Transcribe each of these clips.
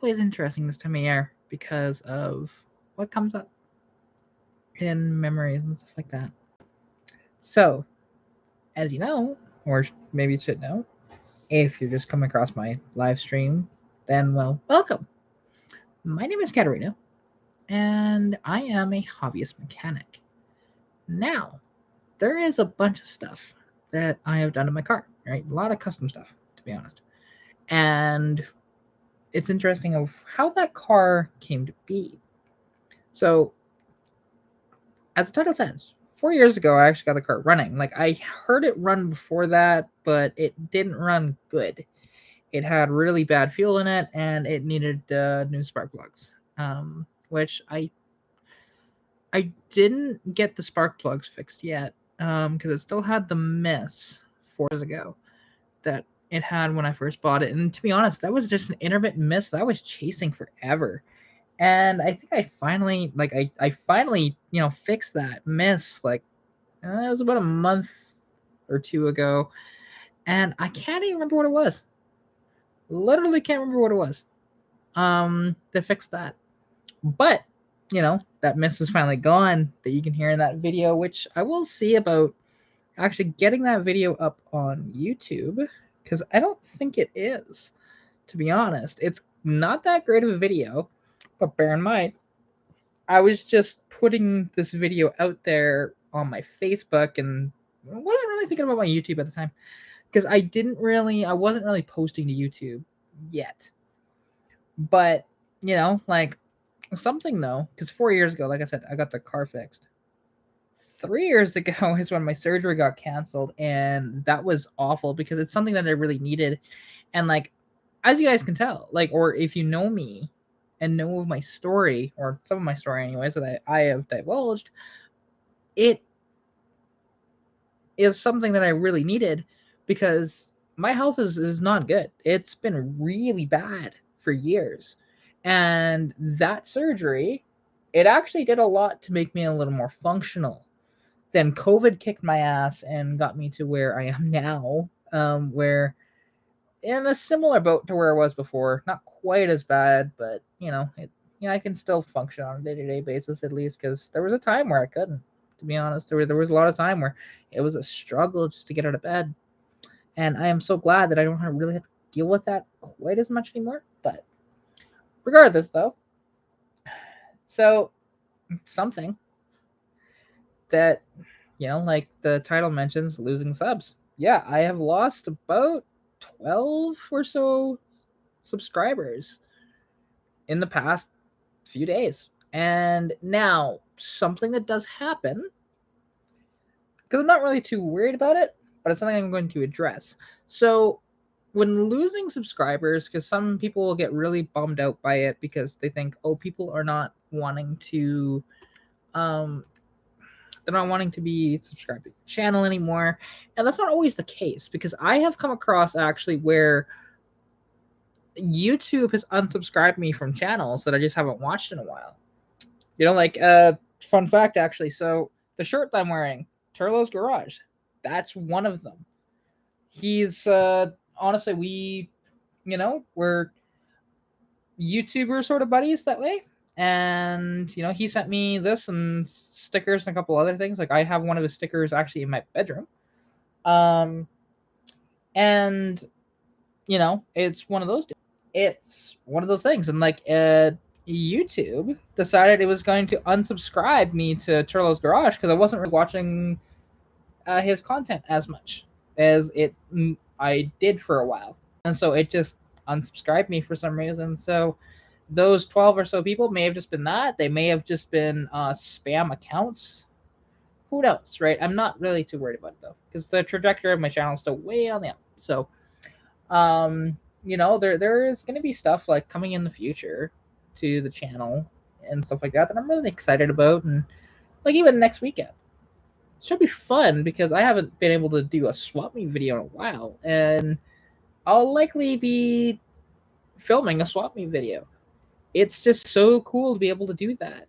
always interesting this time of year because of what comes up in memories and stuff like that. So, as you know, or maybe you should know, if you're just coming across my live stream, then well, welcome. My name is Katarina, and I am a hobbyist mechanic. Now, there is a bunch of stuff that I have done to my car, right? A lot of custom stuff, to be honest. And it's interesting of how that car came to be. So, as the title says, 4 years ago I actually got the car running. Like I heard it run before that, but it didn't run good. It had really bad fuel in it, and it needed new spark plugs. Which I didn't get the spark plugs fixed yet, because it still had the miss 4 years ago that it had when I first bought it. And to be honest, that was just an intermittent miss that I was chasing forever. And I think I finally fixed that miss like it was about a month or two ago, and I can't even remember what it was. Literally can't remember what it was. To fix that, but that miss is finally gone that you can hear in that video, which I will see about actually getting that video up on YouTube, because I don't think it is. To be honest, it's not that great of a video, but bear in mind, I was just putting this video out there on my Facebook and I wasn't really thinking about my YouTube at the time, because I wasn't really posting to YouTube yet. But, like something though, because 4 years ago, like I said, I got the car fixed. 3 years ago is when my surgery got canceled, and that was awful because it's something that I really needed. And like, as you guys can tell, like, or if you know me and know of my story, or some of my story anyways, that I have divulged, it is something that I really needed, because my health is not good. It's been really bad for years. And that surgery, it actually did a lot to make me a little more functional. Then COVID kicked my ass and got me to where I am now, where in a similar boat to where I was before. Not quite as bad, but I can still function on a day-to-day basis at least. Because there was a time where I couldn't. To be honest, there was a lot of time where it was a struggle just to get out of bed, and I am so glad that I don't really have to deal with that quite as much anymore. But regardless, though, so something that like the title mentions, losing subs. Yeah, I have lost about 12 or so subscribers in the past few days. And now, something that does happen, because I'm not really too worried about it, but it's something I'm going to address. So, when losing subscribers, because some people will get really bummed out by it because they think, oh, people are not wanting to, they're not wanting to be subscribed to the channel anymore. And that's not always the case, because I have come across actually where YouTube has unsubscribed me from channels that I just haven't watched in a while. Like fun fact actually. So the shirt I'm wearing, Turlo's Garage, that's one of them. He's honestly, we're YouTuber sort of buddies that way. And he sent me this and stickers and a couple other things. Like I have one of his stickers actually in my bedroom. And it's one of those things. And like YouTube decided it was going to unsubscribe me to Turlo's Garage because I wasn't really watching his content as much as I did for a while. And so it just unsubscribed me for some reason. So those 12 or so people may have just been that. They may have just been spam accounts. Who knows, right? I'm not really too worried about it though, because the trajectory of my channel is still way on the up. So, there is going to be stuff like coming in the future to the channel and stuff like that I'm really excited about, and like even next weekend should be fun because I haven't been able to do a swap meet video in a while, and I'll likely be filming a swap meet video. It's just so cool to be able to do that,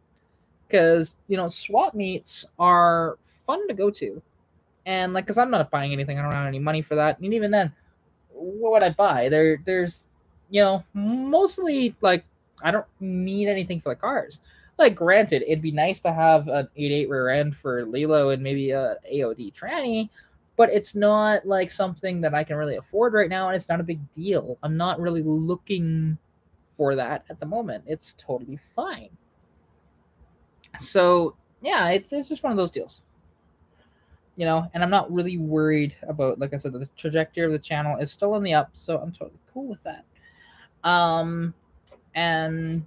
because swap meets are fun to go to, and like because I'm not buying anything, I don't have any money for that, and even then, what would I buy? There's mostly like I don't need anything for the cars. Like, granted, it'd be nice to have an 8.8 rear end for Lilo and maybe a AOD tranny, but it's not like something that I can really afford right now, and it's not a big deal. I'm not really looking for that at the moment. It's totally fine. So yeah, it's just one of those deals. And I'm not really worried about, like I said, the trajectory of the channel is still in the up, so I'm totally cool with that. And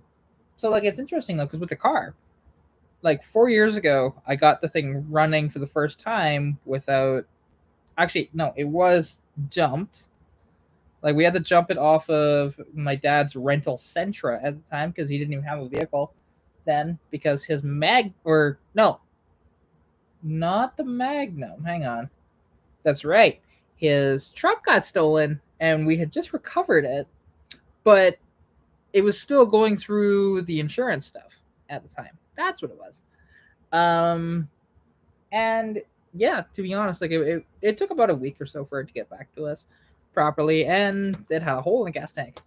so, like, it's interesting though, because with the car, like 4 years ago, I got the thing running for the first time without. Actually, no, it was jumped. Like, we had to jump it off of my dad's rental Sentra at the time because he didn't even have a vehicle then, because his not the Magnum. Hang on. That's right. His truck got stolen and we had just recovered it, but it was still going through the insurance stuff at the time. That's what it was. And yeah, to be honest, like it took about a week or so for it to get back to us properly, and it had a hole in the gas tank,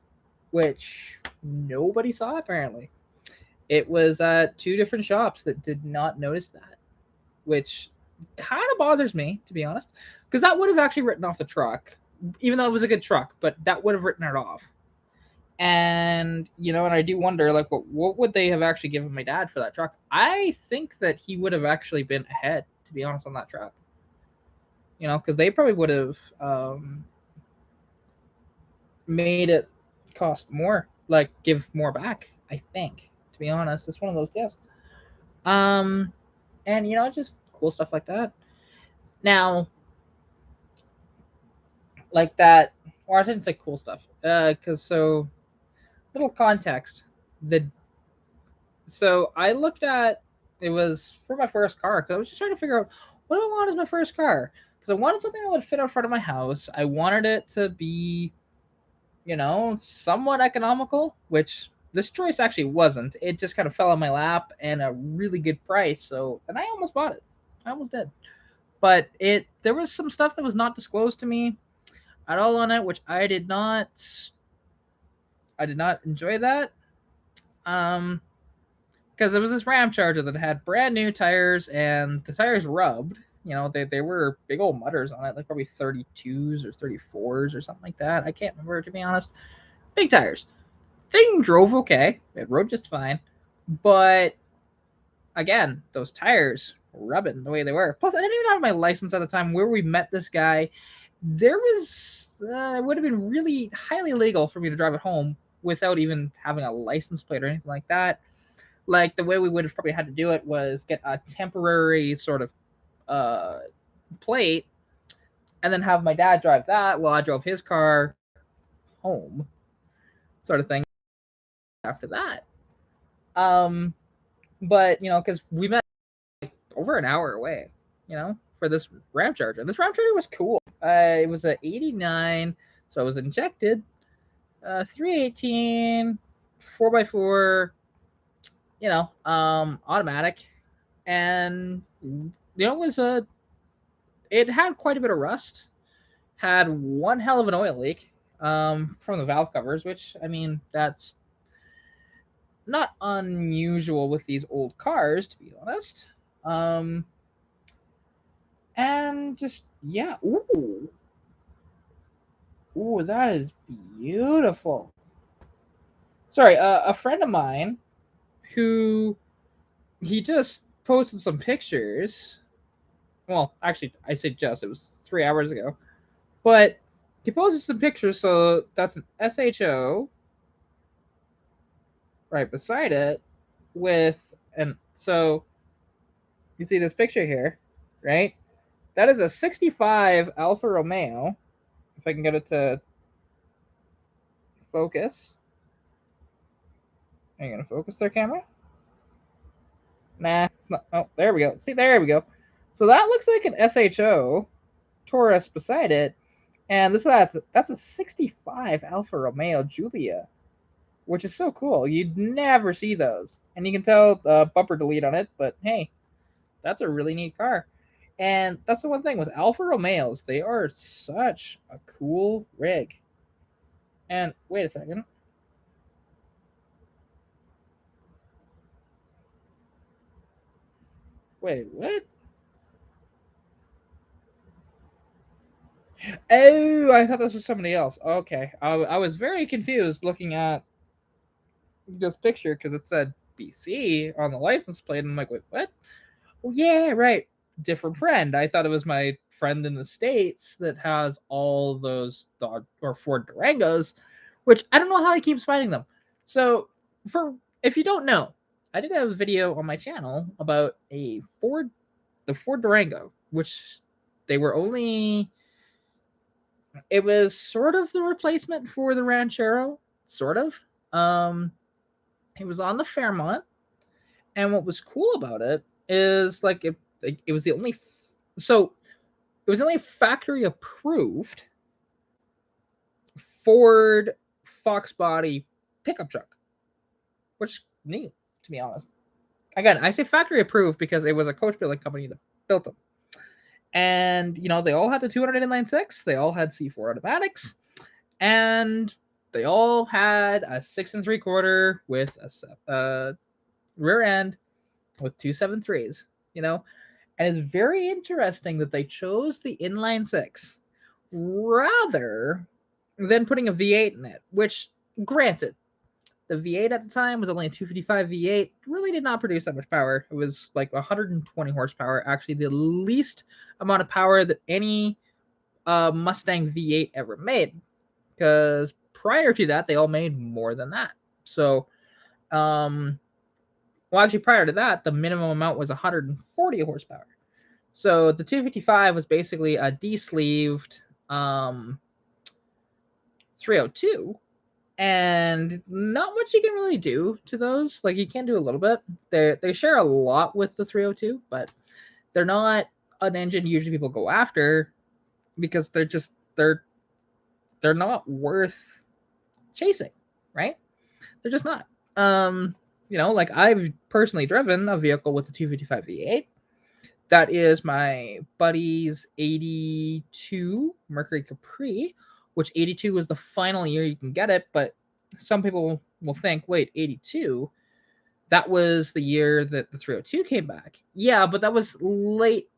which nobody saw apparently. It was two different shops that did not notice that, which kind of bothers me, to be honest, because that would have actually written off the truck, even though it was a good truck, but that would have written it off. And and I do wonder, like, what would they have actually given my dad for that truck? I think that he would have actually been ahead, to be honest, on that truck. Because they probably would have made it cost more, like give more back. I think, to be honest, it's one of those deals. And just cool stuff like that. Now, like that, or I shouldn't say cool stuff, because little context. So I looked at, it was for my first car, because I was just trying to figure out what do I want as my first car, because I wanted something that would fit out front of my house. I wanted it to be, somewhat economical, which this choice actually wasn't. It just kind of fell on my lap and a really good price. And I almost bought it. I almost did. But there was some stuff that was not disclosed to me at all on it, which I did not enjoy that. Because it was this Ram Charger that had brand new tires, and the tires rubbed. They were big old mudders on it, like probably 32s or 34s or something like that. I can't remember, to be honest. Big tires. Thing drove okay. It rode just fine. But again, those tires were rubbing the way they were. Plus, I didn't even have my license at the time where we met this guy. It would have been really highly illegal for me to drive it home without even having a license plate or anything like that. Like, the way we would have probably had to do it was get a temporary sort of plate and then have my dad drive that while I drove his car home, sort of thing. After that, but because we met over an hour away, for this Ram Charger. This Ram Charger was cool. It was a 89, so it was injected, 318, 4x4, automatic, and it had quite a bit of rust. Had one hell of an oil leak from the valve covers, which, I mean, that's not unusual with these old cars, to be honest. And just, yeah. Ooh, that is beautiful. Sorry, a friend of mine who he just posted some pictures. Well, actually, I say just, it was 3 hours ago. But he posted some pictures, so that's an SHO right beside it so you see this picture here, right? That is a 65 Alfa Romeo. If I can get it to focus. Are you going to focus their camera? Nah, it's not. Oh, there we go. See, there we go. So that looks like an SHO Taurus beside it. And that's a 65 Alfa Romeo Giulia, which is so cool. You'd never see those. And you can tell the bumper delete on it, but hey, that's a really neat car. And that's the one thing with Alfa Romeos, they are such a cool rig. And wait a second. Wait, what? Oh, I thought this was somebody else. Okay, I was very confused looking at this picture because it said BC on the license plate, and I'm like, wait, what? Oh yeah, right. Different friend. I thought it was my friend in the States that has all those Dodge or Ford Durangos, which I don't know how he keeps finding them. So, for if you don't know, I did have a video on my channel about the Ford Durango, which they were only. It was sort of the replacement for the Ranchero, sort of. Um, it was on the Fairmont, and what was cool about it is it was the only so it was the only factory approved Ford Fox body pickup truck, which is neat, to be honest. Again, I say factory approved because it was a coach building company that built them. And, they all had the 200 inline six, they all had C4 automatics, and they all had a 6 3/4 with a rear end with 273s, And it's very interesting that they chose the inline six rather than putting a V8 in it, which, granted, the V8 at the time was only a 255 V8, really did not produce that much power. It was like 120 horsepower, actually the least amount of power that any Mustang V8 ever made, because prior to that, they all made more than that. So, actually, prior to that, the minimum amount was 140 horsepower. So the 255 was basically a de-sleeved 302, and not much you can really do to those. Like, you can do a little bit. They share a lot with the 302, but they're not an engine usually people go after because they're not worth chasing, right? They're just not. Like, I've personally driven a vehicle with a 255 V8. That is my buddy's 82 Mercury Capri, which 82 was the final year you can get it, but some people will think, wait, 82? That was the year that the 302 came back. Yeah, but that was late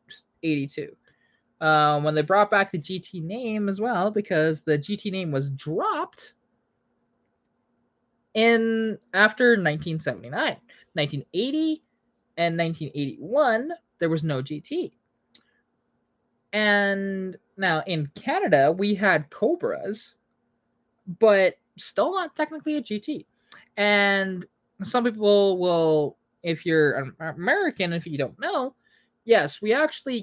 82. When they brought back the GT name as well, because the GT name was dropped in after 1979. 1980 and 1981, there was no GT. And now in Canada, we had Cobras, but still not technically a GT. And some people will, if you're an American, if you don't know, yes,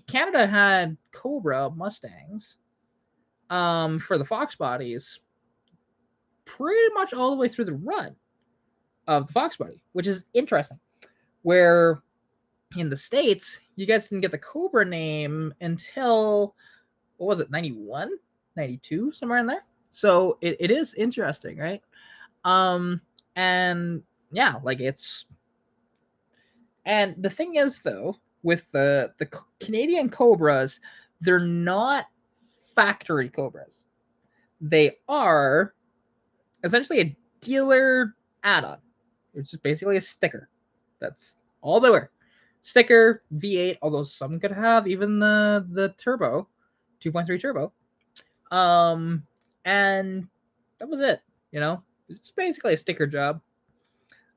Canada had Cobra Mustangs for the Fox bodies pretty much all the way through the run of the Fox body, which is interesting. Where in the States, you guys didn't get the Cobra name until, what was it, 91, 92, somewhere in there. So it is interesting, right? And yeah, like, and the thing is, though, with the Canadian Cobras, they're not factory Cobras. They are essentially a dealer add-on. It's just basically a sticker. That's all they were. Sticker, V8, although some could have even the turbo, 2.3 turbo. And that was it. It's basically a sticker job.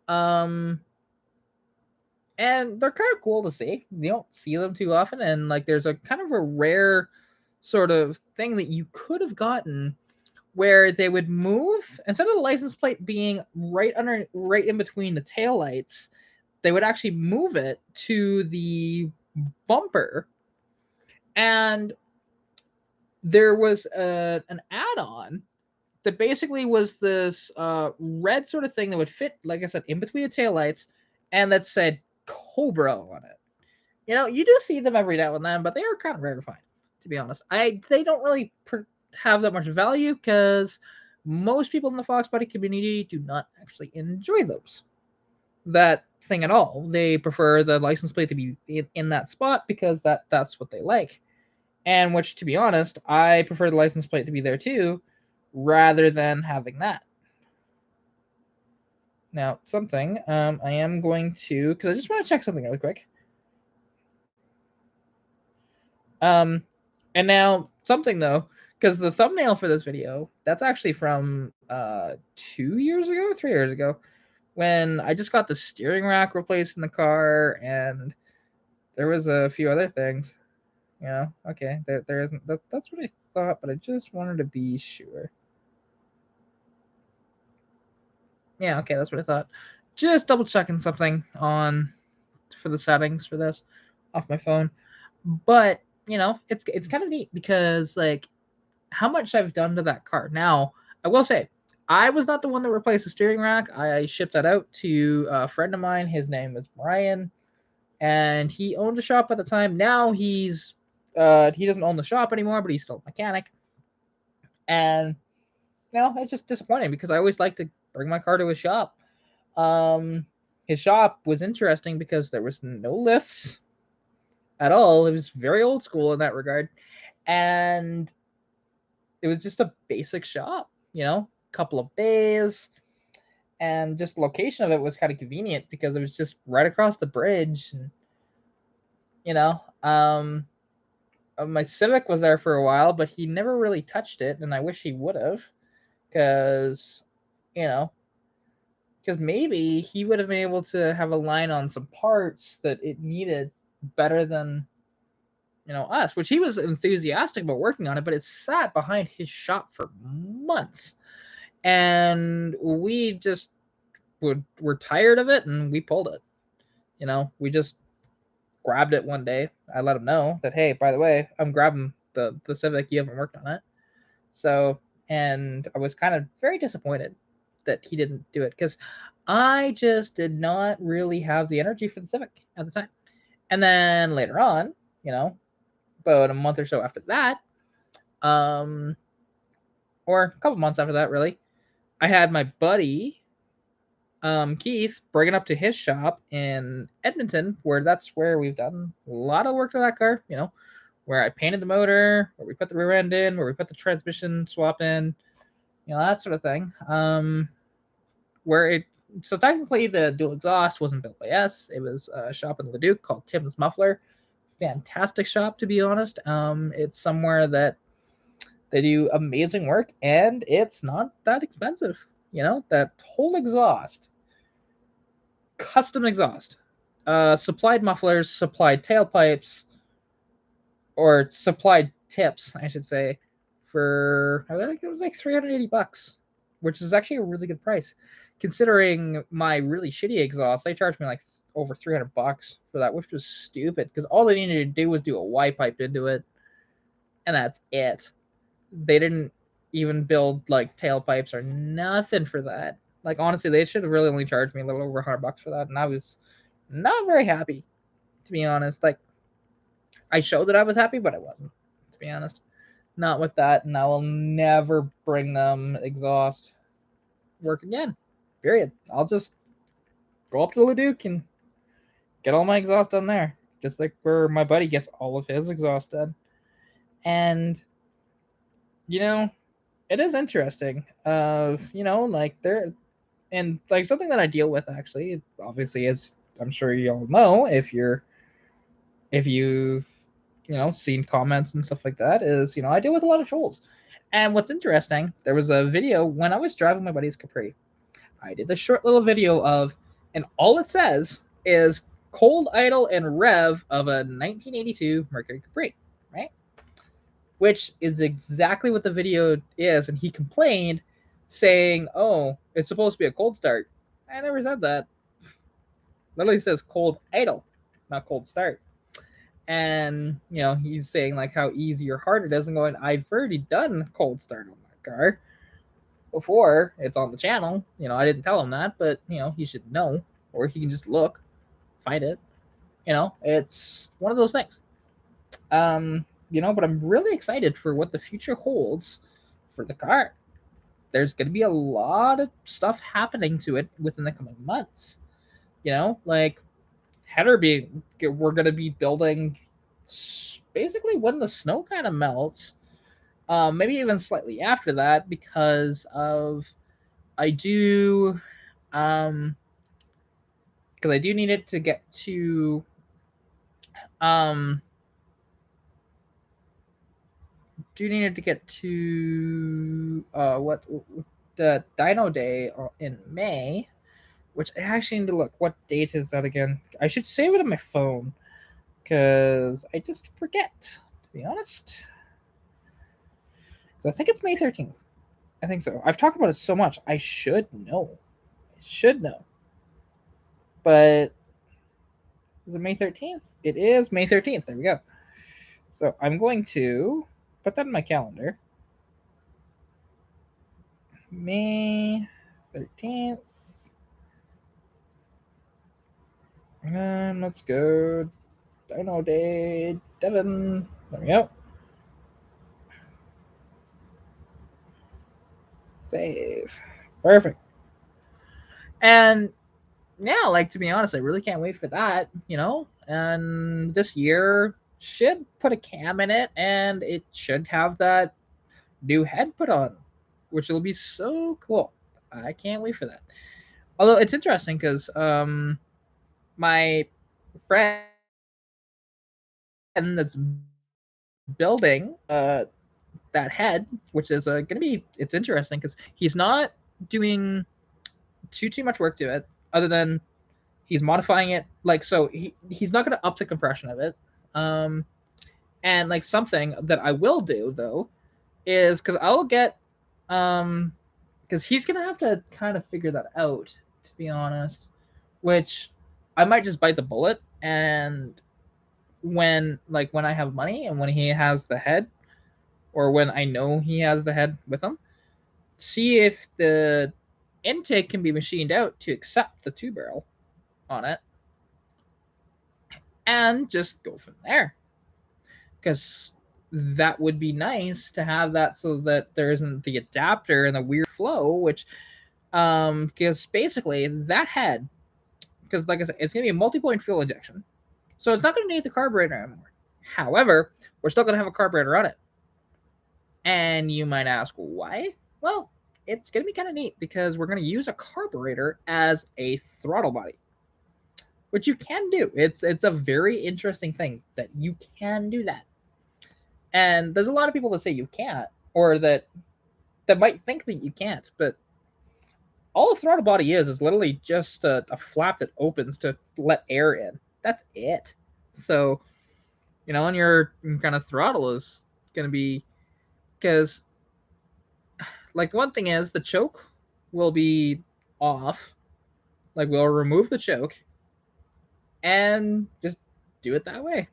And they're kind of cool to see. You don't see them too often, and like, there's a kind of a rare sort of thing that you could have gotten where they would move, instead of the license plate being right in between the taillights, they would actually move it to the bumper. And there was an add-on that basically was this red sort of thing that would fit, like I said, in between the taillights, and that said Cobra on it. You do see them every now and then, but they are kind of rare to find, to be honest. They don't really have that much value because most people in the Fox body community do not actually enjoy that thing at all. They prefer the license plate to be in that spot because that's what they like. And which, to be honest, I prefer the license plate to be there too, rather than having that. Now, something I am going to, because I just want to check something really quick. And now something though, because the thumbnail for this video, that's actually from 2 years ago, 3 years ago, when I just got the steering rack replaced in the car, and there was a few other things. Okay, there isn't. That's what I thought, but I just wanted to be sure. Yeah, okay, that's what I thought. Just double checking something on for the settings for this off my phone. But it's kind of neat because like how much I've done to that car. Now, I will say, I was not the one that replaced the steering rack. I shipped that out to a friend of mine. His name was Brian, and he owned a shop at the time. Now he doesn't own the shop anymore, but he's still a mechanic. And it's just disappointing because I always like to bring my car to his shop. His shop was interesting because there was no lifts at all. It was very old school in that regard, and it was just a basic shop. Couple of bays, and just the location of it was kind of convenient because it was just right across the bridge. And you know, my Civic was there for a while, but he never really touched it, and I wish he would have, because you know because maybe he would have been able to have a line on some parts that it needed better than us, which he was enthusiastic about working on it, but it sat behind his shop for months, and we just were tired of it, and we pulled it. We just grabbed it one day. I let him know that, hey, by the way, I'm grabbing the Civic. You haven't worked on it. So, and I was kind of very disappointed that he didn't do it because I just did not really have the energy for the Civic at the time. And then later on, about a month or so after that, or a couple months after that, really, I had my buddy Keith bring it up to his shop in Edmonton, that's where we've done a lot of work to that car. Where I painted the motor, where we put the rear end in, where we put the transmission swap in, that sort of thing. Where it so technically the dual exhaust wasn't built by us. It was a shop in Leduc called Tim's Muffler. Fantastic shop, to be honest. It's somewhere that they do amazing work, and it's not that expensive. That whole exhaust, custom exhaust, supplied mufflers, supplied tailpipes, or supplied tips, I should say, for I think it was like $380, which is actually a really good price, considering my really shitty exhaust. They charged me like over $300 for that, which was stupid because all they needed to do was do a Y pipe into it, and that's it. They didn't even build like tailpipes or nothing for that. Like honestly, they should have really only charged me a little over $100 for that, and I was not very happy, to be honest. Like I showed that I was happy, but I wasn't, to be honest. Not with that, and I will never bring them exhaust work again. Period. I'll just go up to Leduc and get all my exhaust done there, just like where my buddy gets all of his exhaust done. And it is interesting. Like there, and like something that I deal with actually, obviously, as I'm sure you all know, if you've seen comments and stuff like that, is I deal with a lot of trolls. And what's interesting, there was a video when I was driving my buddy's Capri. I did a short little video of, and all it says is cold idle and rev of a 1982 Mercury Capri, right? Which is exactly what the video is. And he complained, saying, "Oh, it's supposed to be a cold start." I never said that. Literally says cold idle, not cold start. And he's saying like how easy or hard it is, and going, I've already done cold start on that car before. It's on the channel. I didn't tell him that, but he should know, or he can just look, find it. It's one of those things. But I'm really excited for what the future holds for the car. There's going to be a lot of stuff happening to it within the coming months. Like header being, we're going to be building basically when the snow kind of melts, maybe even slightly after that, because I do because I do need it to get to do need to get to what the Dino Day in May, which I actually need to look. What date is that again? I should save it on my phone because I just forget, to be honest. I think it's May 13th. I think so. I've talked about it so much. I should know. I should know. But is it May 13th? It is May 13th. There we go. So I'm going to put that in my calendar. May 13th. And let's go Dino Day Devon. There we go. Save. Perfect. And yeah, like to be honest, I really can't wait for that, you know? And this year should put a cam in it and it should have that new head put on, which will be so cool. I can't wait for that. Although it's interesting because my friend that's building that head, which is going to be, it's interesting because he's not doing too much work to it other than he's modifying it like so he's not going to up the compression of it. And like something that I will do though is because I'll get because he's gonna have to kind of figure that out, to be honest, which I might just bite the bullet and when I have money and when he has the head or when I know he has the head with him, see if the intake can be machined out to accept the 2 barrel on it and just go from there, because that would be nice to have that so that there isn't the adapter and the weird flow, which because basically that head, because like I said, it's going to be a multi-point fuel injection, so it's not going to need the carburetor anymore. However, we're still going to have a carburetor on it. And you might ask why? Well, it's going to be kind of neat because we're going to use a carburetor as a throttle body, which you can do. It's a very interesting thing that you can do that. And there's a lot of people that say you can't, or that might think that you can't, but all a throttle body is literally just a flap that opens to let air in. That's it. So, you know, and your kind of throttle is going to be, because like one thing is the choke will be off. Like we'll remove the choke and just do it that way,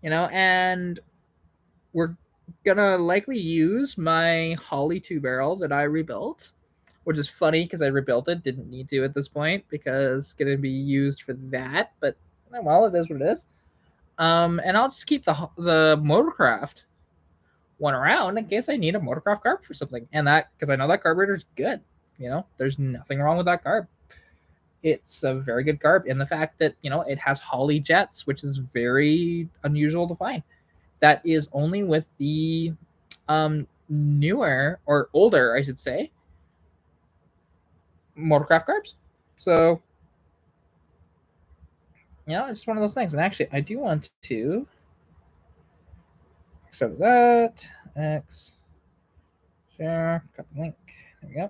you know, and we're gonna likely use my Holly 2 barrel that I rebuilt, which is funny because I rebuilt it, didn't need to at this point because it's gonna be used for that. But well, it is what it is. And I'll just keep the Motorcraft one around in case I need a Motorcraft carb for something, and that because I know that carburetor is good. You know, there's nothing wrong with that carb. It's a very good carb, and the fact that you know it has Holly jets, which is very unusual to find. That is only with the newer or older, I should say, Motorcraft carbs. So, you know, it's one of those things. And actually, I do want to accept that. X share, copy link. There we go.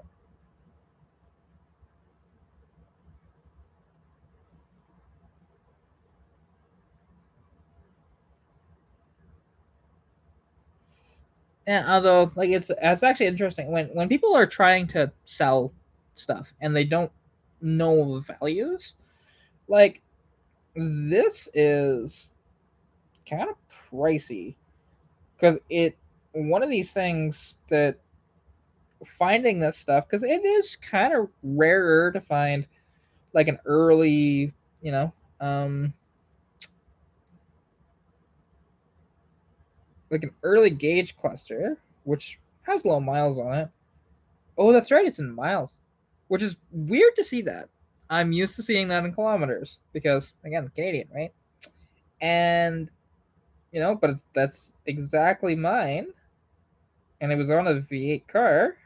Yeah, although like it's actually interesting when people are trying to sell stuff and they don't know the values. Like this is kind of pricey because it one of these things that finding this stuff, because it is kind of rarer to find like an early, you know, like an early gauge cluster which has low miles on it. Oh, that's right, it's in miles, which is weird to see that. I'm used to seeing that in kilometers because again, Canadian, right? And you know, but that's exactly mine, and it was on a V8 car,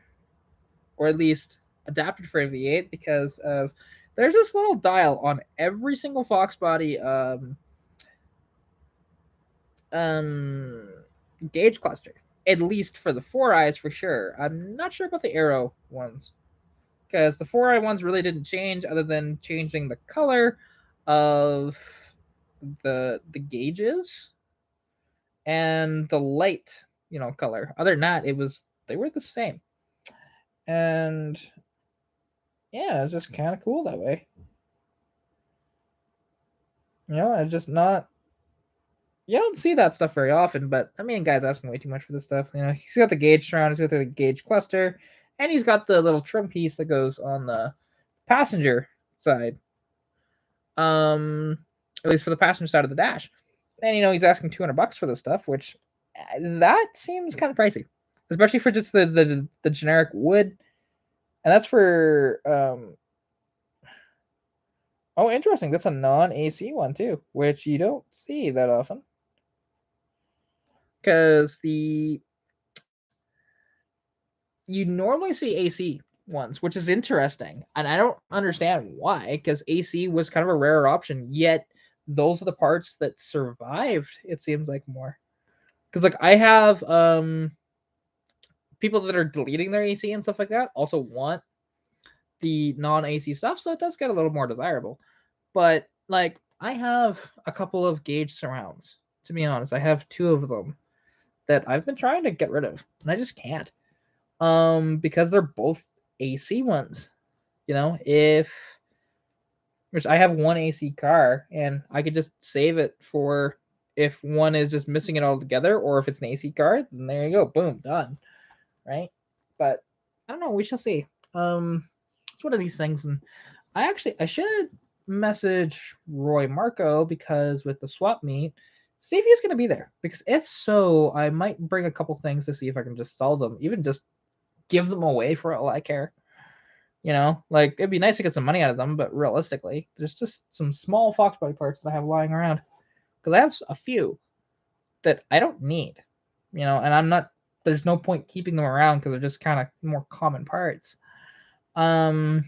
or at least adapted for a V8 because of there's this little dial on every single Fox body um, gauge cluster. At least for the 4eyes, for sure. I'm not sure about the arrow ones, because the 4-eye ones really didn't change, other than changing the color of the gauges and the light, color. Other than that, they were the same. And yeah, it's just kind of cool that way. It's just not. You don't see that stuff very often, but I mean, guy's asking way too much for this stuff. He's got the gauge surround, he's got the gauge cluster, and he's got the little trim piece that goes on the passenger side. At least for the passenger side of the dash. And he's asking $200 for this stuff, which that seems kind of pricey, especially for just the generic wood. And that's for oh, interesting. That's a non-AC one too, which you don't see that often. Because you normally see AC ones, which is interesting, and I don't understand why. Because AC was kind of a rare option, yet those are the parts that survived. It seems like more. Because like I have people that are deleting their AC and stuff like that also want the non-AC stuff, so it does get a little more desirable. But like I have a couple of gauge surrounds. To be honest, I have 2 of them that I've been trying to get rid of, and I just can't. Because they're both AC ones. If which I have one AC car, and I could just save it for if one is just missing it all together, or if it's an AC car, then there you go, boom, done, right? But I don't know. We shall see. It's one of these things, and I should message Roy Marco, because with the swap meet, see if he's going to be there. Because if so, I might bring a couple things to see if I can just sell them, even just give them away for all I care. Like it'd be nice to get some money out of them, but realistically, there's just some small Fox body parts that I have lying around, because I have a few that I don't need, and I'm not. There's no point keeping them around because they're just kind of more common parts. And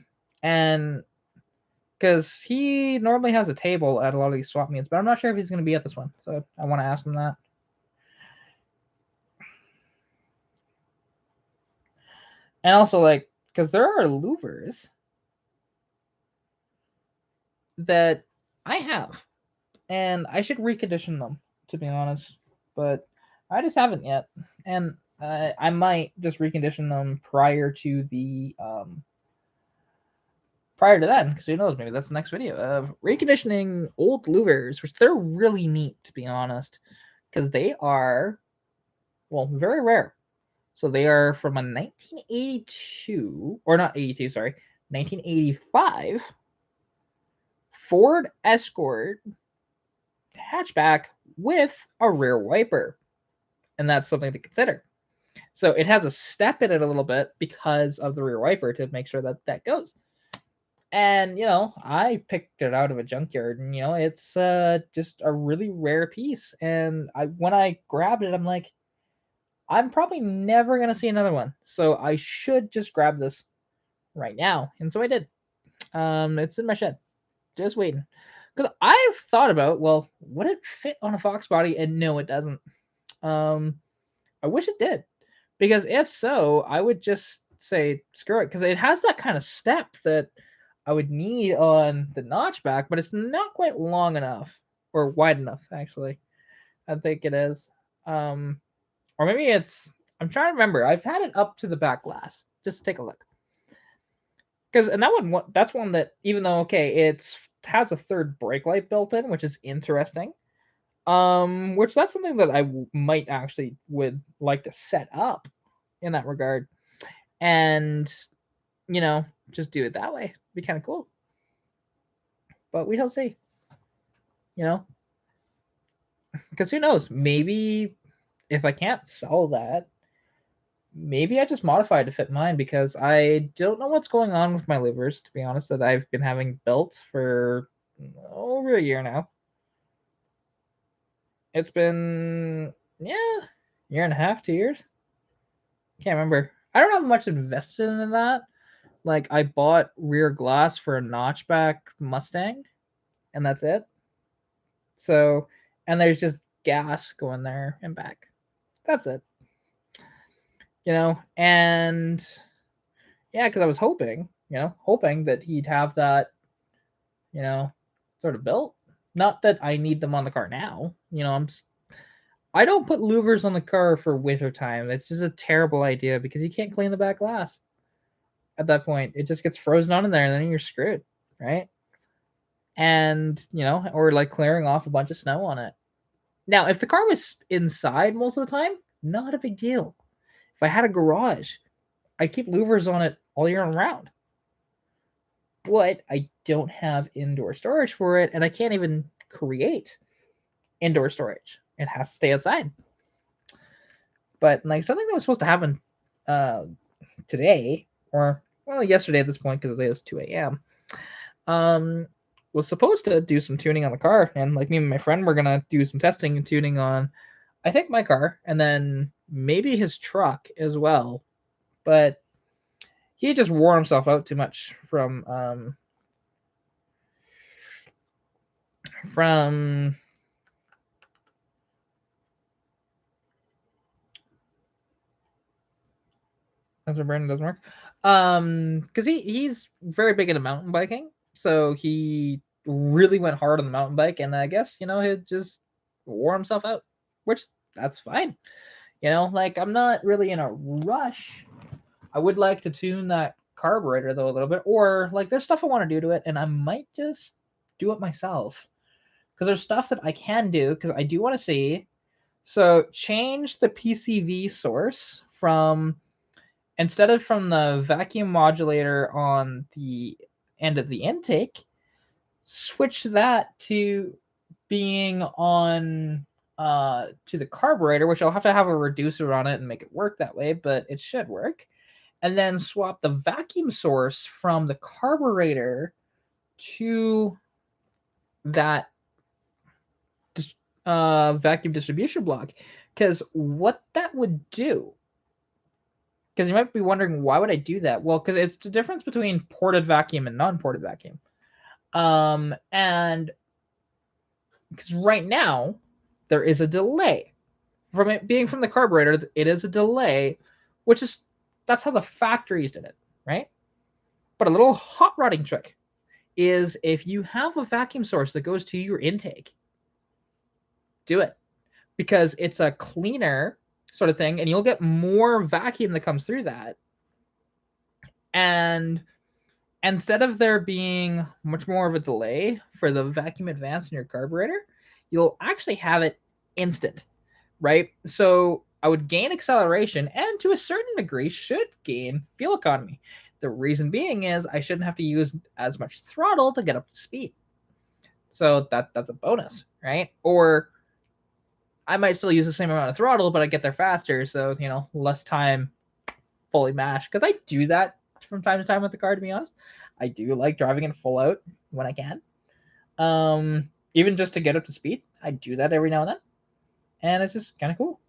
because he normally has a table at a lot of these swap meets, but I'm not sure if he's going to be at this one, so I want to ask him that. And also, like, because there are louvers that I have, and I should recondition them, to be honest, but I just haven't yet, and I might just recondition them prior to then, because who knows, maybe that's the next video of reconditioning old louvers, which they're really neat, to be honest, because they are, well, very rare. So they are from a 1982, or not 82, sorry, 1985 Ford Escort hatchback with a rear wiper. And that's something to consider. So it has a step in it a little bit because of the rear wiper to make sure that that goes. And, I picked it out of a junkyard, and, it's just a really rare piece. And when I grabbed it, I'm like, I'm probably never going to see another one. So I should just grab this right now. And so I did. It's in my shed, just waiting. Because I've thought about, well, would it fit on a Fox body? And no, it doesn't. I wish it did. Because if so, I would just say, screw it. Because it has that kind of step that I would need on the notchback, but it's not quite long enough. Or wide enough, actually. I think it is. Or maybe I'm trying to remember. I've had it up to the back glass. Just take a look. And that's one that, even though, okay, it has a third brake light built in, which is interesting. Which that's something that I might actually would like to set up in that regard. And, just do it that way. It'd be kind of cool. But we shall see. Because who knows? Maybe if I can't sell that, maybe I just modify it to fit mine, because I don't know what's going on with my louvers, to be honest, that I've been having built for over a year now. It's been, year and a half, 2 years. Can't remember. I don't have much invested in that. Like, I bought rear glass for a notchback Mustang, and that's it. So, and there's just gas going there and back. That's it. And yeah, because I was hoping, hoping that he'd have that, sort of built. Not that I need them on the car now. I don't put louvers on the car for winter time. It's just a terrible idea because you can't clean the back glass. At that point, it just gets frozen on in there, and then you're screwed, right? And or like clearing off a bunch of snow on it. Now, if the car was inside most of the time, not a big deal. If I had a garage, I'd keep louvers on it all year round. But I don't have indoor storage for it, and I can't even create indoor storage. It has to stay outside. But like something that was supposed to happen today, or well, yesterday at this point because it was 2 a.m. Was supposed to do some tuning on the car, and like me and my friend were gonna do some testing and tuning on, I think my car, and then maybe his truck as well. But he just wore himself out too much from that's where Brandon doesn't work. Because he's very big into mountain biking, so he really went hard on the mountain bike, and I guess he just wore himself out, which that's fine. Like I'm not really in a rush. I would like to tune that carburetor though a little bit, or like there's stuff I want to do to it, and I might just do it myself because there's stuff that I can do because I do want to see. So change the PCV source from instead of from the vacuum modulator on the end of the intake, switch that to being on to the carburetor, which I'll have to have a reducer on it and make it work that way, but it should work. And then swap the vacuum source from the carburetor to that vacuum distribution block. Because what that would do, because you might be wondering, why would I do that? Well, because it's the difference between ported vacuum and non-ported vacuum. And because right now there is a delay from it being from the carburetor. It is a delay, which is that's how the factories did it, right? But a little hot rodding trick is if you have a vacuum source that goes to your intake, do it because it's a cleaner sort of thing, and you'll get more vacuum that comes through that. And instead of there being much more of a delay for the vacuum advance in your carburetor, you'll actually have it instant, right? So I would gain acceleration and to a certain degree should gain fuel economy. The reason being is I shouldn't have to use as much throttle to get up to speed. So that's a bonus, right? Or I might still use the same amount of throttle, but I get there faster, so less time fully mashed. Because I do that from time to time with the car, to be honest. I do like driving it full out when I can. Even just to get up to speed, I do that every now and then, and it's just kind of cool.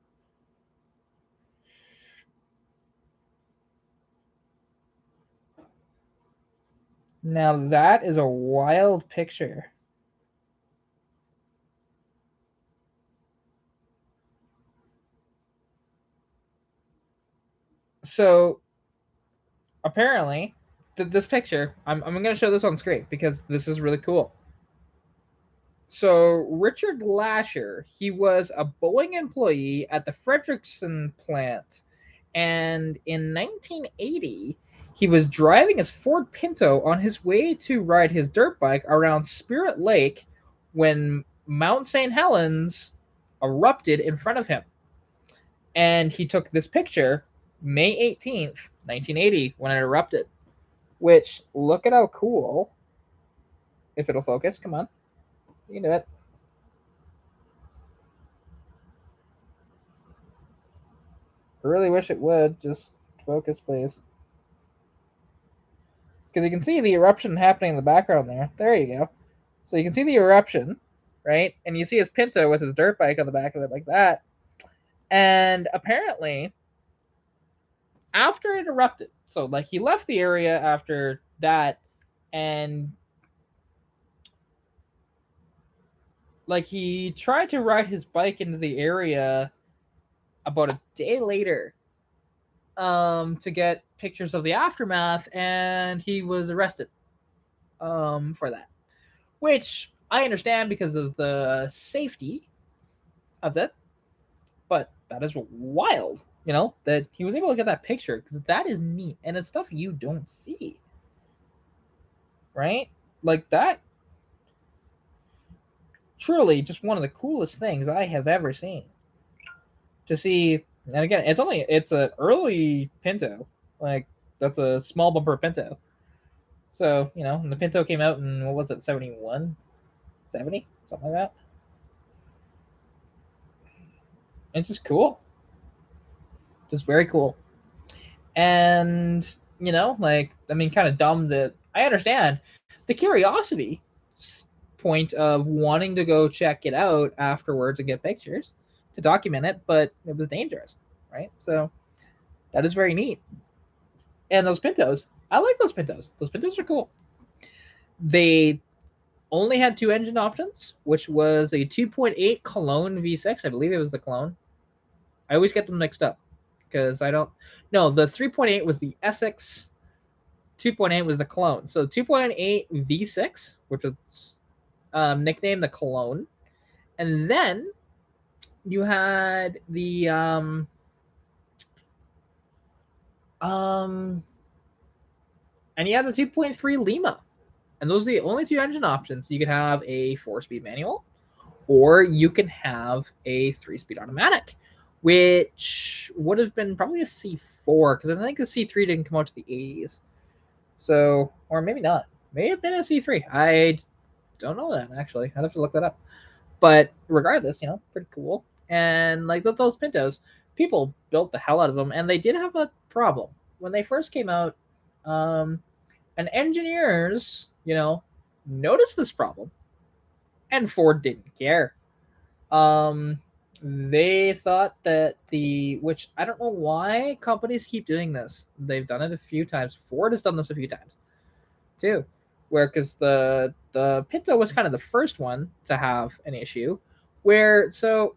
Now that is a wild picture. So apparently, this picture, I'm going to show this on screen because this is really cool. So Richard Lasher, he was a Boeing employee at the Frederickson plant, and in 1980, he was driving his Ford Pinto on his way to ride his dirt bike around Spirit Lake when Mount St. Helens erupted in front of him. And he took this picture May 18th, 1980, when it erupted. Which, look at how cool. If it'll focus, come on. You can do it. I really wish it would. Just focus, please. Because you can see the eruption happening in the background there. There you go. So you can see the eruption, right? And you see his Pinto with his dirt bike on the back of it like that. And apparently, after it erupted, so like he left the area after that, and like he tried to ride his bike into the area about a day later, to get pictures of the aftermath, and he was arrested for that, which I understand because of the safety of it, but that is wild, that he was able to get that picture, because that is neat, and it's stuff you don't see, right? Like that, truly just one of the coolest things I have ever seen. To see, and again, it's an early Pinto, like that's a small bumper Pinto. So, and the Pinto came out in, what was it, 71, 70, something like that. It's just cool, just very cool. And kind of dumb that I understand the curiosity point of wanting to go check it out afterwards and get pictures to document it, but it was dangerous, right? So that is very neat. And those Pintos, I like those Pintos. Those Pintos are cool. They only had two engine options, which was a 2.8 Cologne V6. I believe it was the Cologne. I always get them mixed up because I don't. No, the 3.8 was the Essex. 2.8 was the Cologne. So 2.8 V6, which was nicknamed the Cologne, and then you had the and you had the 2.3 Lima, and those are the only two engine options. You could have a 4-speed manual, or you can have a 3-speed automatic, which would have been probably a C4, because I think the C3 didn't come out to the 80s. So, or maybe not. May have been a C3. I don't know that, actually. I'd have to look that up. But regardless, pretty cool. And like those Pintos, people built the hell out of them, and they did have a problem when they first came out. And engineers, noticed this problem, and Ford didn't care. They thought that which I don't know why companies keep doing this. They've done it a few times. Ford has done this a few times too, where because the Pinto was kind of the first one to have an issue, where so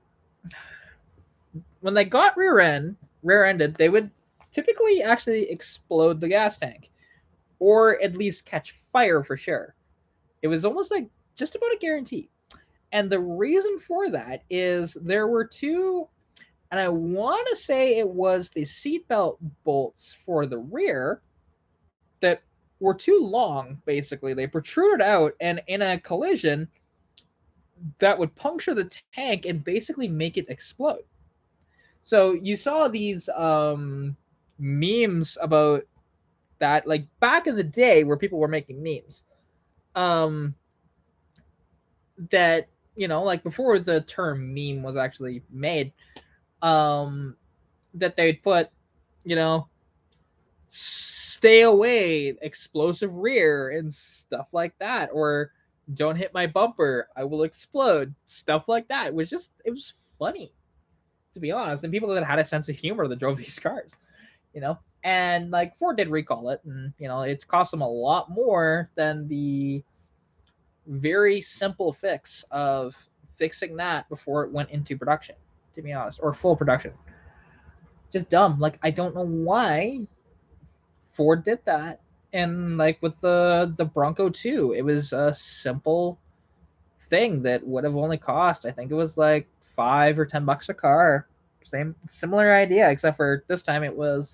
when they got rear-ended, they would typically actually explode the gas tank, or at least catch fire for sure. It was almost like just about a guarantee. And the reason for that is there were two, and I want to say it was the seatbelt bolts for the rear that were too long, basically. They protruded out, and in a collision, that would puncture the tank and basically make it explode. So you saw these memes about that, like back in the day where people were making memes. That, like before the term meme was actually made, that they'd put, stay away, explosive rear, and stuff like that, or don't hit my bumper, I will explode, stuff like that. It was funny, to be honest, and people that had a sense of humor that drove these cars, and like Ford did recall it, and it cost them a lot more than the very simple fix of fixing that before it went into production, to be honest, or full production. Just dumb. Like, I don't know why Ford did that. And like with the Bronco 2, it was a simple thing that would have only cost, I think it was like $5 or $10 a car. Similar idea, except for this time it was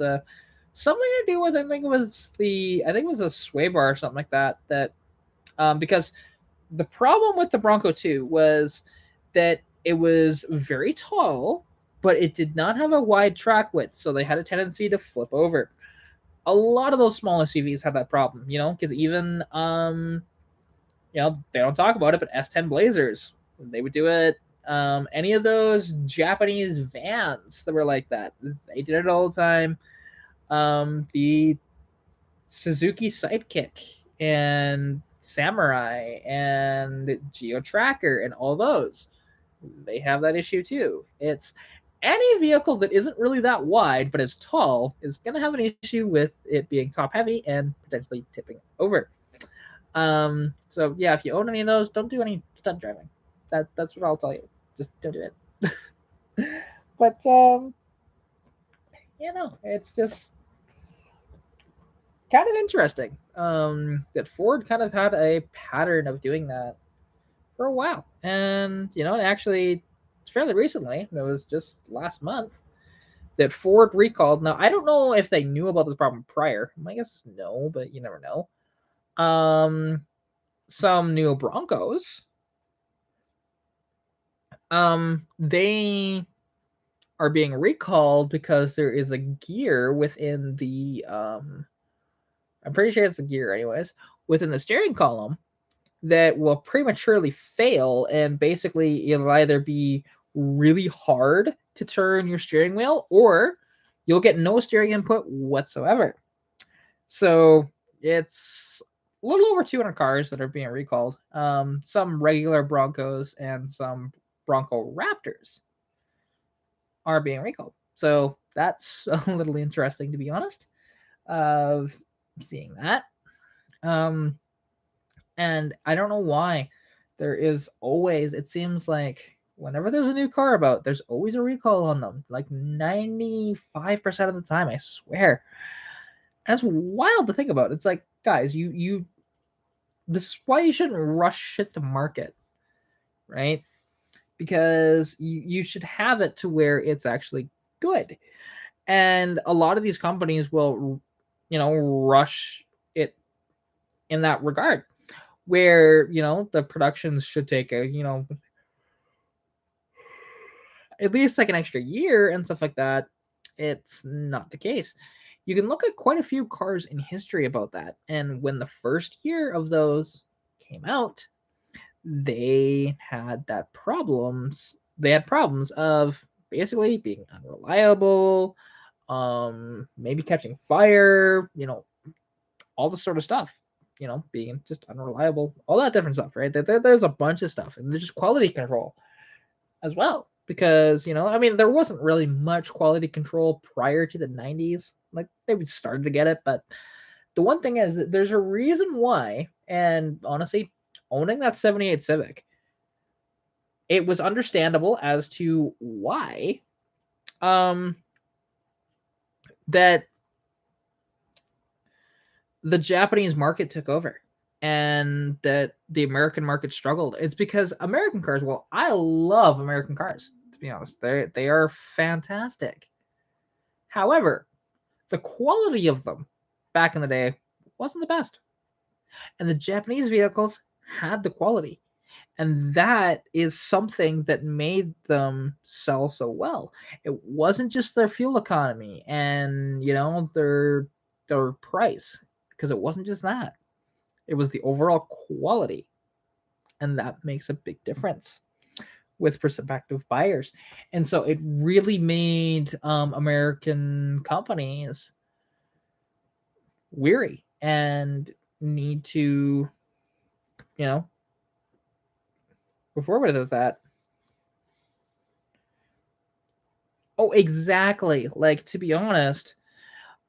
something to do with, I think it was a sway bar or something like that. Because the problem with the Bronco 2 was that it was very tall, but it did not have a wide track width, so they had a tendency to flip over. A lot of those small SUVs have that problem, because even they don't talk about it, but S10 Blazers, they would do it. Any of those Japanese vans that were like that, they did it all the time. The Suzuki Sidekick and Samurai and Geo Tracker and all those, they have that issue too. It's any vehicle that isn't really that wide but is tall is going to have an issue with it being top heavy and potentially tipping over. So yeah, if you own any of those, don't do any stunt driving. That's what I'll tell you. Just don't do it. But no, it's just kind of interesting. That Ford kind of had a pattern of doing that for a while, and actually, fairly recently, it was just last month that Ford recalled. Now, I don't know if they knew about this problem prior. My guess is no, but you never know. Some new Broncos. They are being recalled because there is a gear within the I'm pretty sure it's a gear anyways, within the steering column that will prematurely fail, and basically it'll either be really hard to turn your steering wheel or you'll get no steering input whatsoever. So it's a little over 200 cars that are being recalled. Some regular Broncos and some Bronco Raptors are being recalled. So that's a little interesting, to be honest, of seeing that. Um, and I don't know why there is always, it seems like whenever there's a new car about, there's always a recall on them, like 95% of the time, I swear. And it's wild to think about. It's like, guys, this is why you shouldn't rush shit to market, right? Because you should have it to where it's actually good. And a lot of these companies will, rush it in that regard, where the productions should take a at least like an extra year and stuff like that. It's not the case. You can look at quite a few cars in history about that, and when the first year of those came out, they had problems of basically being unreliable, maybe catching fire, all this sort of stuff, being just unreliable, all that different stuff, right? There's a bunch of stuff, and there's just quality control as well. Because, I mean, there wasn't really much quality control prior to the 90s. Like, they started to get it, but the one thing is that there's a reason why, and honestly, owning that 78 Civic, it was understandable as to why um that the Japanese market took over and that the American market struggled. It's because American cars, well, I love American cars, to be honest. They are fantastic. However, the quality of them back in the day wasn't the best. And the Japanese vehicles had the quality. And that is something that made them sell so well. It wasn't just their fuel economy and their price, because it wasn't just that. It was the overall quality, and that makes a big difference with prospective buyers. And so it really made American companies weary and need to, you know, go forward with that. Oh, exactly. Like, to be honest,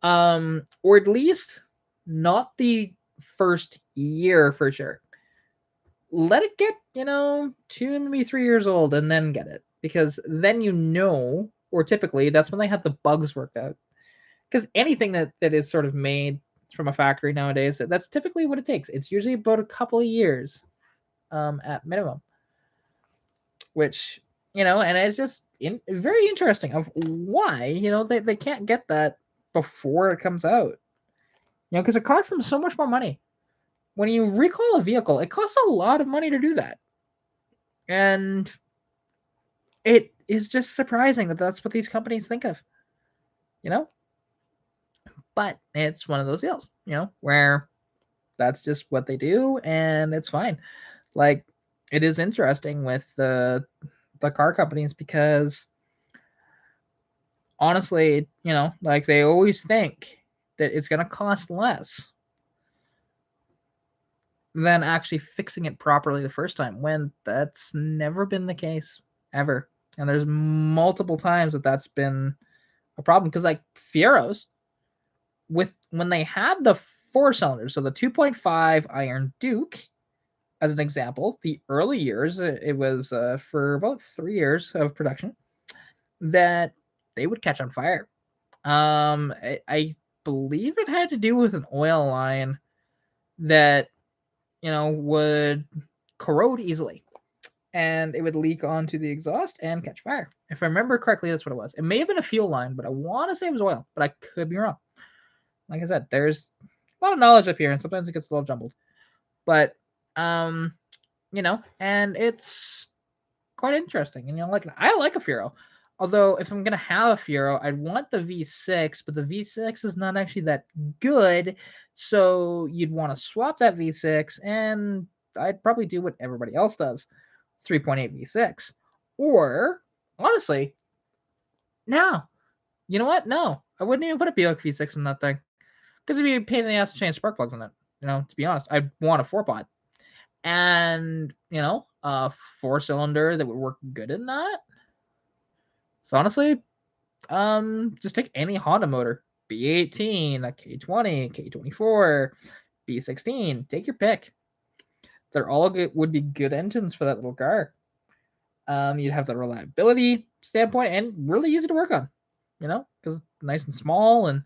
or at least not the first year for sure. Let it get, 2, maybe 3 years old, and then get it, because then or typically that's when they have the bugs worked out. Because anything that is sort of made from a factory nowadays, that's typically what it takes. It's usually about a couple of years, at minimum. Which, and it's just very interesting of why they can't get that before it comes out. Because it costs them so much more money. When you recall a vehicle, it costs a lot of money to do that. And it is just surprising that that's what these companies think of, you know? But it's one of those deals, where that's just what they do and it's fine. Like, it is interesting with the car companies because honestly, like, they always think that it's going to cost less than actually fixing it properly the first time, when that's never been the case ever. And there's multiple times that's been a problem, because like Fieros, when they had the 4 cylinders, so the 2.5 Iron Duke as an example, the early years, it was for about 3 years of production, that they would catch on fire. I believe it had to do with an oil line that, would corrode easily, and it would leak onto the exhaust and catch fire. If I remember correctly, that's what it was. It may have been a fuel line, but I want to say it was oil, but I could be wrong. Like I said, there's a lot of knowledge up here, and sometimes it gets a little jumbled. But and it's quite interesting. And like I like a Furo. Although if I'm gonna have a Furo, I'd want the V6, but the V6 is not actually that good. So you'd want to swap that V6, and I'd probably do what everybody else does, 3.8 V6. Or honestly, no. You know what? No, I wouldn't even put a Buick V6 in that thing because it'd be a pain in the ass to change spark plugs in it. To be honest, I'd want a 4-pot. And a 4-cylinder that would work good in that. So honestly, just take any Honda motor, B18, a K20, K24, B16, take your pick. They're all good, would be good engines for that little car. You'd have the reliability standpoint and really easy to work on, because it's nice and small, and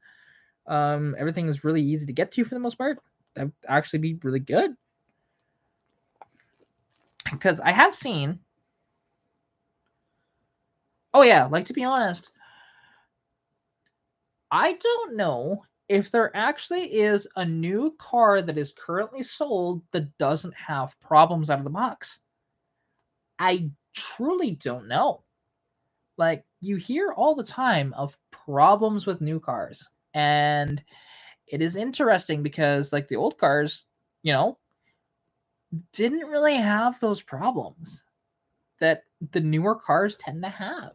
everything is really easy to get to for the most part. That'd actually be really good. Because I have seen. Oh yeah, like, to be honest, I don't know if there actually is a new car that is currently sold that doesn't have problems out of the box. I truly don't know. Like, you hear all the time of problems with new cars, and it is interesting because, like, the old cars, didn't really have those problems that the newer cars tend to have.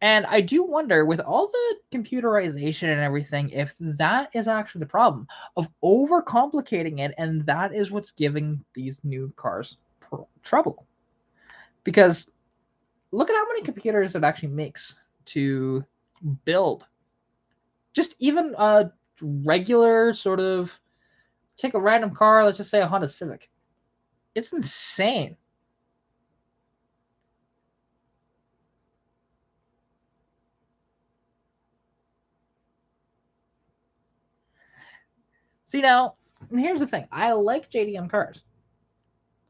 And I do wonder, with all the computerization and everything, if that is actually the problem of overcomplicating it, and that is what's giving these new cars trouble. Because look at how many computers it actually makes to build. Just even a regular sort of, take a random car, let's just say a Honda Civic. It's insane. See, now, here's the thing. I like JDM cars.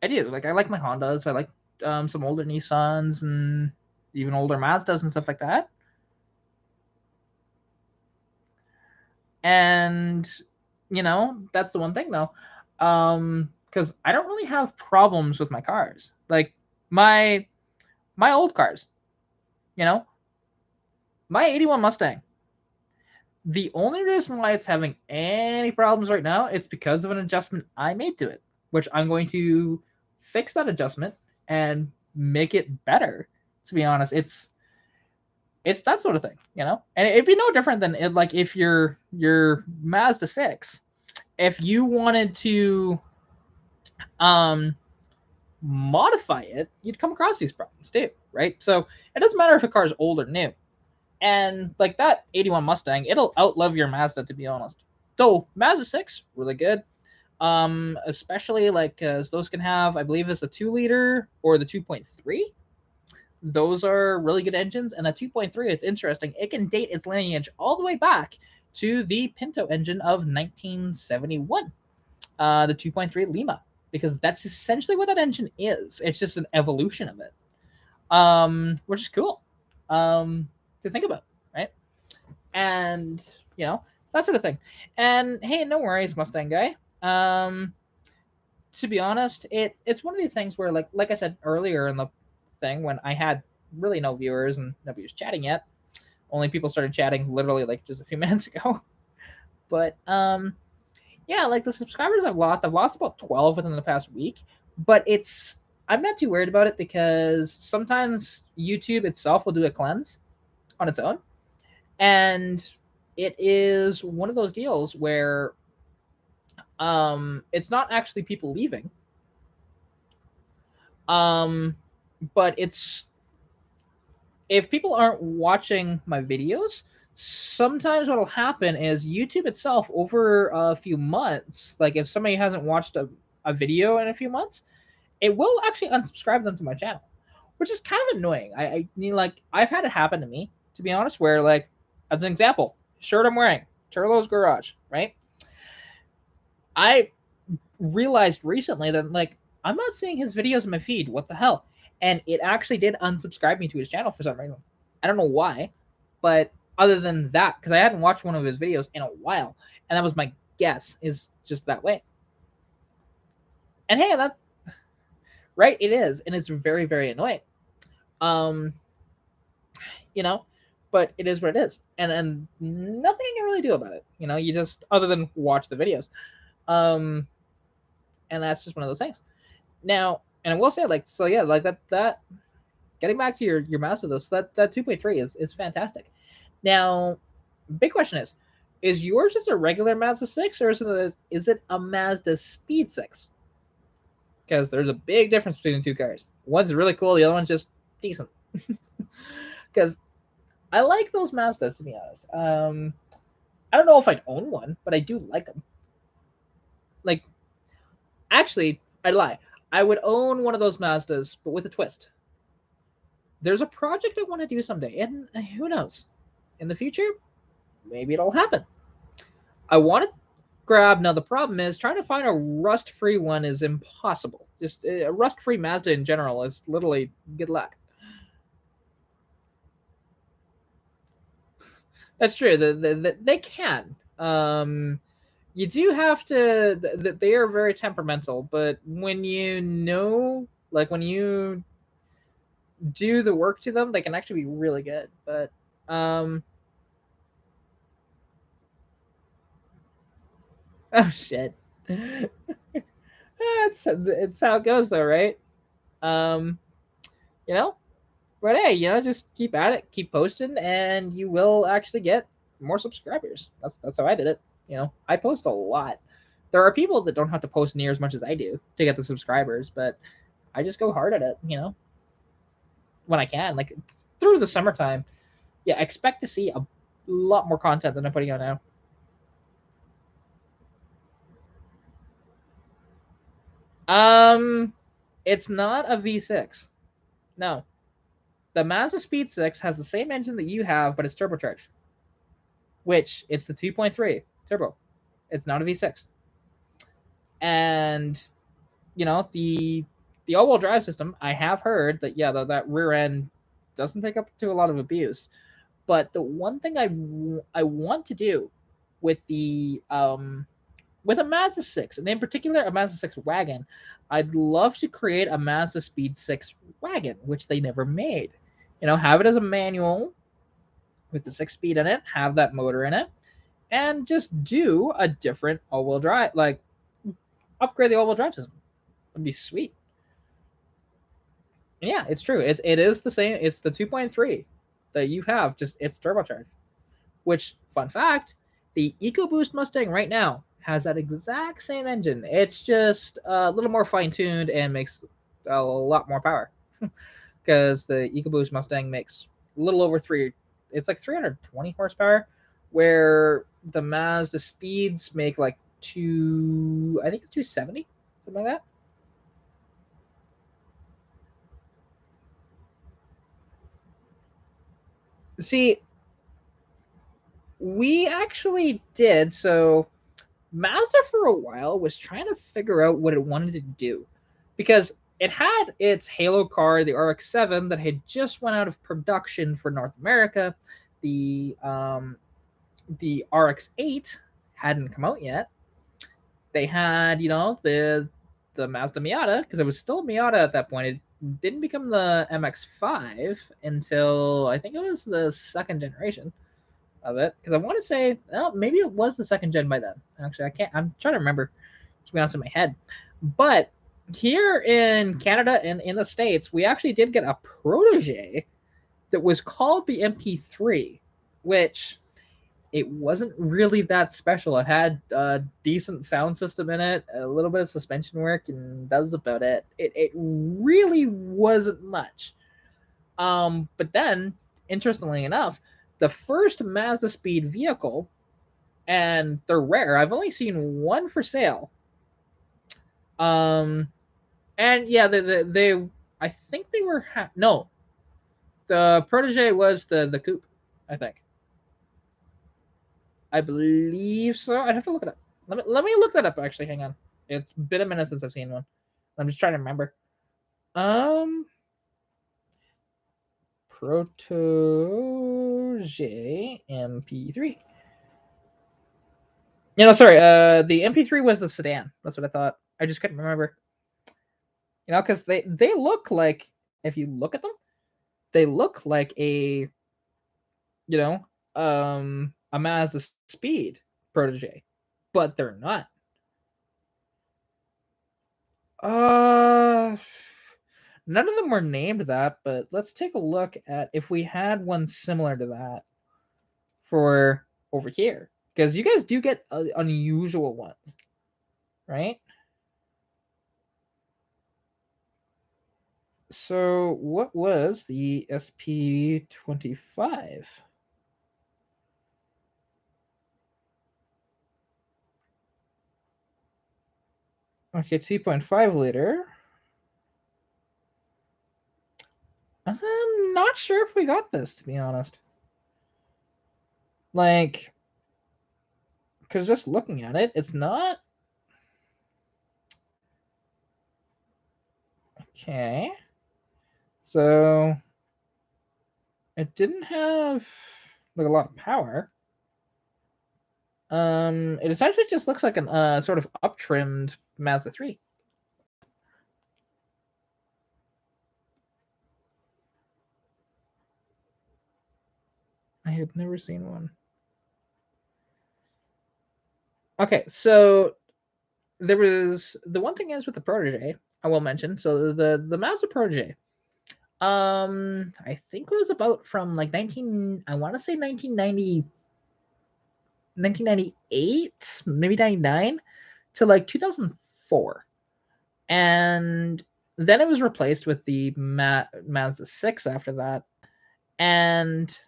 I do. Like, I like my Hondas. I like some older Nissans and even older Mazdas and stuff like that. And that's the one thing though, because I don't really have problems with my cars. Like, my old cars, you know, my '81 Mustang. The only reason why it's having any problems right now, it's because of an adjustment I made to it, which I'm going to fix that adjustment and make it better. To be honest, it's that sort of thing, and it'd be no different than it, like, if your Mazda 6, if you wanted to modify it, you'd come across these problems too, right? So it doesn't matter if a car is old or new. And like that '81 Mustang, it'll outlive your Mazda, to be honest. Though Mazda 6, really good. Especially like, because those can have, I believe it's the 2-liter or the 2.3. Those are really good engines. And the 2.3, it's interesting. It can date its lineage all the way back to the Pinto engine of 1971, the 2.3 Lima, because that's essentially what that engine is. It's just an evolution of it, which is cool to think about, right? And that sort of thing. And hey, no worries, Mustang guy. To be honest, it's one of these things where, like I said earlier in the thing, when I had really no viewers and nobody was chatting yet, only people started chatting literally like just a few minutes ago. But yeah, like the subscribers I've lost about 12 within the past week. But I'm not too worried about it, because sometimes YouTube itself will do a cleanse on its own, and it is one of those deals where it's not actually people leaving, but it's, if people aren't watching my videos, sometimes what'll happen is YouTube itself, over a few months, like if somebody hasn't watched a video in a few months, it will actually unsubscribe them to my channel, which is kind of annoying. I mean, like, I've had it happen to me, to be honest, where, like, As an example, shirt I'm wearing, Turlo's Garage, right? I realized recently that like I'm not seeing his videos in my feed. What the hell? And it actually did unsubscribe me to his channel for some reason. I don't know why, but other than that, because I hadn't watched one of his videos in a while, and that was my guess, is just that way. And hey, that right, it is, and it's very, very annoying. Um, you know, but it is what it is, and nothing you can really do about it. You know, you just other than watch the videos. Um, and that's just one of those things. Now, and I will say, like, so yeah, like that getting back to your Mazda, this that 2.3 is fantastic. Now, big question is yours just a regular Mazda 6 or is it a Mazda Speed 6? Because there's a big difference between the two cars. One's really cool, the other one's just decent. Because I like those Mazdas, to be honest. I don't know if I'd own one, but I do like them. Like, actually, I'd lie. I would own one of those Mazdas, but with a twist. There's a project I want to do someday, and who knows? In the future, maybe it'll happen. I want to grab. Now, the problem is trying to find a rust-free one is impossible. Just a rust-free Mazda in general is literally good luck. That's true. They can. You do have to. They are very temperamental, but when you know, like when you do the work to them, they can actually be really good. But oh shit. It's how it goes though, right? Um, you know, but hey, just keep at it, keep posting, and you will actually get more subscribers. That's how I did it. I post a lot. There are people that don't have to post near as much as I do to get the subscribers, but I just go hard at it, when I can. Like through the summertime, yeah, expect to see a lot more content than I'm putting out now. It's not a V6. No, the Mazda Speed 6 has the same engine that you have, but it's turbocharged. Which it's the 2.3 turbo. It's not a V6. And the all-wheel drive system, I have heard that that rear end doesn't take up to a lot of abuse. But the one thing I want to do with with a Mazda 6, and in particular a Mazda 6 wagon, I'd love to create a Mazda Speed 6 wagon, which they never made. Have it as a manual with the 6-speed in it, have that motor in it, and just do a different all-wheel drive, like upgrade the all-wheel drive system. It'd be sweet. And yeah, it's true. It is the same. It's the 2.3 that you have, just it's turbocharged. Which, fun fact, the EcoBoost Mustang right now has that exact same engine. It's just a little more fine-tuned and makes a lot more power. Because the EcoBoost Mustang makes a little over it's like 320 horsepower, where the Mazda Speeds make like I think it's 270, something like that. See, we actually did. So Mazda for a while was trying to figure out what it wanted to do, because it had its Halo car, the RX-7, that had just went out of production for North America. The RX-8 hadn't come out yet. They had the Mazda Miata, because it was still Miata at that point. It didn't become the MX-5 until I think it was the second generation of it, because I want to say, well, maybe it was the second gen by then. Actually, I'm trying to remember, to be honest, in my head. But here in Canada and in the States, we actually did get a protege that was called the MP3, which it wasn't really that special. It had a decent sound system in it, a little bit of suspension work, and that was about it. It really wasn't much. But then, interestingly enough, the first Mazda Speed vehicle, and they're rare. I've only seen one for sale. And yeah, they I think they were no, the Protege was the coupe, I think. I believe so. I'd have to look it up. Let me look that up. Actually, hang on. It's been a minute since I've seen one. I'm just trying to remember. Protege MP3. Sorry. The MP3 was the sedan. That's what I thought. I just couldn't remember. Because they look like, if you look at them, they look like a Mazda Speed Protege, but they're not. None of them were named that, but let's take a look at if we had one similar to that for over here, because you guys do get unusual ones, right? So what was the SP25? Okay, 2.5 liter. I'm not sure if we got this, to be honest. Like, because just looking at it, it's not. Okay. So it didn't have like a lot of power. It essentially just looks like an sort of up-trimmed Mazda 3. I have never seen one. Okay, so there was the one thing is with the Protege, I will mention. So the Mazda Protege, I think it was about from like I want to say 1998, maybe 99 to like 2004. And then it was replaced with the Mazda 6 after that. And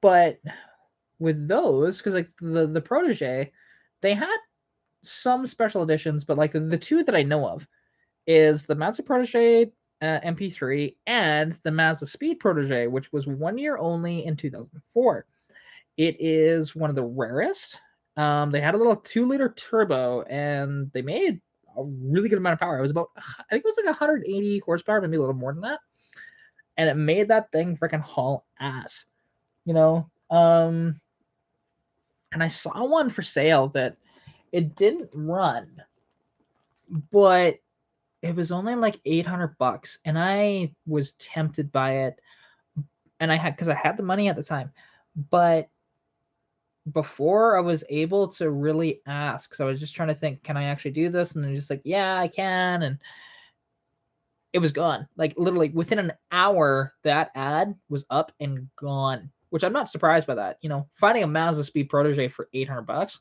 but with those, because like the Protege, they had some special editions, but like the two that I know of is the Mazda Protege MP3 and the Mazda Speed Protege, which was 1 year only in 2004. It is one of the rarest. They had a little 2-liter turbo, and they made a really good amount of power. It was about, I think it was like 180 horsepower, maybe a little more than that. And it made that thing freaking haul ass, and I saw one for sale that it didn't run, but it was only like $800, and I was tempted by it, and because I had the money at the time, but before I was able to really ask, so I was just trying to think, can I actually do this? And then just like, yeah, I can, and it was gone. Like literally within an hour, that ad was up and gone. Which I'm not surprised by that. Finding a Mazda Speed Protege for $800,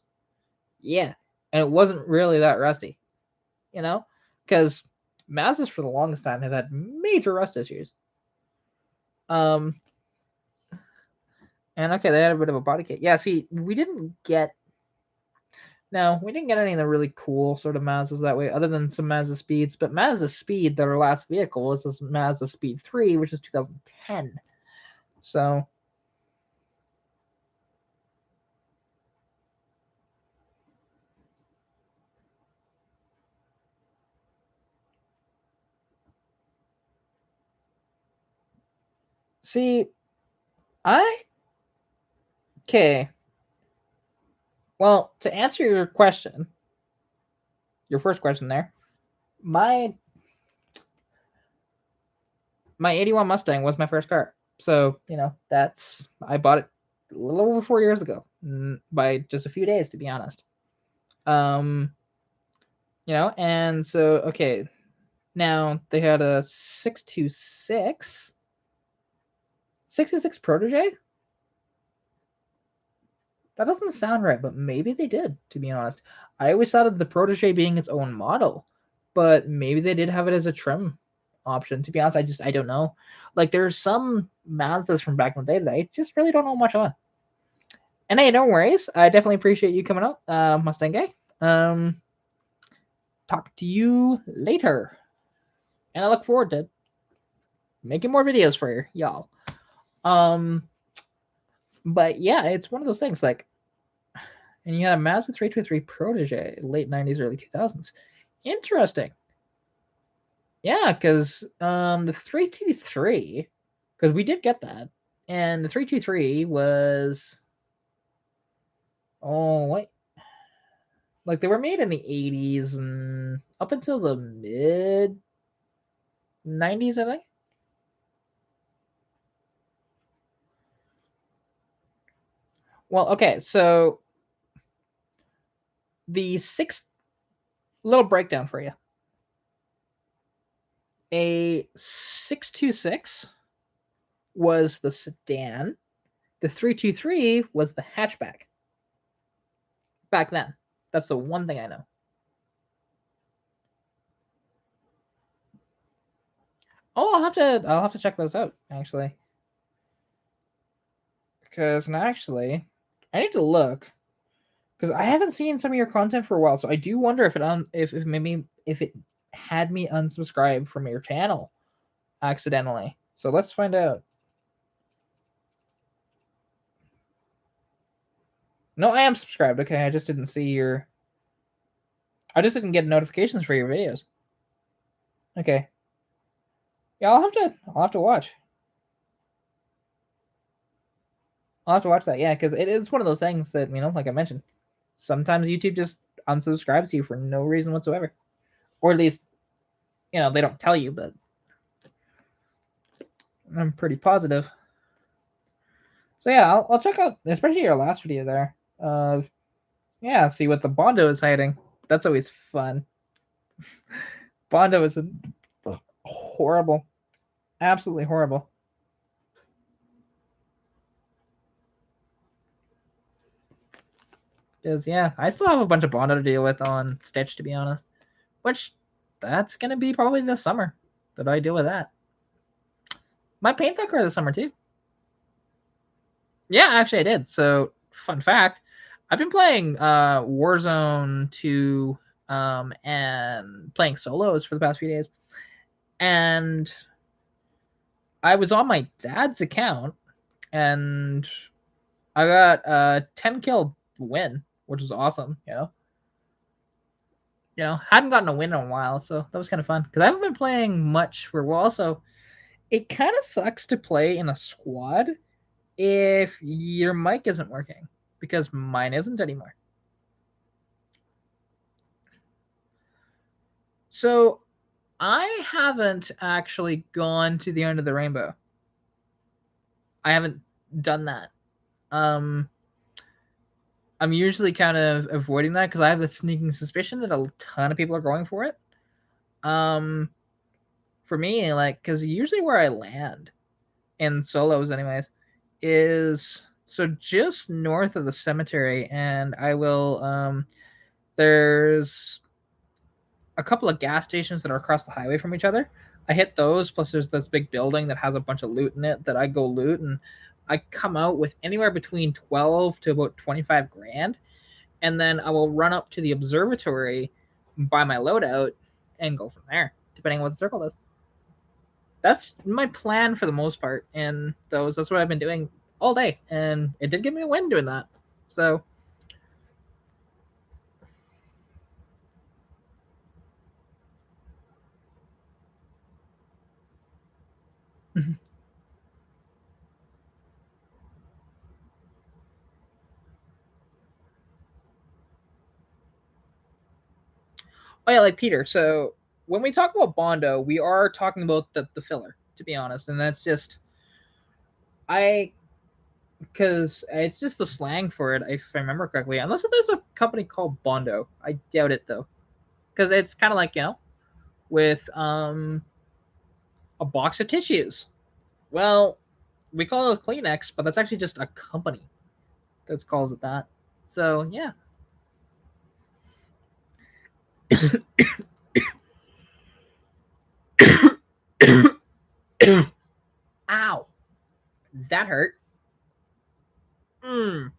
yeah, and it wasn't really that rusty. Because Mazdas for the longest time have had major rust issues. And okay, they had a bit of a body kit. Yeah, see, we didn't get any of the really cool sort of Mazdas that way, other than some Mazda Speeds. But Mazda Speed, their last vehicle, was this Mazda Speed 3, which is 2010. So see, okay. Well, to answer your question, your first question there, my 81 Mustang was my first car. So, I bought it a little over 4 years ago, by just a few days, to be honest. And so, okay, now they had a 626 Protege. That doesn't sound right, but maybe they did, to be honest. I always thought of the Protege being its own model, but maybe they did have it as a trim option. To be honest, I don't know. Like, there's some Mazdas from back in the day that I just really don't know much on. And hey, no worries. I definitely appreciate you coming out, Mustang Guy. Talk to you later. And I look forward to making more videos for y'all. But yeah, it's one of those things like, and you had a Mazda 323 Protege, late 90s, early 2000s. Interesting. Yeah, because the 323, because we did get that, and the 323 was, oh wait, like they were made in the 80s and up until the mid 90s, I think. Well, okay, so the six little breakdown for you. A 626 was the sedan. The 323 was the hatchback. Back then. That's the one thing I know. Oh, I'll have to check those out actually. Because actually, I need to look because I haven't seen some of your content for a while. So I do wonder if if maybe if it had me unsubscribe from your channel accidentally. So let's find out. No, I am subscribed. Okay, I just didn't see your. I just didn't get notifications for your videos. Okay. Yeah, I'll have to watch. I'll have to watch that. Yeah, because it's one of those things that like I mentioned, sometimes YouTube just unsubscribes you for no reason whatsoever, or at least they don't tell you, but I'm pretty positive. So yeah, I'll check out especially your last video there. Yeah, see what the Bondo is hiding. That's always fun. Bondo is horrible, absolutely horrible. Because yeah, I still have a bunch of Bondo to deal with on Stitch, to be honest. Which that's gonna be probably this summer that I deal with that. Might paint that car this summer too. Yeah, actually I did. So fun fact, I've been playing Warzone 2 and playing solos for the past few days. And I was on my dad's account and I got a 10 kill win, which was awesome, hadn't gotten a win in a while, so that was kind of fun because I haven't been playing much for well. Also, it kind of sucks to play in a squad if your mic isn't working because mine isn't anymore. So I haven't actually gone to the end of the rainbow. I haven't done that. Um, I'm usually kind of avoiding that because I have a sneaking suspicion that a ton of people are going for it. Um, for me, like, because usually where I land in solos, anyways, is so just north of the cemetery, and I will. There's a couple of gas stations that are across the highway from each other. I hit those, plus there's this big building that has a bunch of loot in it that I go loot, and I come out with anywhere between 12 to about 25 grand, and then I will run up to the observatory, buy my loadout, and go from there, depending on what the circle does. That's my plan for the most part, and that's what I've been doing all day, and it did give me a win doing that. So oh yeah, like Peter. So when we talk about Bondo, we are talking about the filler, to be honest, and that's just I because it's just the slang for it, if I remember correctly. Unless there's a company called Bondo, I doubt it though, because it's kind of like with a box of tissues. Well, we call it Kleenex, but that's actually just a company that calls it that. So yeah. Ow, that hurt. Mm.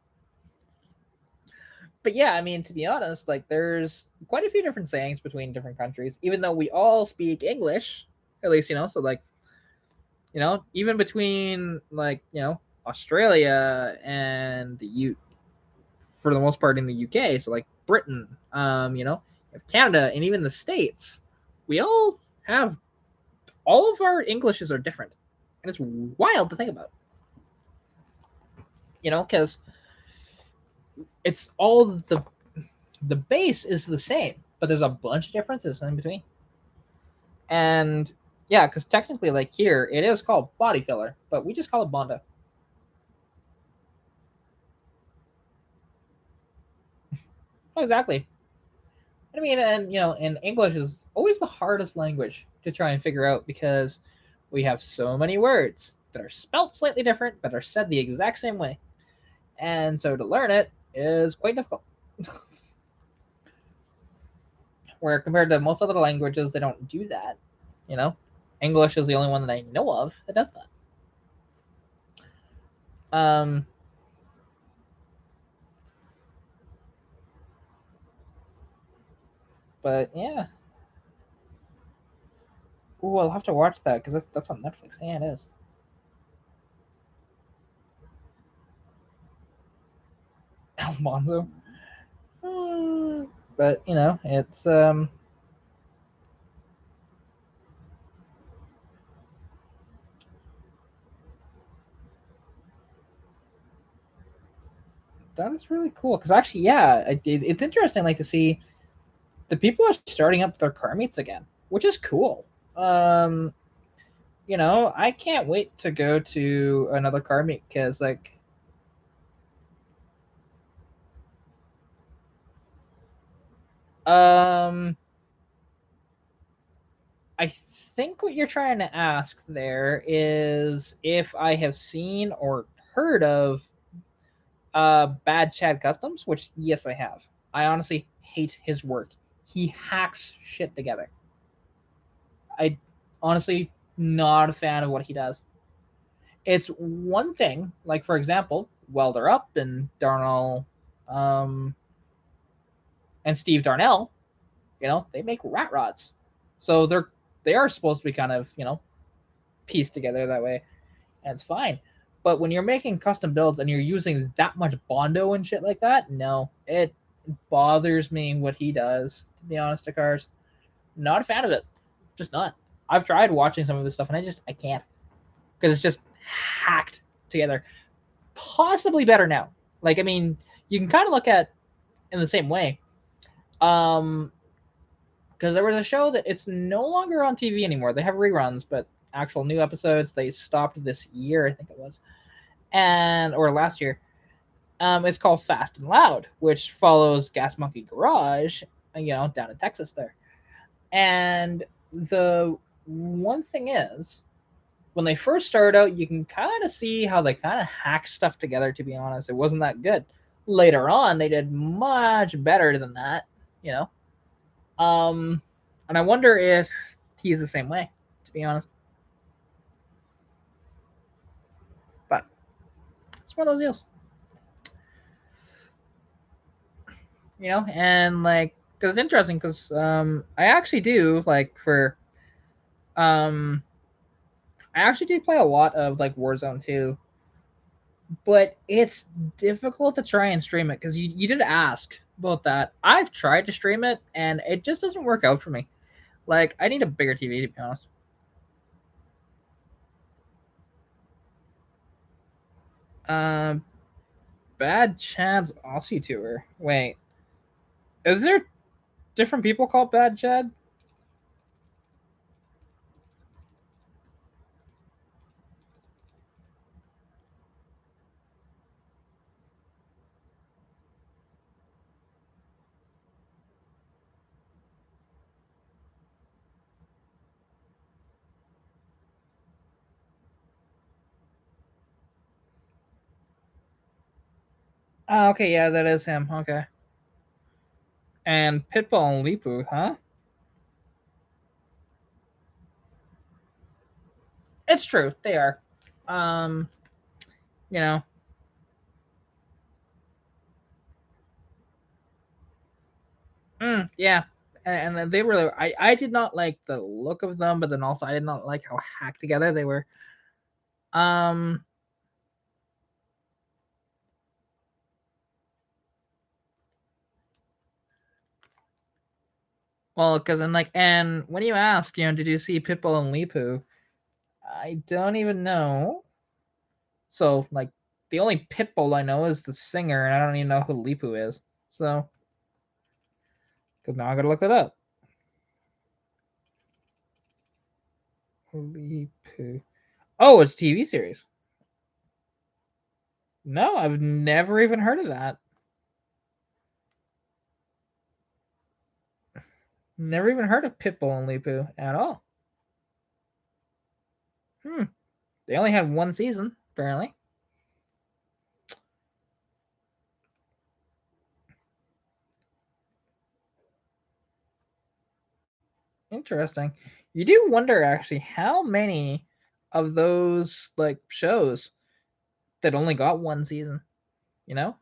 But yeah, I mean, to be honest, like there's quite a few different sayings between different countries, even though we all speak English, at least, so like, even between like, Australia and for the most part in the UK, so like Britain, Canada, and even the States, we all have all of our Englishes are different, and it's wild to think about. Because it's all the base is the same, but there's a bunch of differences in between. And yeah, because technically, like here, it is called body filler, but we just call it Bondo. Oh, exactly. I mean, and and English is always the hardest language to try and figure out because we have so many words that are spelt slightly different but are said the exact same way, and so to learn it is quite difficult. Where compared to most other languages, they don't do that. You know, English is the only one that I know of that does that. Um, but yeah. Ooh, I'll have to watch that because that's on Netflix. Yeah, it is. Alfonso. But it's that is really cool because actually, yeah, it's interesting like to see the people are starting up their car meets again, which is cool. Um, I can't wait to go to another car meet because um, I think what you're trying to ask there is if I have seen or heard of Bad Chad Customs, which yes I have. I honestly hate his work. He hacks shit together. I honestly not a fan of what he does. It's one thing, like for example, Welder Up and Darnell, um, and Steve Darnell. They make rat rods, so they are supposed to be kind of pieced together that way, and it's fine. But when you're making custom builds and you're using that much bondo and shit like that, no, it bothers me what he does. To be honest, to cars, not a fan of it. Just not. I've tried watching some of this stuff and I can't because it's just hacked together. Possibly better now. Like I mean, you can kind of look at in the same way. Um, because there was a show that it's no longer on TV anymore. They have reruns, but actual new episodes they stopped this year, I think it was, and or last year. It's called Fast and Loud, which follows Gas Monkey Garage, down in Texas there. And the one thing is, when they first started out, you can kind of see how they kind of hacked stuff together. To be honest, it wasn't that good. Later on, they did much better than that. You know, um, and I wonder if he's the same way. To be honest, but it's one of those deals. And like, because it's interesting, because I actually do like for um I actually do play a lot of like Warzone 2, but it's difficult to try and stream it because you did ask about that. I've tried to stream it and it just doesn't work out for me. Like I need a bigger TV to be honest. Um, Bad Chad's Aussie tour. Wait, is there different people called Bad Chad? Oh, okay, yeah, that is him. Okay, and Pitbull and Lipu, huh? It's true, they are. Um, you know, yeah, and they were. I did not like the look of them, but then also I did not like how hacked together they were. Um, Well, because and when you ask, did you see Pitbull and Leepu? I don't even know. So, the only Pitbull I know is the singer, and I don't even know who Leepu is. So, because now I gotta look that up. Leepu. Oh, it's a TV series. No, I've never even heard of that. Never even heard of Pitbull and Leepu at all. They only had one season, apparently. Interesting. You do wonder actually how many of those shows that only got one season, you know?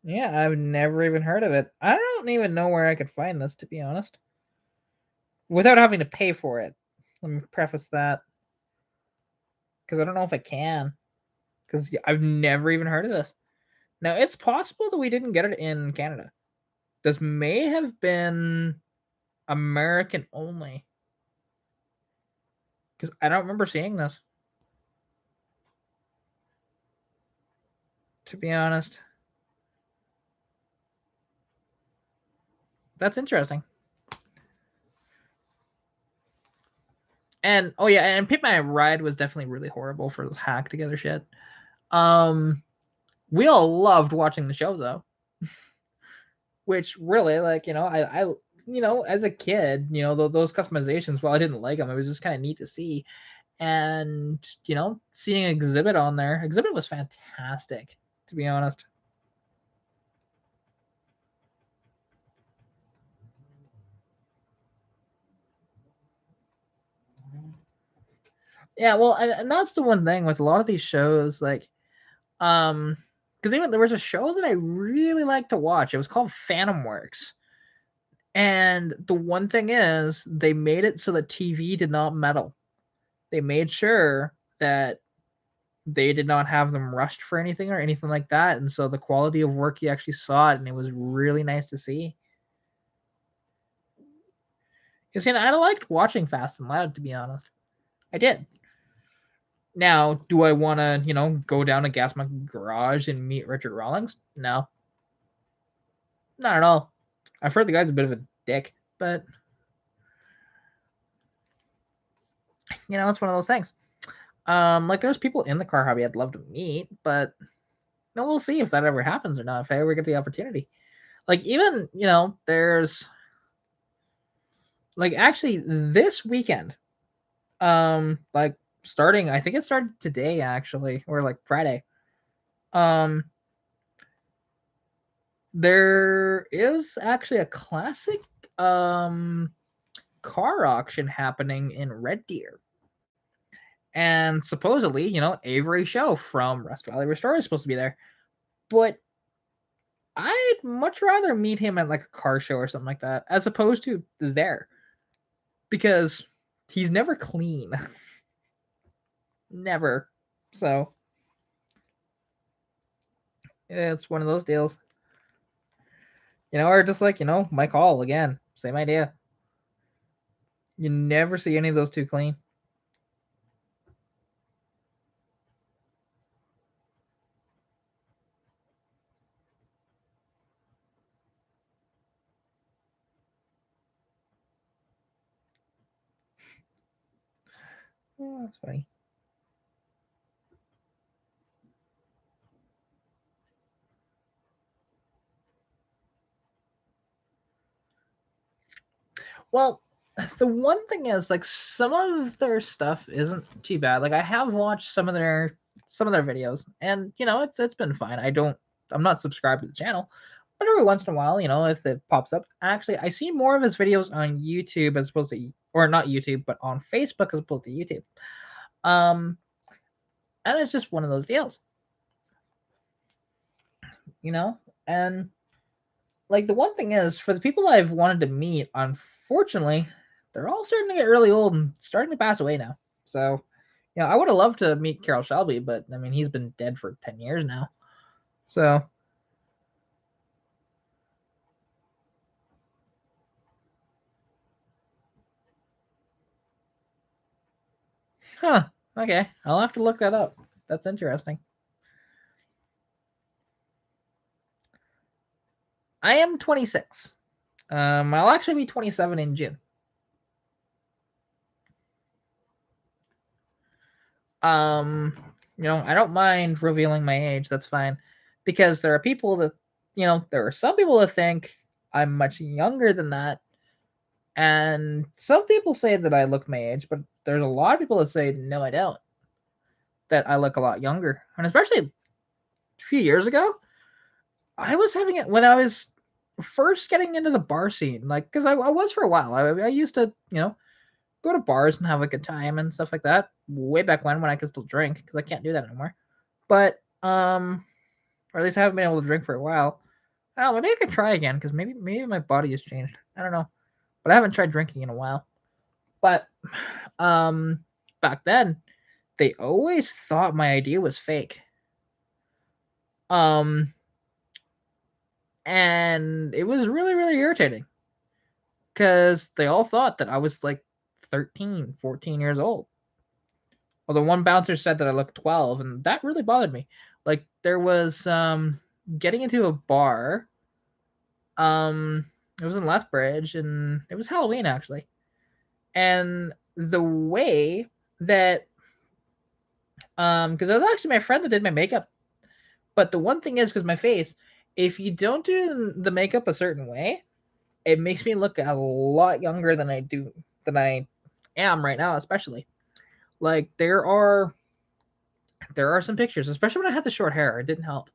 Yeah, I've never even heard of it. I don't even know where I could find this, to be honest, without having to pay for it. Let me preface that because I don't know if I can because I've never even heard of this. Now, it's possible that we didn't get it in Canada. This may have been American only because I don't remember seeing this, to be honest. That's interesting. And oh yeah, and Pit My Ride was definitely really horrible for the hack together shit. We all loved watching the show though, which really as a kid, those customizations. While I didn't like them, it was just kind of neat to see, and seeing Exhibit on there. Exhibit was fantastic, to be honest. Yeah, well, and that's the one thing with a lot of these shows, because even there was a show that I really liked to watch. It was called Phantom Works. And the one thing is, they made it so that TV did not meddle. They made sure that they did not have them rushed for anything or anything like that. And so the quality of work, you actually saw it, and it was really nice to see. You see, I liked watching Fast and Loud, to be honest. I did. Now, do I want to, go down to Gas Monkey Garage and meet Richard Rawlings? No, not at all. I've heard the guy's a bit of a dick, but it's one of those things. There's people in the car hobby I'd love to meet, but we'll see if that ever happens or not. If I ever get the opportunity, even there's actually this weekend, starting. I think it started today actually, or Friday. Um, there is actually a classic car auction happening in Red Deer. And supposedly, Avery Show from Rust Valley Restore is supposed to be there. But I'd much rather meet him at a car show or something like that, as opposed to there. Because he's never clean. Never. So it's one of those deals. Or just Mike Hall again. Same idea. You never see any of those two clean. Oh, that's funny. Well, the one thing is some of their stuff isn't too bad. I have watched some of their videos, and it's been fine. I'm not subscribed to the channel, but every once in a while, if it pops up, actually I see more of his videos on YouTube as opposed to, or not YouTube, but on Facebook as opposed to YouTube. Um, and it's just one of those deals, you know. And the one thing is, for the people I've wanted to meet, unfortunately, they're all starting to get really old and starting to pass away now. So Yeah, I would have loved to meet Carroll Shelby, but I mean, he's been dead for 10 years now. So, huh. Okay, I'll have to look that up. That's interesting. I am 26. I'll actually be 27 in June. Um, I don't mind revealing my age. That's fine, because there are people that, there are some people that think I'm much younger than that, and some people say that I look my age, but there's a lot of people that say no, I don't. That I look a lot younger, and especially a few years ago, I was having it when I was first getting into the bar scene, like because I was for a while. I used to, go to bars and have a good time and stuff like that. Way back when I could still drink, because I can't do that anymore. But or at least I haven't been able to drink for a while. I don't know, maybe I could try again because maybe my body has changed. I don't know, but I haven't tried drinking in a while. But um, back then they always thought my idea was fake. Um, and it was really really irritating because they all thought that I was like 13, 14 years old. Well, the one bouncer said that I looked 12, and that really bothered me. Like there was getting into a bar. It was in Lethbridge, and it was Halloween actually. And the way that because it was actually my friend that did my makeup. But the one thing is, because my face, if you don't do the makeup a certain way, it makes me look a lot younger than I am right now, especially. Like there are some pictures, especially when I had the short hair, it didn't help.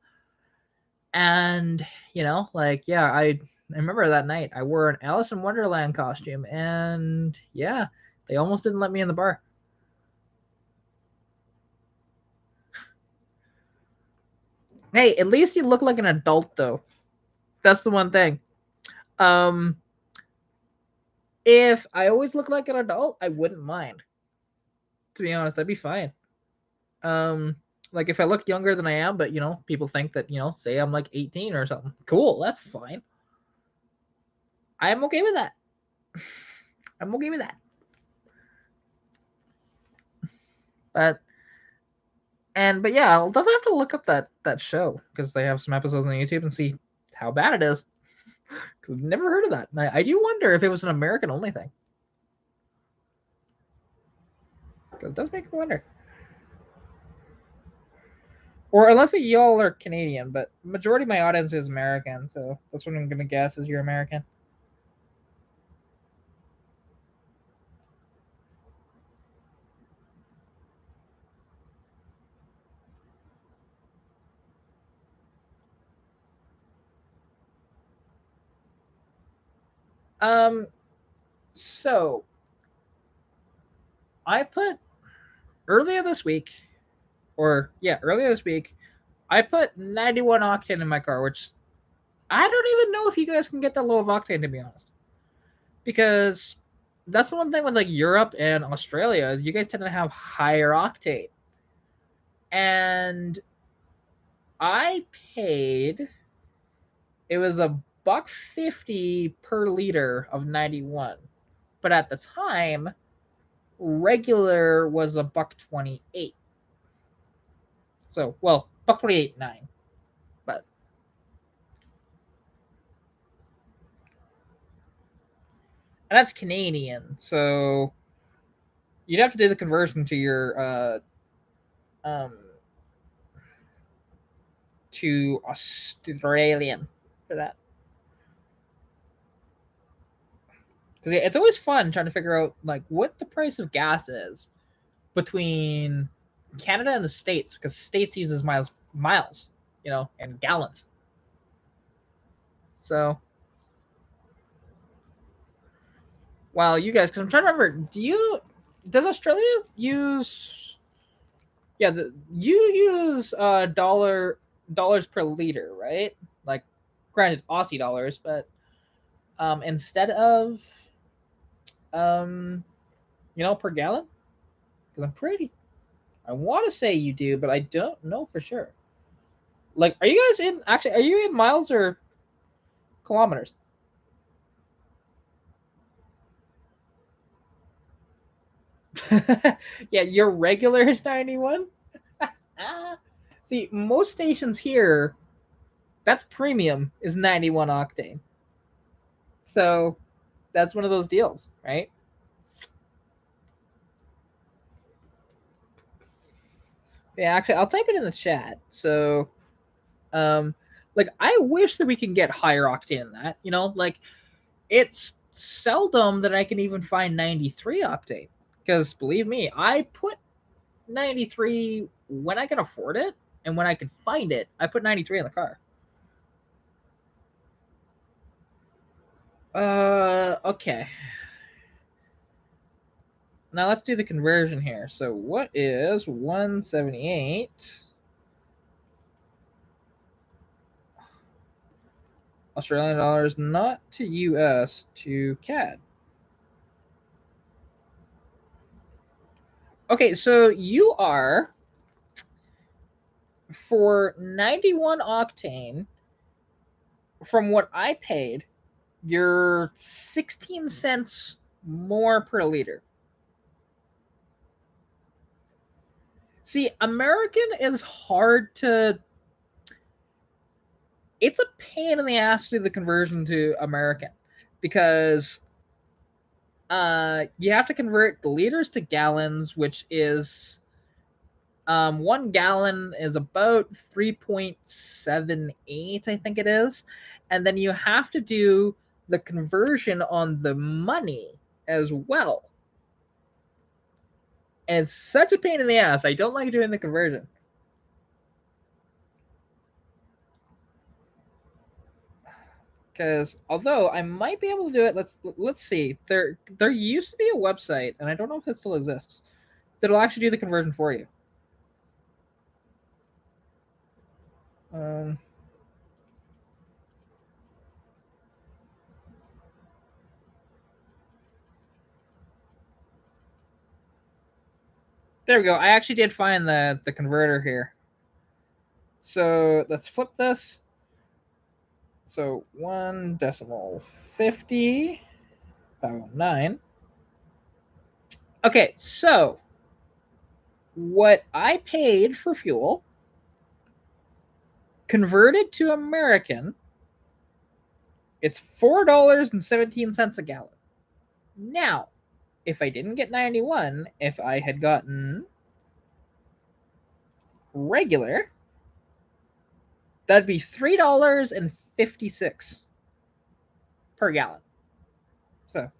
And like yeah, I remember that night I wore an Alice in Wonderland costume, and yeah, they almost didn't let me in the bar. Hey, at least you look like an adult though. That's the one thing. Um, if I always look like an adult, I wouldn't mind. To be honest, I'd be fine. Um, like if I look younger than I am, but people think that say I'm like 18 or something. Cool, that's fine. I am okay with that. I'm okay with that. But but yeah, I'll definitely have to look up that show because they have some episodes on YouTube and see how bad it is. Because I've never heard of that. And I do wonder if it was an American only thing. Because it does make me wonder. Or unless y'all are Canadian, but majority of my audience is American, so that's what I'm gonna guess is you're American. Um, so I put earlier this week, or yeah, earlier this week, I put 91 octane in my car, which I don't even know if you guys can get that low of octane, to be honest, because that's the one thing with like Europe and Australia is you guys tend to have higher octane, and I paid it was a buck 50 per liter of 91, but at the time regular was a buck 28. So well, buck 28.9, but and that's Canadian. So you'd have to do the conversion to your um to Australian for that. Because it's always fun trying to figure out like what the price of gas is between Canada and the States, because States uses miles, and gallons. So while you guys, because I'm trying to remember, does Australia use yeah you use dollars per liter, right? Like granted Aussie dollars, but instead of per gallon, because I'm pretty I want to say you do, but I don't know for sure. Like, are you guys in? Actually, are you in miles or kilometers? Yeah, your regular is 91. See, most stations here, that's premium, is 91 octane. So that's one of those deals, right? Yeah, actually, I'll type it in the chat. So, like, I wish that we can get higher octane than that. You know, like, it's seldom that I can even find 93 octane. Because believe me, I put 93 when I can afford it, and when I can find it, I put 93 in the car. Okay. Now let's do the conversion here. So what is 178 Australian dollars, not to US, to CAD? Okay, so you are, for 91 octane, from what I paid, you're 16 cents more per liter. See, American is hard to. It's a pain in the ass to do the conversion to American, because you have to convert the liters to gallons, which is 1 gallon is about 3.78, I think it is. And then you have to do the conversion on the money as well. And it's such a pain in the ass. I don't like doing the conversion. Because although I might be able to do it, let's see. There used to be a website, and I don't know if it still exists, that'll actually do the conversion for you. Um, there we go. I actually did find the converter here. So let's flip this. So 1.50 by 9. Okay, so what I paid for fuel converted to American, it's $4.17 a gallon. Now, if I didn't get 91, if I had gotten regular, that'd be $3.56 per gallon. So,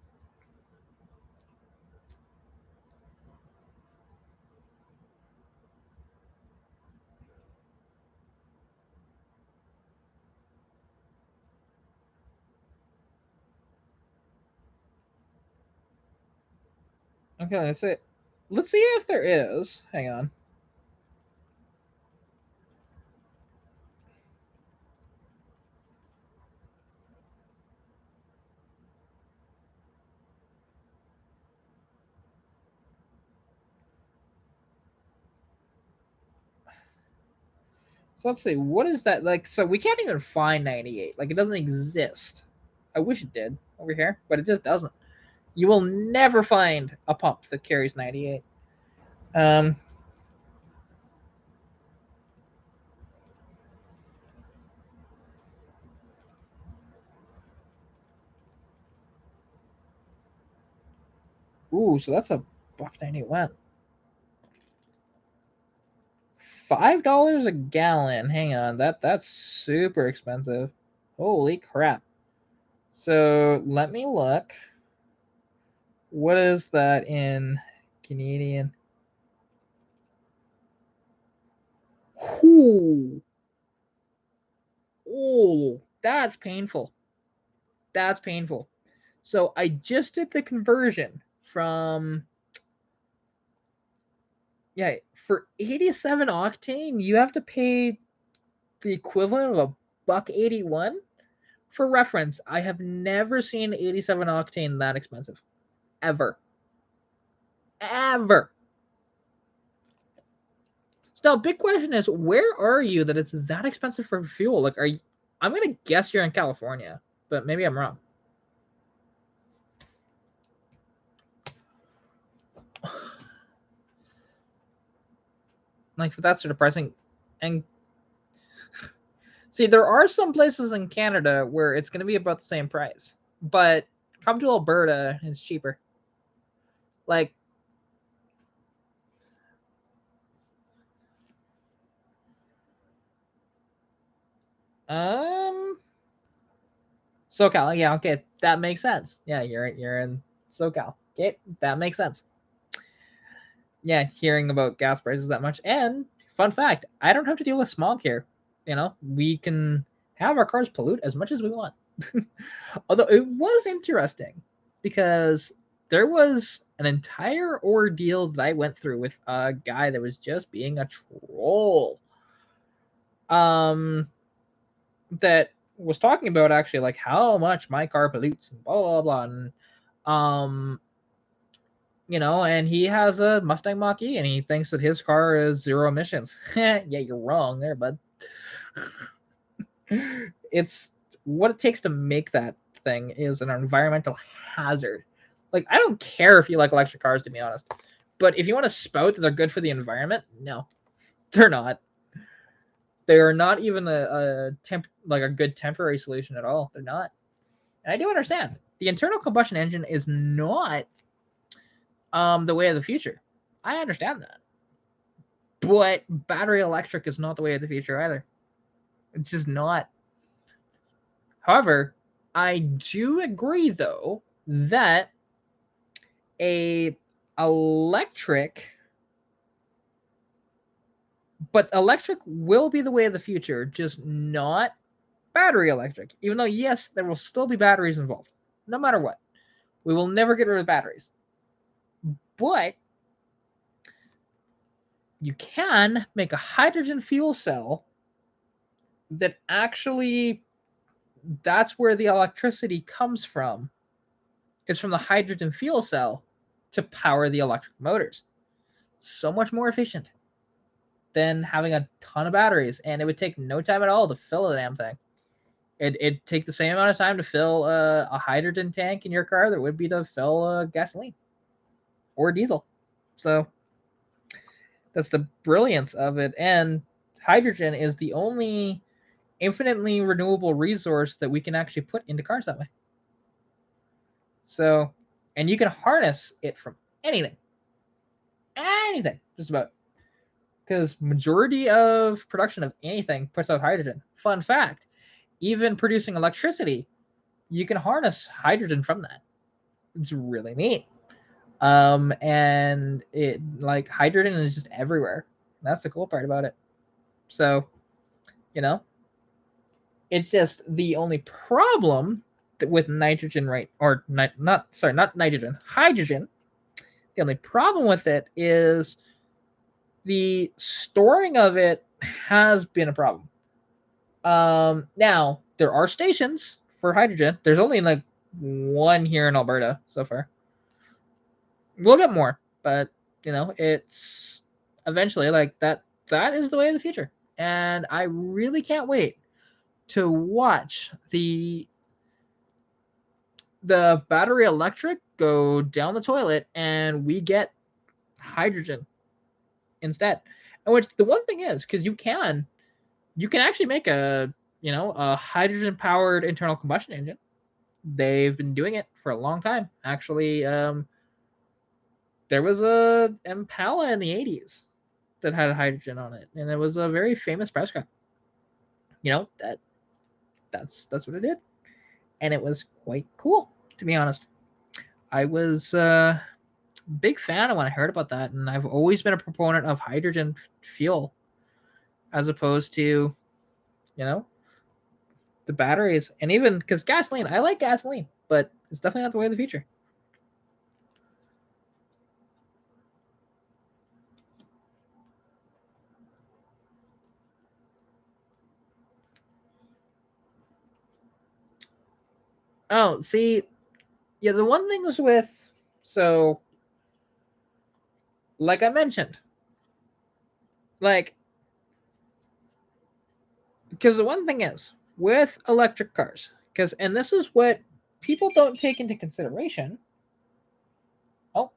okay, that's it. Let's see if there is. Hang on. So let's see, what is that like? So we can't even find 98. Like, it doesn't exist. I wish it did over here, but it just doesn't. You will never find a pump that carries 98. Um, ooh, so that's a $1.91. $5 a gallon. Hang on, that's super expensive. Holy crap. So let me look. What is that in Canadian? Ooh. Oh, that's painful. That's painful. So I just did the conversion from, yeah, for 87 octane, you have to pay the equivalent of a $1.81. For reference, I have never seen 87 octane that expensive. Ever. Ever. So, big question is, where are you that it's that expensive for fuel? Like, are you? I'm gonna guess you're in California, but maybe I'm wrong. Like, that's depressing. And see, there are some places in Canada where it's gonna be about the same price, but come to Alberta, it's cheaper. Like, SoCal, yeah, okay, that makes sense. Yeah, you're in SoCal. Okay, that makes sense. Yeah, hearing about gas prices that much. And fun fact, I don't have to deal with smog here. You know, we can have our cars pollute as much as we want. Although it was interesting because there was an entire ordeal that I went through with a guy that was just being a troll. That was talking about actually like how much my car pollutes and blah blah blah. And and he has a Mustang Mach-E and he thinks that his car is zero emissions. Yeah, you're wrong there, bud. It's what it takes to make that thing is an environmental hazard. Like, I don't care if you like electric cars, to be honest, but if you want to spout that they're good for the environment, no, they're not. They are not even a good temporary solution at all. They're not. And I do understand the internal combustion engine is not the way of the future. I understand that. But battery electric is not the way of the future either. It's just not. However, I do agree though that a electric electric will be the way of the future, just not battery electric. Even though yes, there will still be batteries involved. No matter what. We will never get rid of batteries. But you can make a hydrogen fuel cell that actually that's where the electricity comes from. Is from the hydrogen fuel cell to power the electric motors. So much more efficient than having a ton of batteries, and it would take no time at all to fill a damn thing. It'd take the same amount of time to fill a hydrogen tank in your car that would be to fill gasoline or diesel. So that's the brilliance of it. And hydrogen is the only infinitely renewable resource that we can actually put into cars that way. So, and you can harness it from anything, just about. Because majority of production of anything puts out hydrogen. Fun fact: even producing electricity, you can harness hydrogen from that. It's really neat. And it like hydrogen is just everywhere. That's the cool part about it. So, you know, it's just the only problem that with nitrogen, right? Or not nitrogen, hydrogen. The only problem with it is the storing of it has been a problem. Now there are stations for hydrogen. There's only like one here in Alberta so far. We'll get more, but it's eventually like that. That is the way of the future, and I really can't wait to watch the battery electric go down the toilet, and we get hydrogen instead. And which the one thing is, because you can actually make a hydrogen powered internal combustion engine. They've been doing it for a long time. Actually, there was a Impala in the 80s that had hydrogen on it, and it was a very famous press car. That's what it did, and it was quite cool, to be honest. I was a big fan when I heard about that, and I've always been a proponent of hydrogen fuel as opposed to you know the batteries, and even because gasoline, I like gasoline, but it's definitely not the way of the future. Oh, see, yeah, the one thing is with so, like I mentioned, Like, because the one thing is with electric cars, and this is what people don't take into consideration. Oh,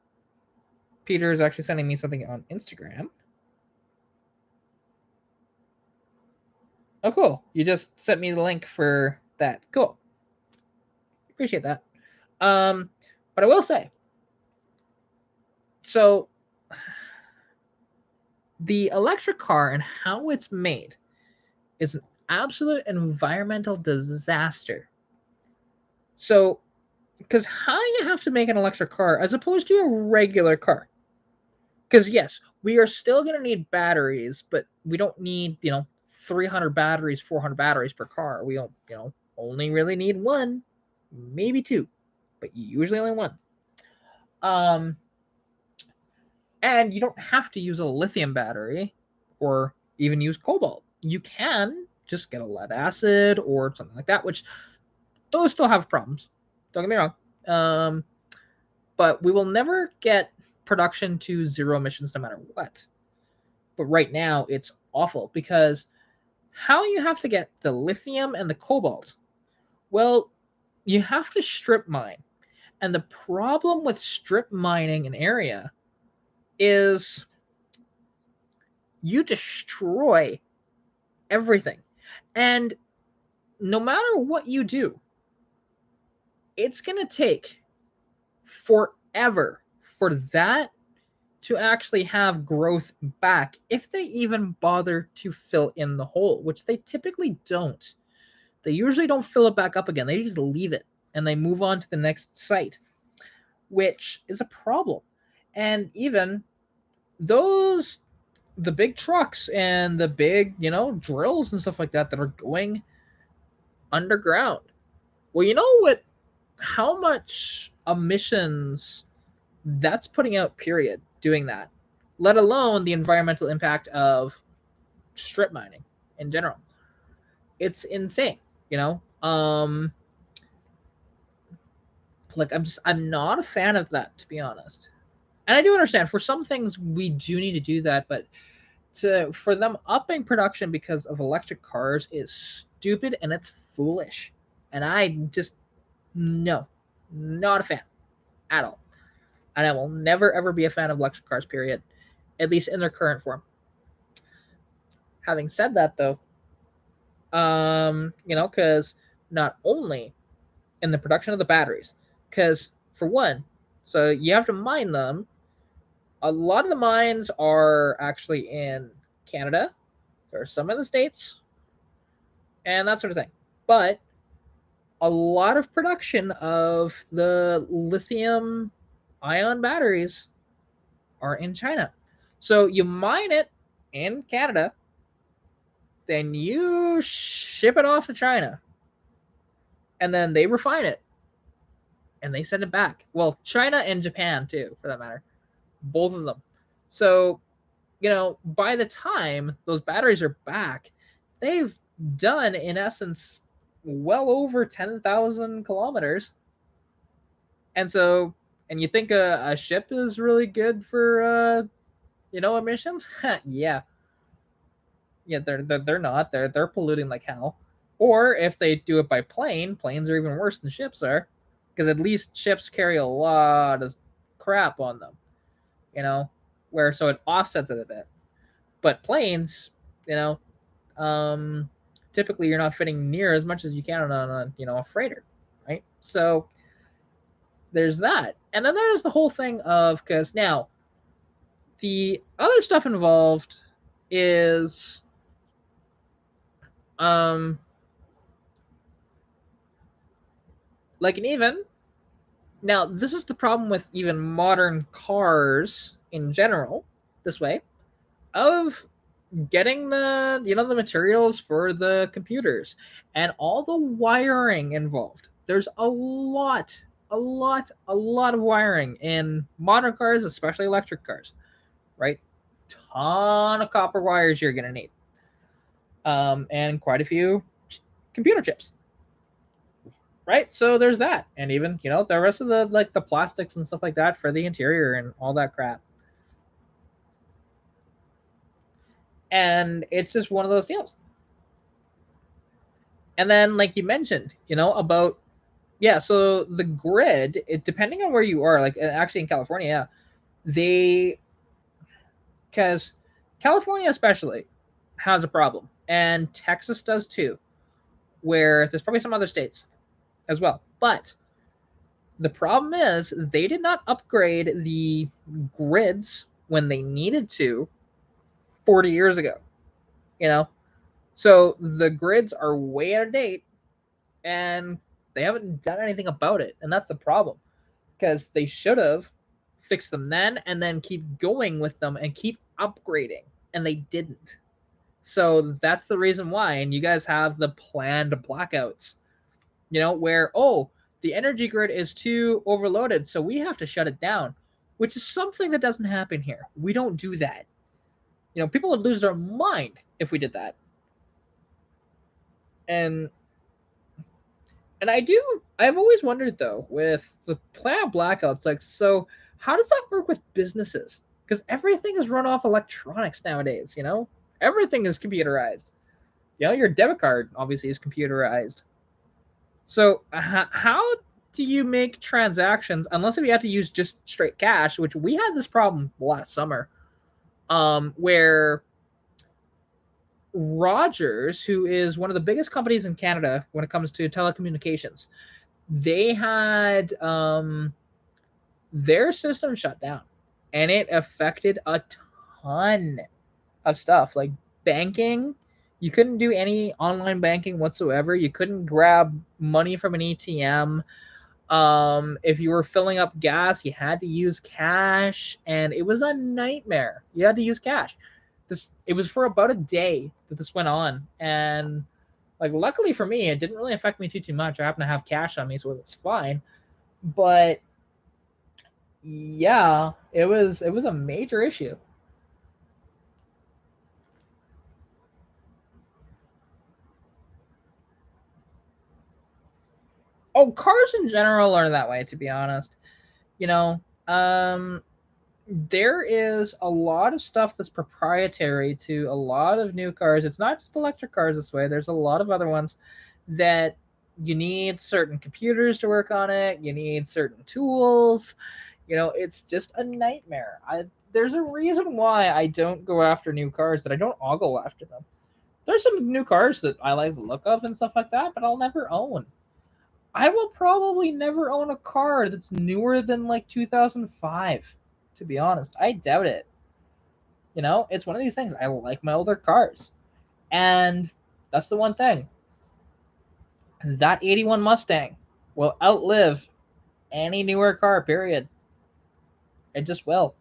Peter is actually sending me something on Instagram. Oh, cool. You just sent me the link for that. Cool. Appreciate that. But I will say, so the electric car and how it's made is an absolute environmental disaster. So, because how you have to make an electric car as opposed to a regular car? Because yes, we are still going to need batteries, but we don't need 300 batteries, 400 batteries per car. We don't only really need one, maybe two, but usually only one. And you don't have to use a lithium battery or even use cobalt. You can just get a lead acid or something like that, which those still have problems. Don't get me wrong. But we will never get production to zero emissions no matter what. But right now it's awful because how you have to get the lithium and the cobalt? Well, you have to strip mine. And the problem with strip mining an area is you destroy everything. And no matter what you do, it's going to take forever for that to actually have growth back if they even bother to fill in the hole, which they typically don't. They usually don't fill it back up again. They just leave it and they move on to the next site, which is a problem. And even those, the big trucks and the big, drills and stuff like that that are going underground. Well, you know what? How much emissions that's putting out, period, doing that, let alone the environmental impact of strip mining in general. It's insane, you know? Like I'm not a fan of that, to be honest. And I do understand for some things we do need to do that, but for them upping production because of electric cars is stupid and it's foolish. And I just no, not a fan at all. And I will never ever be a fan of electric cars, period. At least in their current form. Having said that though, because not only in the production of the batteries, because for one, so you have to mine them. A lot of the mines are actually in Canada. There are some in the States, and that sort of thing. But a lot of production of the lithium ion batteries are in China. So you mine it in Canada, then you ship it off to China, and then they refine it and they send it back. Well, China and Japan too, for that matter, both of them. So, by the time those batteries are back, they've done in essence well over 10,000 kilometers. And so, and you think a ship is really good for emissions? Yeah, yeah, they're not. They're polluting like hell. Or if they do it by plane, planes are even worse than ships are, because at least ships carry a lot of crap on them, where so it offsets it a bit. But planes, you know, typically you're not fitting near as much as you can on a freighter, right? So there's that, and then there's the whole thing of because now the other stuff involved is um like an even now this is the problem with even modern cars in general this way of getting the materials for the computers and all the wiring involved. There's a lot of wiring in modern cars, especially electric cars, right? Ton of copper wires you're gonna need, and quite a few computer chips, right? So there's that, and even the rest of the plastics and stuff like that for the interior and all that crap. And it's just one of those deals. And then, like you mentioned, about, yeah, so the grid, depending on where you are, like actually in California, yeah, they, because California especially has a problem, and Texas does too, where there's probably some other states as well. But the problem is they did not upgrade the grids when they needed to 40 years ago, you know? So the grids are way out of date, and they haven't done anything about it. And that's the problem, because they should have fixed them then and then keep going with them and keep upgrading. And they didn't. So that's the reason why. And you guys have the planned blackouts, where, oh, the energy grid is too overloaded, so we have to shut it down, which is something that doesn't happen here. We don't do that. People would lose their mind if we did that. And I've always wondered though, with the planned blackouts, like, so how does that work with businesses? Because everything is run off electronics nowadays, everything is computerized. Your debit card obviously is computerized. So how do you make transactions, unless if you have to use just straight cash, which we had this problem last summer, where Rogers, who is one of the biggest companies in Canada when it comes to telecommunications, they had their system shut down, and it affected a ton of stuff, like banking. You couldn't do any online banking whatsoever. You couldn't grab money from an ATM. If you were filling up gas, you had to use cash, and it was a nightmare. You had to use cash. It was for about a day that this went on, and like, luckily for me, it didn't really affect me too much. I happen to have cash on me, so it was fine. But yeah, it was a major issue. Oh, cars in general are that way, to be honest. You know, um, there is a lot of stuff that's proprietary to a lot of new cars. It's not just electric cars this way. There's a lot of other ones that you need certain computers to work on it. You need certain tools. It's just a nightmare. There's a reason why I don't go after new cars. That I don't all go after them. There's some new cars that I like the look of and stuff like that, but I'll never own. I will probably never own a car that's newer than like 2005. To be honest, I doubt it. It's one of these things. I like my older cars, and that's the one thing. That 81 Mustang will outlive any newer car. Period. It just will.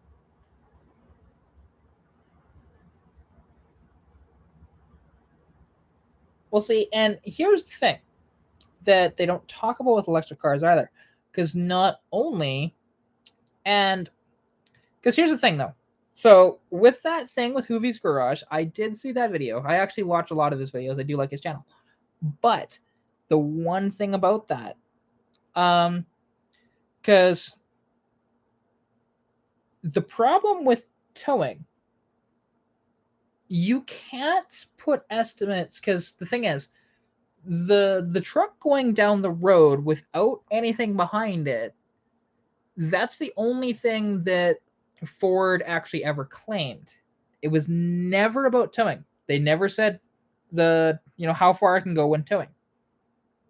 We'll see. And here's the thing that they don't talk about with electric cars either, because not only, and because here's the thing though. So with that thing with Hoovie's Garage, I did see that video. I actually watch a lot of his videos. I do like his channel. But the one thing about that, because the problem with towing, you can't put estimates, because the thing is, the truck going down the road without anything behind it, that's the only thing that Ford actually ever claimed. It was never about towing. They never said how far I can go when towing.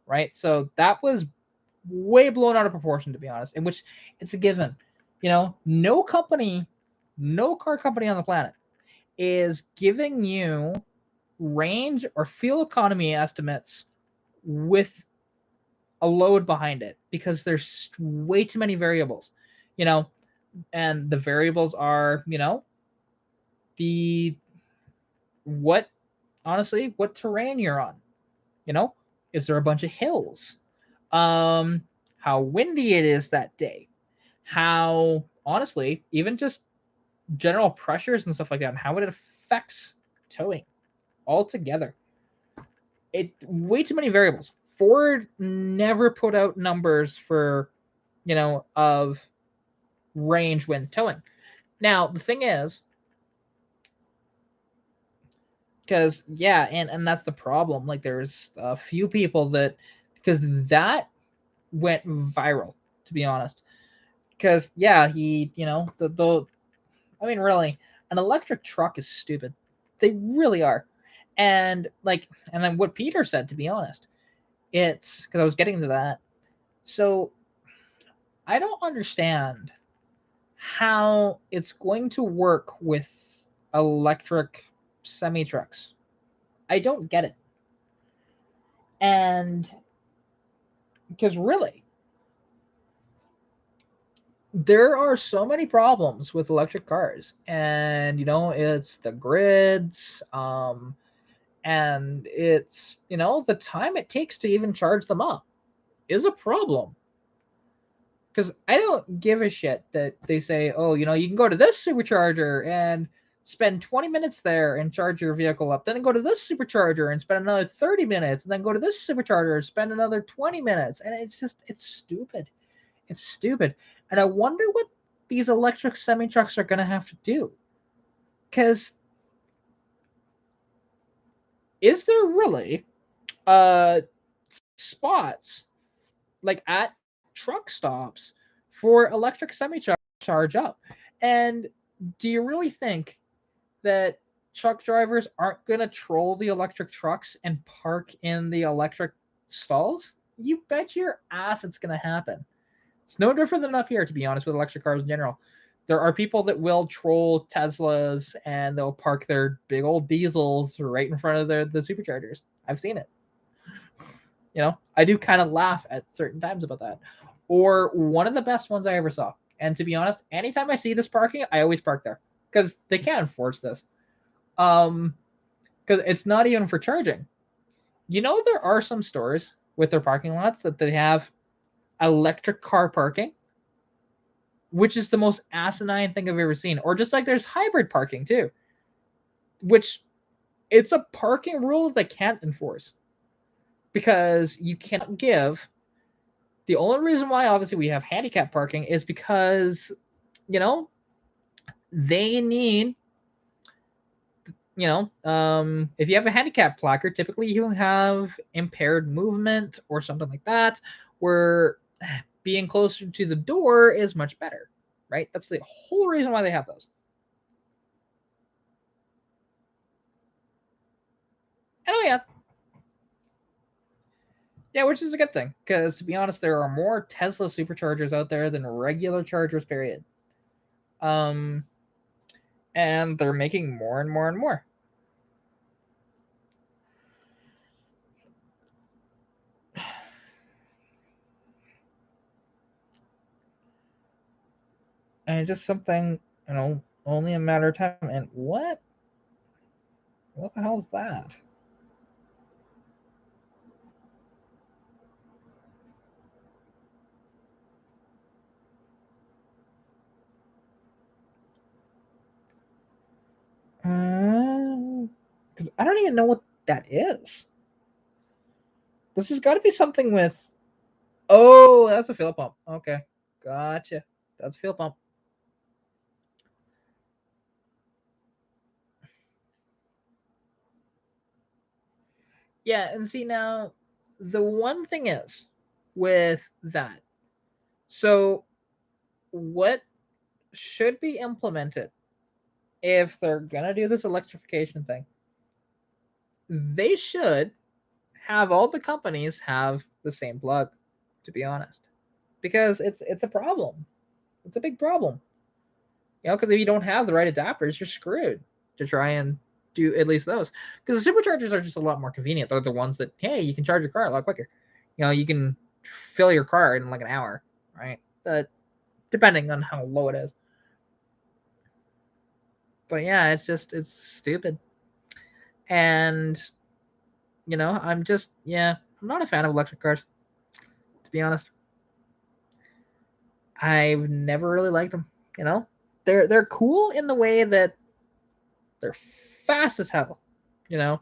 Right? So that was way blown out of proportion, to be honest, in which it's a given. No company, no car company on the planet is giving you range or fuel economy estimates with a load behind it, because there's way too many variables. You know, and the variables are, the what honestly, what terrain you're on. You know, is there a bunch of hills? How windy it is that day. How, honestly, even just general pressures and stuff like that, and how it affects towing altogether. It way too many variables. Ford never put out numbers for, of range when towing. Now, the thing is, Because yeah, and that's the problem. Like there's a few people that, because that went viral, to be honest. Because yeah, he, the I mean, really, an electric truck is stupid. They really are. And like, and then what Peter said, to be honest, it's because I was getting to that. So I don't understand how it's going to work with electric semi trucks. I don't get it. And because really, there are so many problems with electric cars, and it's the grids, and it's the time it takes to even charge them up is a problem. Because I don't give a shit that they say, oh, you can go to this supercharger and spend 20 minutes there and charge your vehicle up, then go to this supercharger and spend another 30 minutes, and then go to this supercharger and spend another 20 minutes. And it's stupid. It's stupid. And I wonder what these electric semi trucks are going to have to do. Because is there really spots like at truck stops for electric semi charge up? And do you really think that truck drivers aren't going to troll the electric trucks and park in the electric stalls? You bet your ass it's going to happen. It's no different than up here, to be honest, with electric cars in general. There are people that will troll Teslas and they'll park their big old diesels right in front of the superchargers. I've seen it. I do kind of laugh at certain times about that. Or one of the best ones I ever saw. And to be honest, anytime I see this parking, I always park there because they can't enforce this. Because it's not even for charging. There are some stores with their parking lots that they have electric car parking, which is the most asinine thing I've ever seen. Or just like there's hybrid parking too, which it's a parking rule that they can't enforce because you cannot give. The only reason why obviously we have handicap parking is because they need if you have a handicap placard, typically you have impaired movement or something like that, where being closer to the door is much better, right? That's the whole reason why they have those. And oh yeah, which is a good thing because to be honest, there are more Tesla superchargers out there than regular chargers. Period. Um, and they're making more and more and more. And it's just something, only a matter of time. And what the hell's that? Because I don't even know what that is. This has got to be something with. Oh, that's a fuel pump. Okay, gotcha. That's a fuel pump. Yeah, and see now, the one thing is with that. So, what should be implemented if they're gonna do this electrification thing? They should have all the companies have the same plug. To be honest, because it's a problem. It's a big problem. Because if you don't have the right adapters, you're screwed to try and do at least those. Because the superchargers are just a lot more convenient. They're the ones that, hey, you can charge your car a lot quicker. You can fill your car in like an hour, right? But depending on how low it is. But yeah, it's stupid. And I'm not a fan of electric cars, to be honest. I've never really liked them. They're cool in the way that they're fast as hell. You know,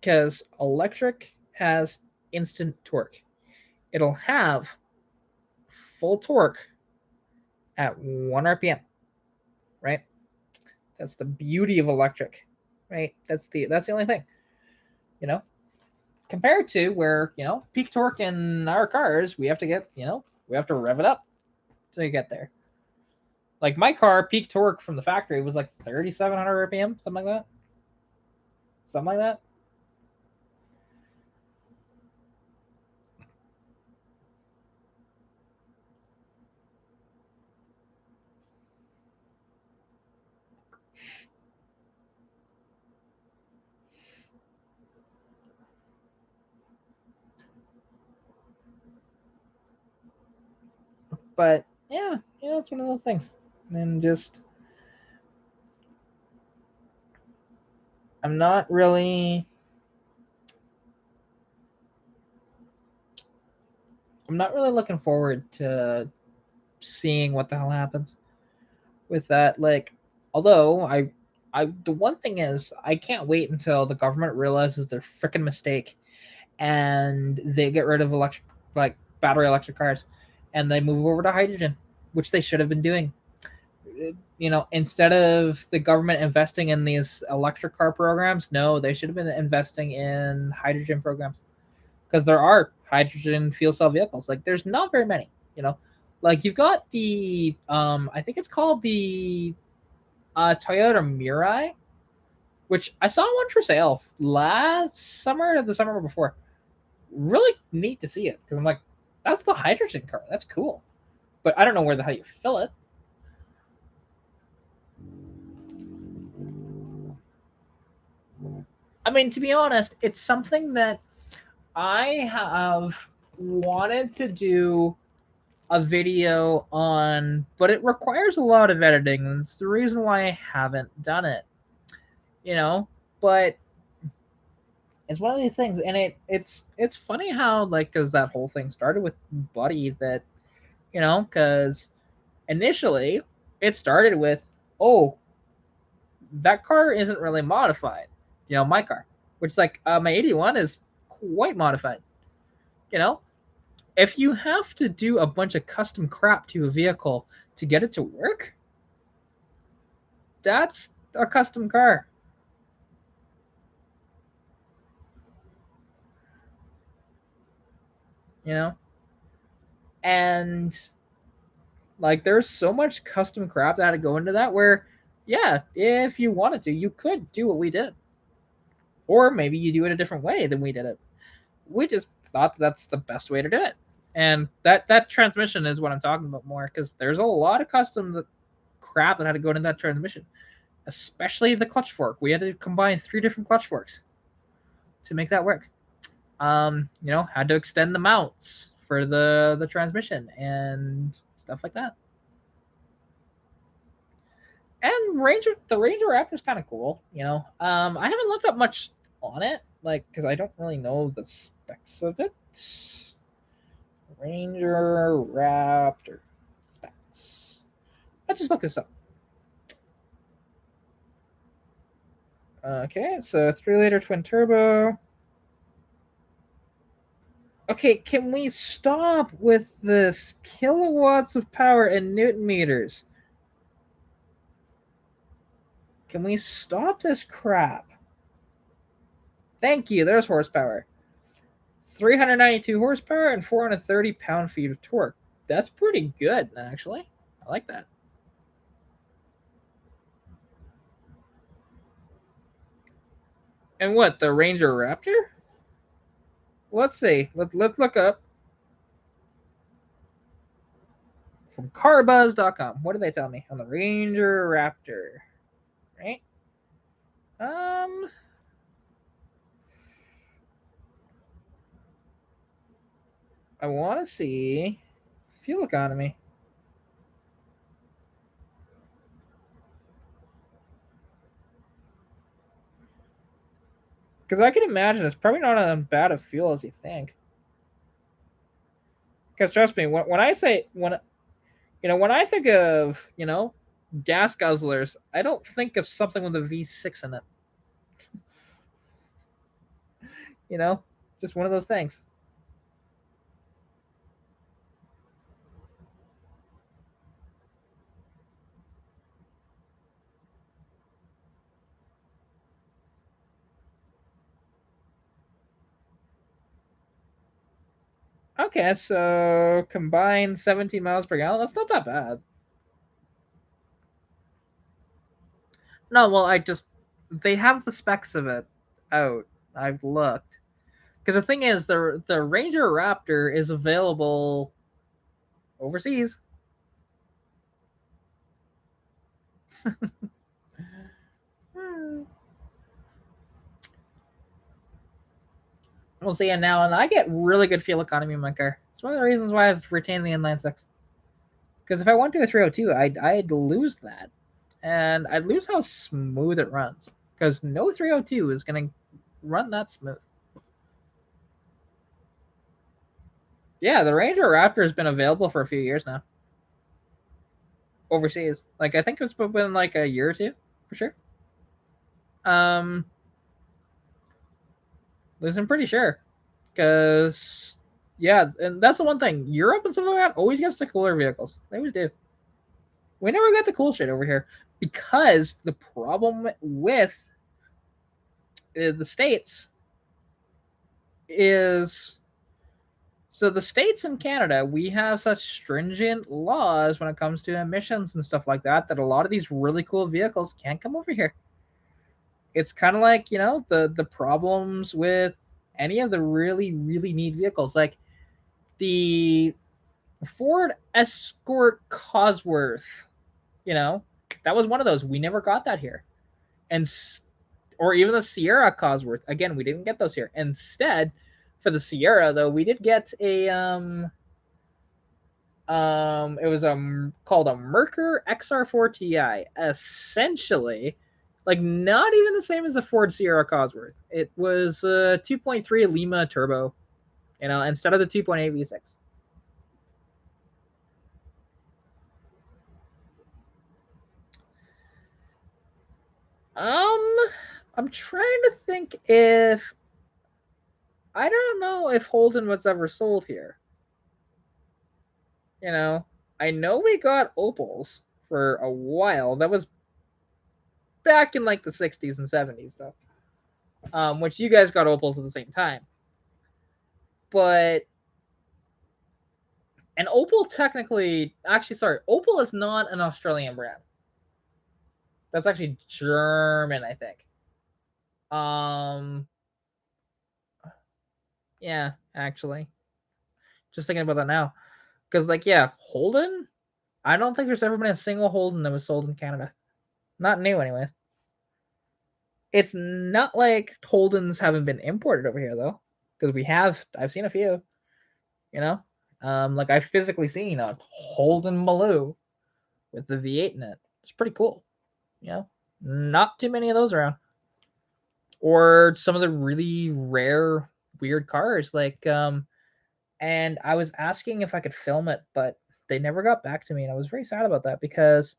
because electric has instant torque. It'll have full torque at 1 RPM, right? That's the beauty of electric, right? That's the only thing, you know. Compared to where peak torque in our cars, we have to get we have to rev it up to get there. Like my car, peak torque from the factory was like 3,700 RPM, something like that. Something like that. But yeah, it's one of those things. And just I'm not really looking forward to seeing what the hell happens with that. Like, although the one thing is, I can't wait until the government realizes their freaking mistake and they get rid of battery electric cars and they move over to hydrogen, which they should have been doing. Instead of the government investing in these electric car programs, no, they should have been investing in hydrogen programs, because there are hydrogen fuel cell vehicles. Like, there's not very many. Like, you've got the I think it's called the Toyota Mirai, which I saw one for sale last summer or the summer before. Really neat to see it, because I'm like, that's the hydrogen car. That's cool, but I don't know where the hell you fill it. I mean, to be honest, it's something that I have wanted to do a video on, but it requires a lot of editing, and it's the reason why I haven't done it. You know, but it's one of these things, and it's funny how, like, because that whole thing started with Buddy, that because initially it started with, oh, that car isn't really modified, my car, which, like, my 81 is quite modified. you know if you have to do a bunch of custom crap to a vehicle to get it to work, that's a custom car. you know and, like, there's so much custom crap that had to go into that, where, yeah, if you wanted to, you could do what we did, or maybe you do it a different way than we did it. We just thought that's the best way to do it. And that transmission is what I'm talking about more, because there's a lot of custom crap that had to go into that transmission, especially the clutch fork. We had to combine 3 different clutch forks to make that work. Had to extend the mounts for the transmission and stuff like that. And the Ranger Raptor is kind of cool. I haven't looked up much on it, like, because I don't really know the specs of it. Ranger Raptor specs. I just looked this up. Okay, so 3-liter twin turbo. Okay, can we stop with this kilowatts of power and newton meters? Can we stop this crap? Thank you. There's horsepower. 392 horsepower and 430 pound-feet of torque. That's pretty good, actually. I like that. And what, the Ranger Raptor? Let's see. Let's look up from carbuzz.com. What do they tell me on the Ranger Raptor? Right? I want to see fuel economy. Because I can imagine it's probably not as bad of fuel as you think. Because trust me, when I say when I think of gas guzzlers, I don't think of something with a V6 in it. Just one of those things. Okay, so combined 17 miles per gallon. That's not that bad. No, well, they have the specs of it out. I've looked because the thing is, the Ranger Raptor is available overseas. Hmm. We'll see. And now, and I get really good fuel economy in my car. It's one of the reasons why I've retained the inline six. Because if I went to a 302, I'd lose that, and I'd lose how smooth it runs. Because no 302 is gonna run that smooth. Yeah, the Ranger Raptor has been available for a few years now overseas. Like I think it's been like a year or two for sure. Um, at least I'm pretty sure because yeah, and that's the one thing. Europe and stuff like that always gets the cooler vehicles. They always do. We never got the cool shit over here because the problem with the states is so the states in Canada, we have such stringent laws when it comes to emissions and stuff like that that a lot of these really cool vehicles can't come over here. It's kind of like, the problems with any of the really neat vehicles like the Ford Escort Cosworth, you know, that was one of those we never got that here. And or even the Sierra Cosworth, again, we didn't get those here. Instead, for the Sierra though, we did get a it was called a Merkur XR4 Ti. Essentially, like not even the same as a Ford Sierra Cosworth. It was a 2.3 Lima turbo, instead of the 2.8 V6. Um, I'm trying to think if I don't know if Holden was ever sold here. You know, I know we got Opals for a while. That was back in like the 60s and 70s, though. Which you guys got Opals at the same time. But and Opal technically, actually, sorry, Opal is not an Australian brand. That's actually German, I think. Um, yeah, actually, just thinking about that now, because like, yeah, Holden. I don't think there's ever been a single Holden that was sold in Canada. Not new, anyways. It's not like Holdens haven't been imported over here though, because we have. I've seen a few. You know, like I've physically seen a Holden Maloo with the V8 in it. It's pretty cool. You know, not too many of those around. Or some of the really rare, weird cars. Like, and I was asking if I could film it, but they never got back to me, and I was very sad about that because.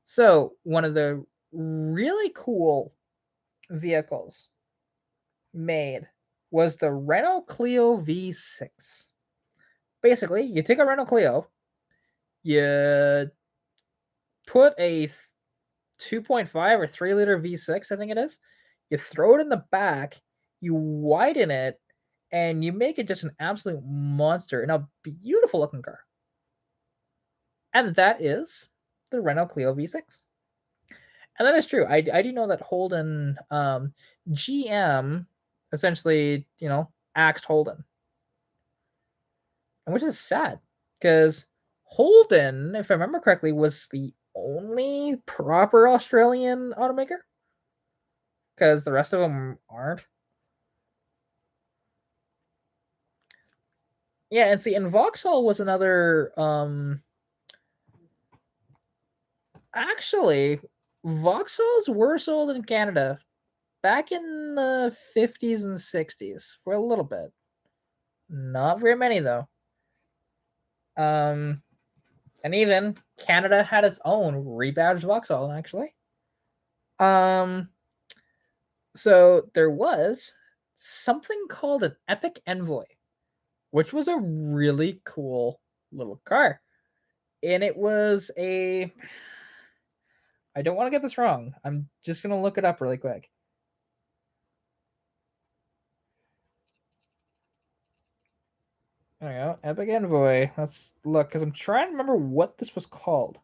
So one of the really cool vehicles made was the Renault Clio V6. Basically, you take a Renault Clio, you put a 2.5 or 3 liter V6, I think it is, you throw it in the back, you widen it, and you make it just an absolute monster in a beautiful looking car. And that is the Renault Clio V6. And that is true. I do know that Holden, GM, essentially, axed Holden, which is sad because Holden, if I remember correctly, was the only proper Australian automaker because the rest of them aren't. Yeah, and see, and Vauxhall was another. Actually, Vauxhalls were sold in Canada back in the 50s and 60s for a little bit. Not very many though. Um, and even Canada had its own rebadged Vauxhall actually. Um, so there was something called an Epic Envoy, which was a really cool little car. And it was a I don't want to get this wrong. I'm just going to look it up really quick. There we go. Epic Envoy. Let's look, because I'm trying to remember what this was called.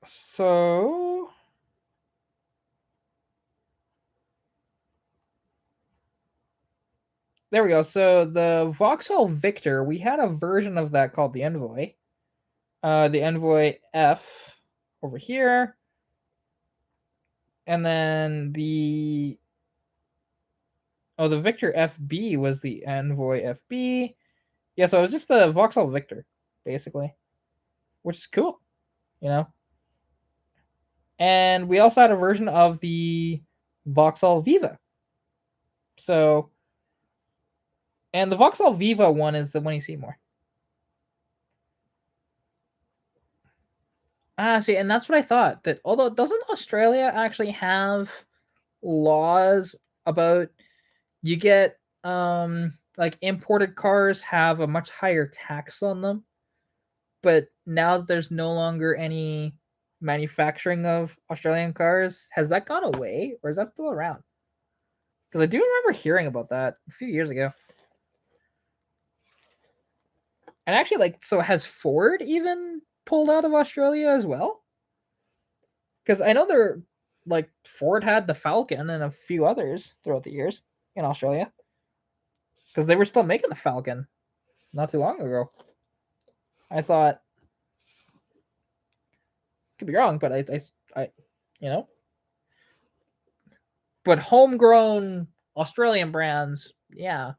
So there we go. So the Vauxhall Victor, we had a version of that called the Envoy. The Envoy F over here. And then the Victor FB was the Envoy FB. Yeah, so it was just the Vauxhall Victor, basically. Which is cool, you know. And we also had a version of the Vauxhall Viva. So, and the Vauxhall Viva one is the one you see more. See, and that's what I thought. That although doesn't Australia actually have laws about you get like imported cars have a much higher tax on them, but now that there's no longer any manufacturing of Australian cars, has that gone away or is that still around? Because I do remember hearing about that a few years ago. And actually, like, so has Ford even pulled out of Australia as well? Because I know they're like Ford had the Falcon and a few others throughout the years in Australia. Because they were still making the Falcon not too long ago. I thought, could be wrong, but I you know, but homegrown Australian brands, yeah.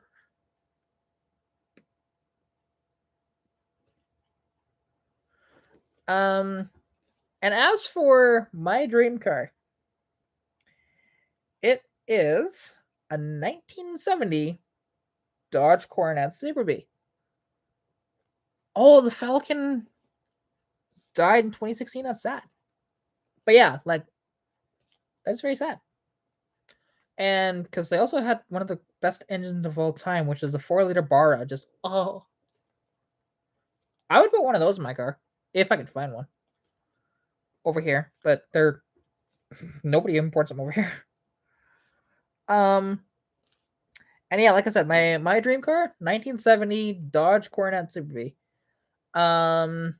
Um, and as for my dream car, it is a 1970 Dodge Coronet Super B. Oh, the Falcon died in 2016. That's sad. But yeah, like that's very sad. And because they also had one of the best engines of all time, which is the 4-liter Barra. Just I would put one of those in my car if I could find one over here, but they're nobody imports them over here. Um, and yeah, like I said, my dream car, 1970 Dodge Coronet Super B. Um,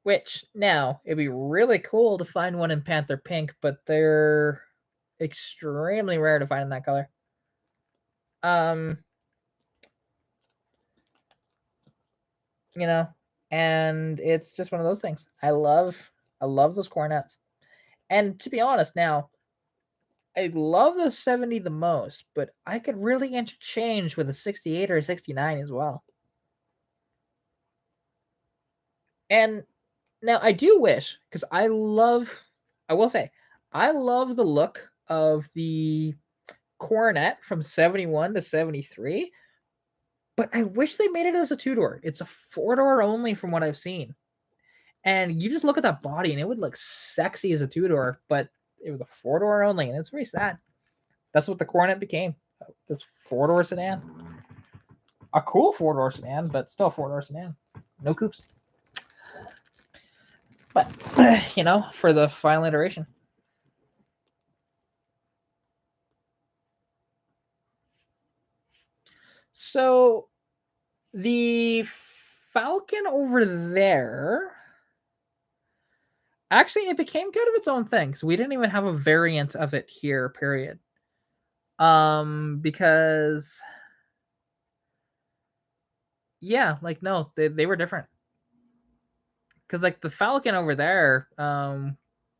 which now it'd be really cool to find one in Panther Pink, but they're extremely rare to find in that color. Um, you know, and it's just one of those things. I love those cornets. And to be honest, now I love the 70 the most, but I could really interchange with a 68 or a 69 as well. And now I do wish, because I will say, I love the look of the Coronet from 71 to 73, but I wish they made it as a two-door. It's a four-door only from what I've seen. And you just look at that body and it would look sexy as a two-door, but it was a four-door only, and it's very sad. That's what the Coronet became. This four-door sedan. A cool four-door sedan, but still a four-door sedan. No coupes. But, for the final iteration. So, the Falcon over there, actually, it became kind of its own thing. So we didn't even have a variant of it here, period. Because yeah, like no, they were different. Because like the Falcon over there,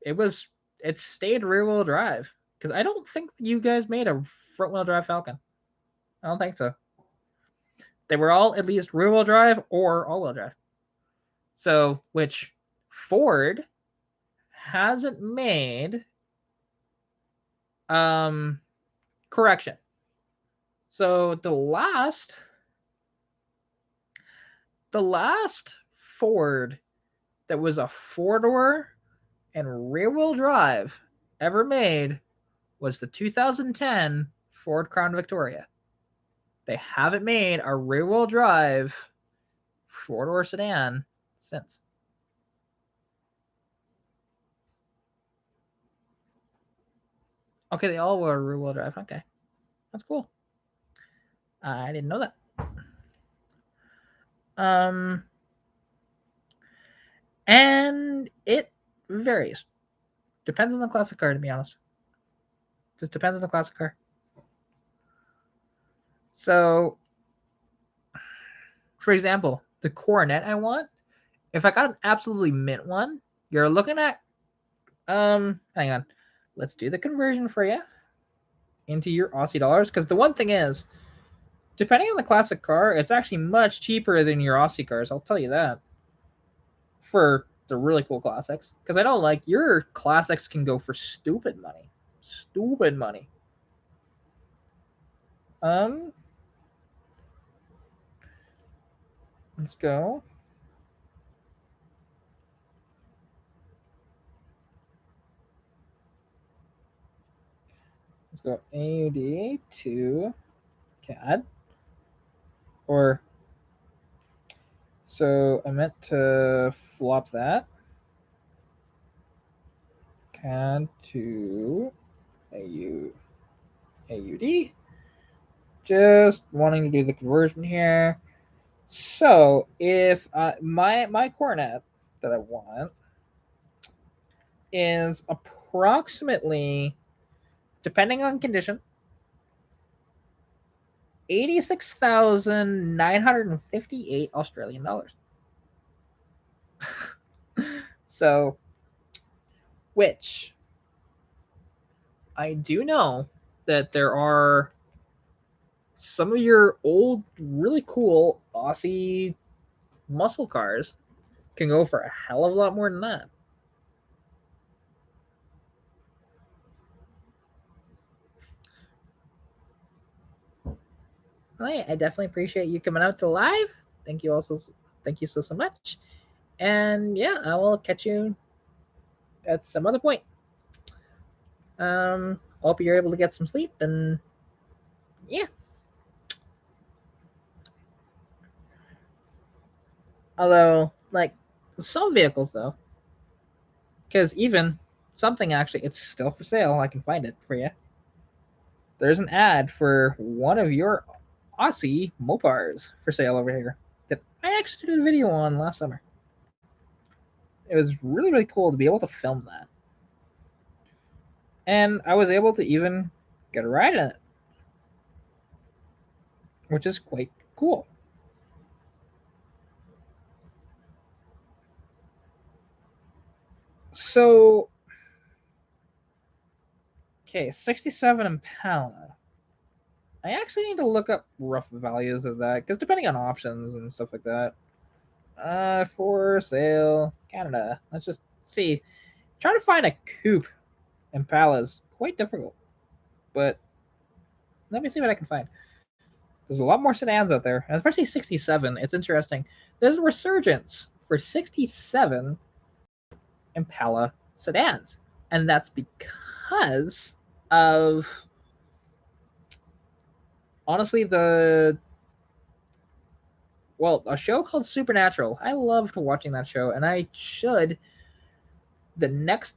it was it stayed rear wheel drive. Because I don't think you guys made a front wheel drive Falcon. I don't think so. They were all at least rear wheel drive or all wheel drive. So which Ford hasn't made. Correction. So the last Ford that was a four-door and rear-wheel drive ever made was the 2010 Ford Crown Victoria. They haven't made a rear-wheel drive four-door sedan since. Okay, they all were rear-wheel drive. Okay, that's cool. I didn't know that. Um, and it varies. Depends on the classic car, to be honest. Just depends on the classic car. So, for example, the Coronet I want, if I got an absolutely mint one, you're looking at hang on. Let's do the conversion for you into your Aussie dollars, because the one thing is, depending on the classic car, it's actually much cheaper than your Aussie cars, I'll tell you that. For the really cool classics. Because I know, like, your classics can go for stupid money. Stupid money. Let's go. Let's go AUD to CAD. Or, so I meant to flop that. CAD to AUD. Just wanting to do the conversion here. So if my Coronet that I want is approximately, depending on condition, 86,958 Australian dollars. So, which I do know that there are some of your old, really cool Aussie muscle cars can go for a hell of a lot more than that. Well, I definitely appreciate you coming out to live. Thank you also. Thank you so much. And yeah, I will catch you at some other point. Hope you're able to get some sleep, and yeah. Although, like, some vehicles though, because even something actually, it's still for sale. I can find it for you. There's an ad for one of your Aussie Mopars for sale over here that I actually did a video on last summer. It was really, really cool to be able to film that. And I was able to even get a ride in it, which is quite cool. So, okay, 67 Impala. I actually need to look up rough values of that, because depending on options and stuff like that. For sale, Canada. Let's just see. Trying to find a coupe Impala is quite difficult, but let me see what I can find. There's a lot more sedans out there, and especially 67. It's interesting. There's a resurgence for 67 Impala sedans, and that's because of, honestly, a show called Supernatural. I loved watching that show, and I should, the next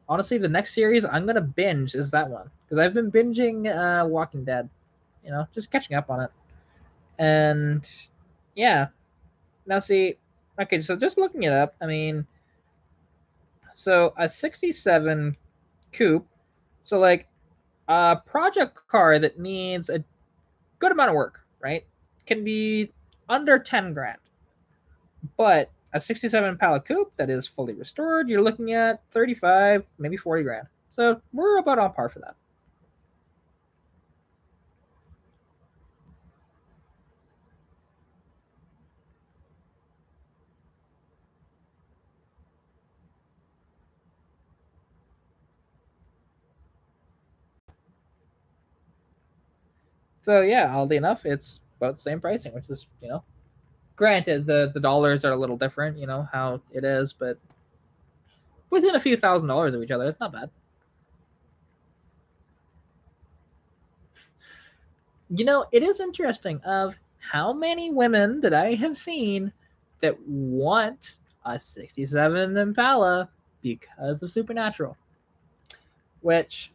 honestly, the next series I'm gonna binge is that one, because I've been binging Walking Dead, just catching up on it. And yeah, now see, okay, so just looking it up, I mean, so a 67 coupe, so like a project car that needs a good amount of work, right? Can be under 10 grand. But a 67 Impala coupe that is fully restored, you're looking at 35, maybe 40 grand. So we're about on par for that. So yeah, oddly enough, it's about the same pricing, which is, granted the dollars are a little different, how it is, but within a few $1,000s of each other, it's not bad. It is interesting of how many women that I have seen that want a 67 Impala because of Supernatural, which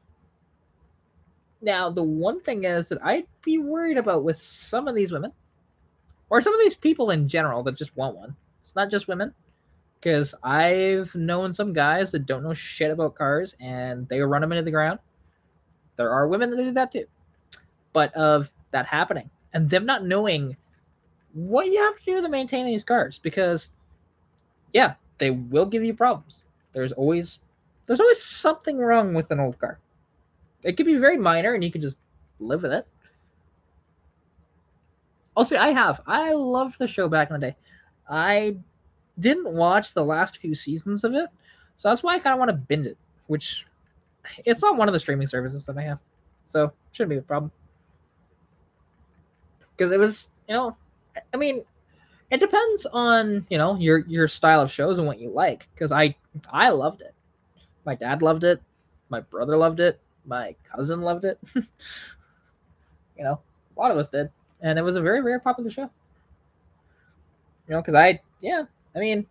Now, the one thing is that I'd be worried about with some of these women, or some of these people in general that just want one. It's not just women, because I've known some guys that don't know shit about cars and they run them into the ground. There are women that do that too. But of that happening and them not knowing what you have to do to maintain these cars, because yeah, they will give you problems. There's always something wrong with an old car. It could be very minor and you can just live with it. Also, I loved the show back in the day. I didn't watch the last few seasons of it, so that's why I kind of want to binge it. Which it's on one of the streaming services that I have, so shouldn't be a problem. Because it was, I mean, it depends on your style of shows and what you like. Because I loved it. My dad loved it. My brother loved it. My cousin loved it. A lot of us did, and it was a very very popular show. Because I mean,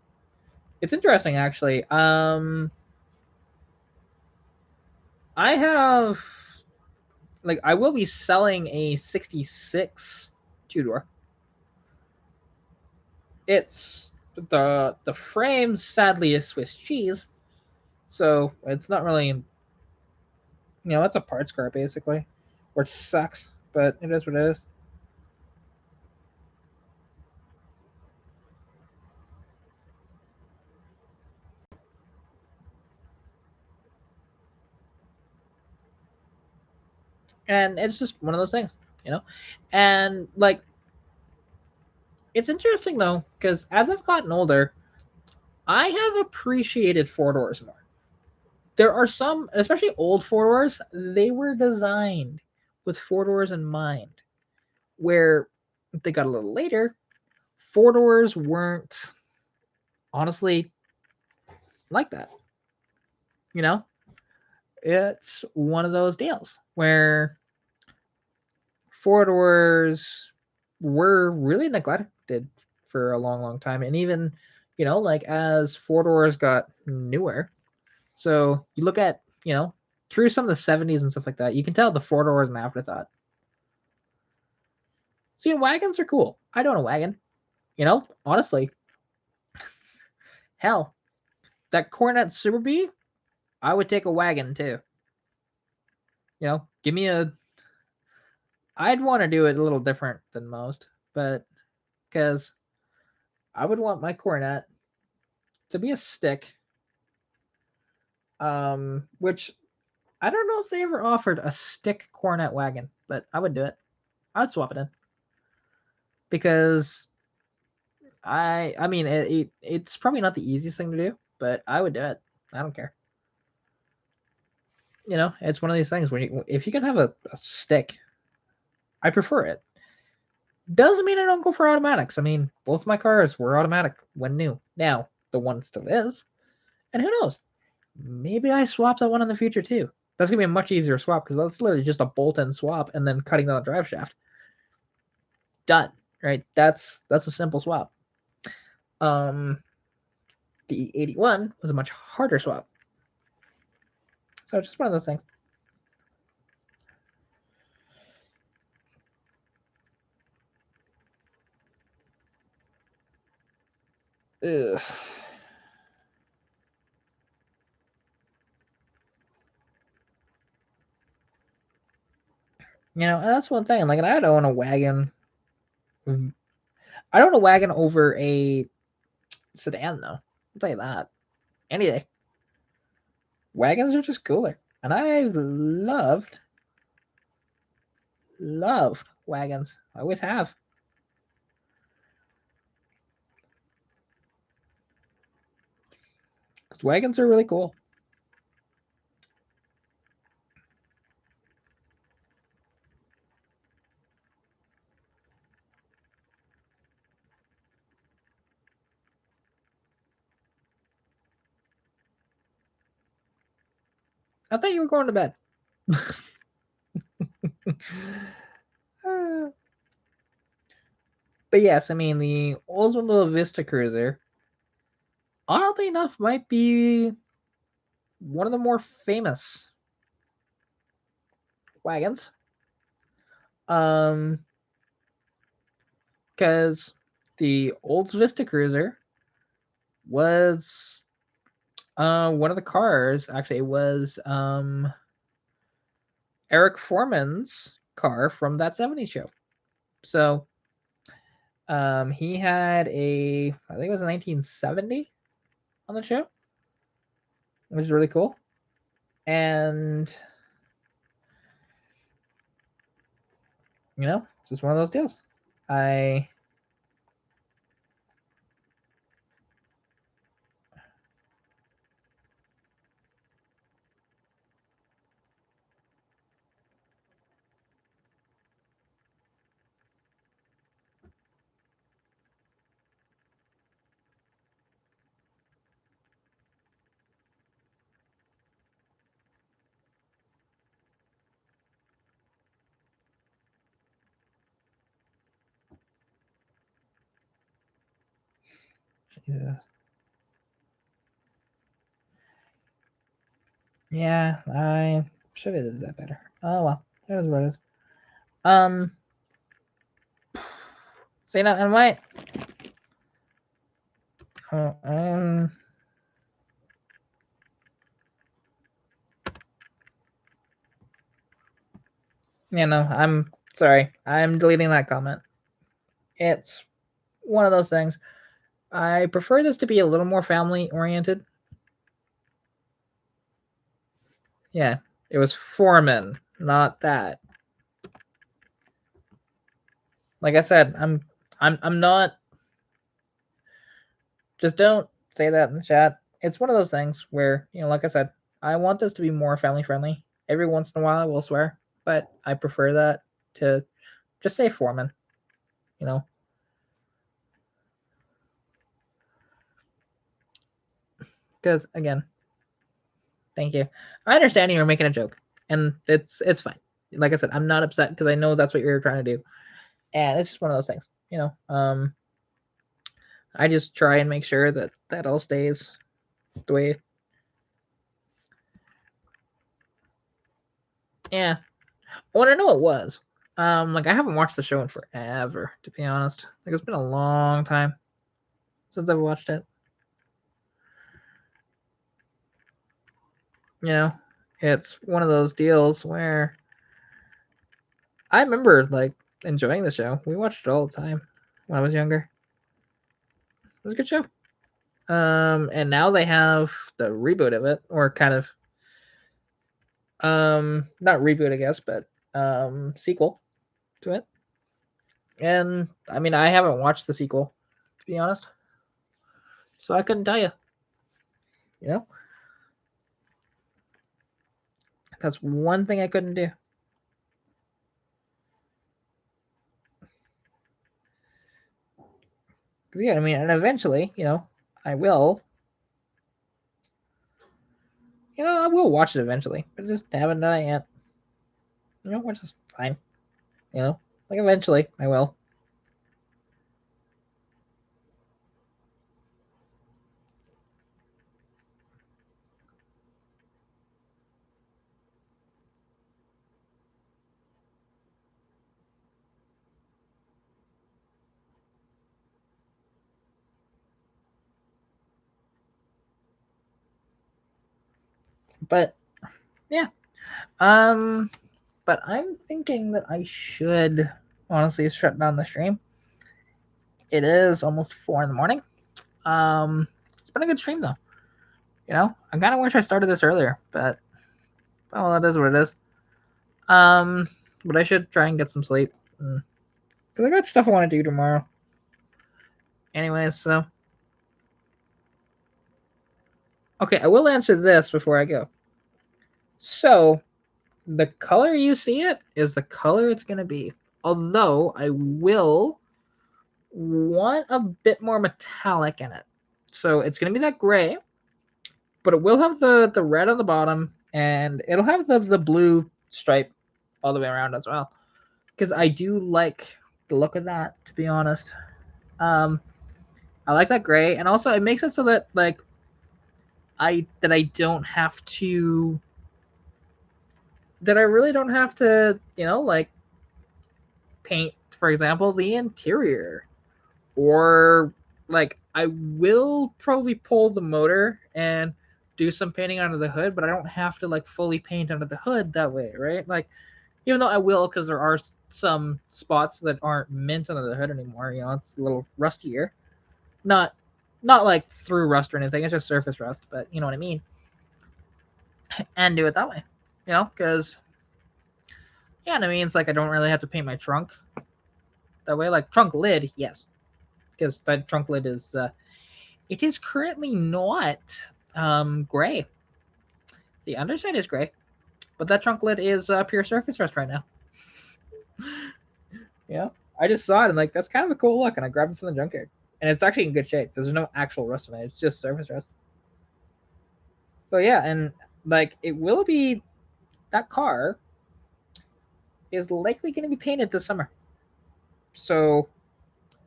it's interesting actually. I have I will be selling a '66 two door. It's the frame sadly is Swiss cheese, so it's not really it's a parts car basically, or it sucks, but it is what it is. And it's just one of those things, and it's interesting though because as I've gotten older, I have appreciated four doors more. There are some, especially old four doors, they were designed with four doors in mind. Where they got a little later, four doors weren't honestly like that. You know, it's one of those deals where four doors were really neglected for a long, long time. And even, as four doors got newer, so you look at, through some of the 70s and stuff like that, you can tell the four doors an afterthought. See, wagons are cool. I don't own a wagon. Honestly, hell, that Cornet Super B, I would take a wagon too. Give me a. I'd want to do it a little different than most, but because I would want my Cornet to be a stick, which I don't know if they ever offered a stick Cornet wagon, but I would do it. I would swap it in because I mean it's probably not the easiest thing to do, but I would do it. I don't care. It's one of these things where if you can have a stick, I prefer it. Doesn't mean I don't go for automatics. I mean, both my cars were automatic when new. Now, the one still is. And who knows? Maybe I swap that one in the future too. That's going to be a much easier swap because that's literally just a bolt-in swap and then cutting down the drive shaft. Done. Right? That's a simple swap. The 81 was a much harder swap. So just one of those things. Ugh. That's one thing. Like, I don't own a wagon. I don't own a wagon over a sedan, though. I'll tell you that. Any day. Wagons are just cooler. And I loved wagons. I always have. Because wagons are really cool. I thought you were going to bed. But yes, I mean, the Oldsmobile Vista Cruiser, oddly enough, might be one of the more famous wagons. Because the old Vista Cruiser was one of the cars. Actually, it was Eric Foreman's car from that '70s show. So he had I think it was a 1970 on the show, which is really cool. And it's just one of those deals. Jesus. Yeah, I should have did that better. Oh well, it is what it is. See now, and wait. I'm sorry. I'm deleting that comment. It's one of those things. I prefer this to be a little more family oriented. Yeah, it was Foreman, not that. Like I said, I'm not. Just don't say that in the chat. It's one of those things where like I said, I want this to be more family friendly. Every once in a while, I will swear, but I prefer that to just say Foreman. Because again, thank you. I understand you're making a joke, and it's fine. Like I said, I'm not upset because I know that's what you're trying to do, and it's just one of those things. I just try and make sure that all stays the way. Yeah. Well, I know it was. Like I haven't watched the show in forever, to be honest. Like it's been a long time since I've watched it. It's one of those deals where I remember like enjoying the show. We watched it all the time when I was younger. It was a good show. And now they have the reboot of it, or kind of not reboot, I guess, but sequel to it. And I mean, I haven't watched the sequel, to be honest, so I couldn't tell you. That's one thing I couldn't do. Because yeah, I mean, and eventually, I will. I will watch it eventually, but just haven't done it yet. Which is fine. Like eventually I will. But yeah. But I'm thinking that I should honestly shut down the stream. It is almost 4 in the morning. It's been a good stream though. I kind of wish I started this earlier, but well, that is what it is. But I should try and get some sleep because I got stuff I want to do tomorrow. Anyways, so okay, I will answer this before I go. So, the color you see it is the color it's going to be. Although I will want a bit more metallic in it. So it's going to be that gray, but it will have the red on the bottom, and it'll have the blue stripe all the way around as well. Because I do like the look of that, to be honest. I like that gray, and also it makes it so that I don't have to that I really don't have to, like paint, for example, the interior. Or like I will probably pull the motor and do some painting under the hood, but I don't have to like fully paint under the hood that way, right? Like even though I will, because there are some spots that aren't mint under the hood anymore. It's a little rustier. Not not like through rust or anything. It's just surface rust, but you know what I mean. And do it that way, because yeah, and it means like I don't really have to paint my trunk that way. Like trunk lid, yes, because that trunk lid is it is currently not gray. The underside is gray, but that trunk lid is pure surface rust right now. Yeah, I just saw it and like that's kind of a cool look, and I grabbed it from the junkyard, and it's actually in good shape because there's no actual rust in it. It's just surface rust. So yeah, and like it will be that car is likely going to be painted this summer. So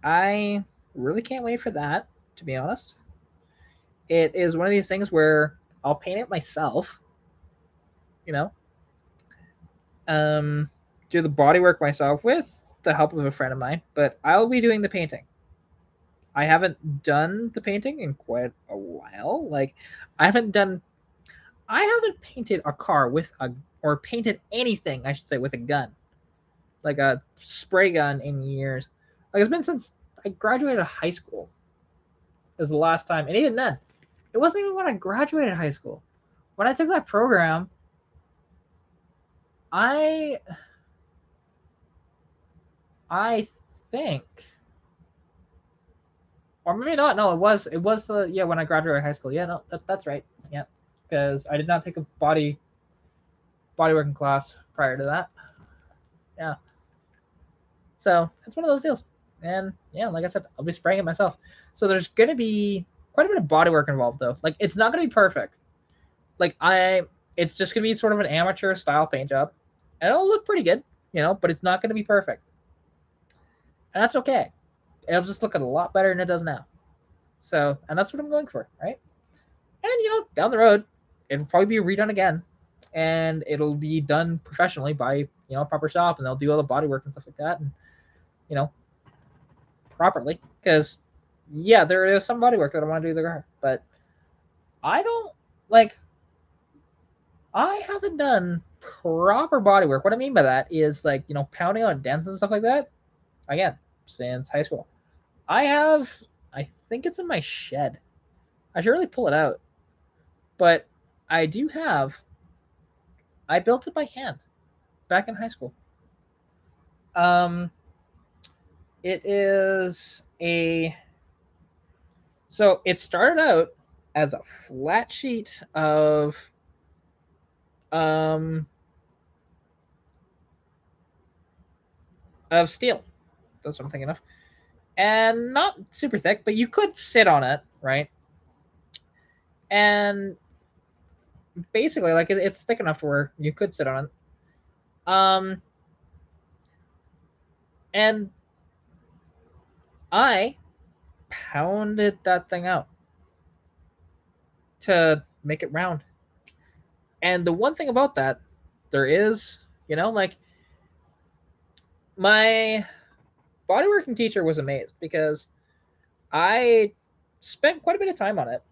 I really can't wait for that. To be honest, it is one of these things where I'll paint it myself. You know, um, do the body work myself with the help of a friend of mine, but I'll be doing the painting. I haven't done the painting in quite a while. Like, I haven't done, I haven't painted a car with a, or painted anything, I should say, with a gun, like a spray gun in years. Like, it's been since I graduated high school, is the last time. And even then, it wasn't even when I graduated high school. When I took that program, I, I think, or maybe not. No, it was the yeah when I graduated high school. Yeah, no, that's right. Yeah, because I did not take a bodyworking class prior to that. Yeah, so it's one of those deals. And yeah, like I said, I'll be spraying it myself. So there's gonna be quite a bit of bodywork involved though. Like it's not gonna be perfect. Like it's just gonna be sort of an amateur style paint job, and it'll look pretty good, but it's not gonna be perfect, and that's okay. It'll just look a lot better than it does now. So, and that's what I'm going for, right? And down the road, it'll probably be redone again, and it'll be done professionally by a proper shop, and they'll do all the body work and stuff like that, and you know properly. Because yeah, there is some body work that I want to do to the car, but I don't like. I haven't done proper body work. What I mean by that is like pounding on dents and stuff like that. Again, since high school, I have. I think it's in my shed. I should really pull it out, but I do have. I built it by hand back in high school. Um, it is a so it started out as a flat sheet um of steel. That's what I'm thinking of, and not super thick, but you could sit on it, right? And basically, like it's thick enough to where you could sit on it. Um, and I pounded that thing out to make it round. And the one thing about that, there is, like my bodyworking teacher was amazed because I spent quite a bit of time on it.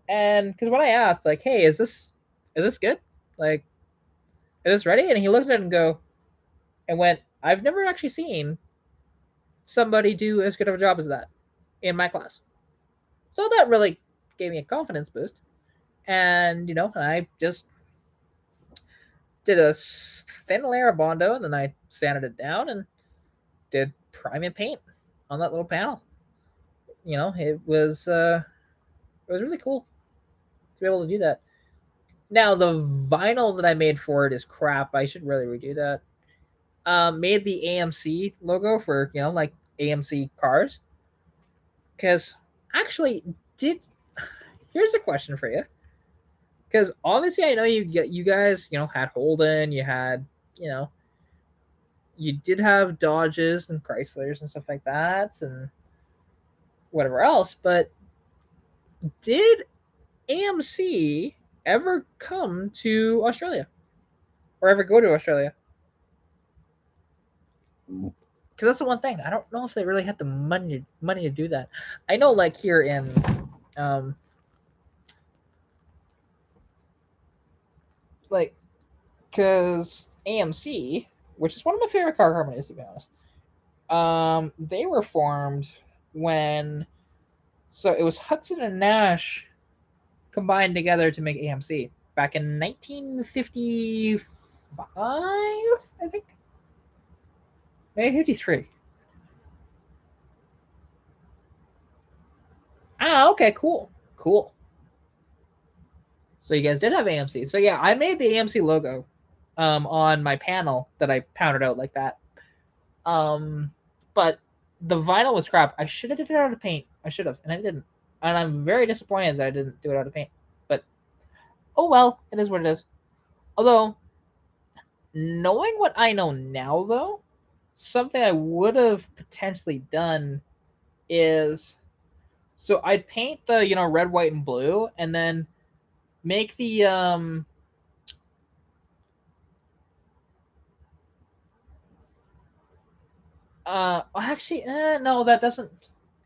And because when I asked, like, hey, is this good? Like, is this ready? And he looked at it and went, I've never actually seen somebody do as good of a job as that in my class. So that really gave me a confidence boost. And, I just did a thin layer of Bondo, and then I sanded it down and did prime and paint on that little panel. It was really cool to be able to do that. Now the vinyl that I made for it is crap. I should really redo that. Made the AMC logo for like AMC cars, because actually did. Here's a question for you, because obviously I know you guys had Holden, you had you did have Dodges and Chryslers and stuff like that, and whatever else, but did AMC ever come to Australia? or ever go to Australia. Because that's the one thing. I don't know if they really had the money to do that. I know, like here in, um, like, because AMC, which is one of my favorite car companies to be honest, they were formed when, so it was Hudson and Nash combined together to make AMC back in 1955, I think, maybe 53. Ah, okay, cool, cool. So you guys did have AMC. So yeah, I made the AMC logo on my panel that I pounded out like that. Um, but the vinyl was crap. I should have did it out of paint. I should have, and I didn't. And I'm very disappointed that I didn't do it out of paint. But oh well, it is what it is. Although, knowing what I know now, though, something I would have potentially done is, so I'd paint the red, white, and blue, and then make the actually, no, that doesn't.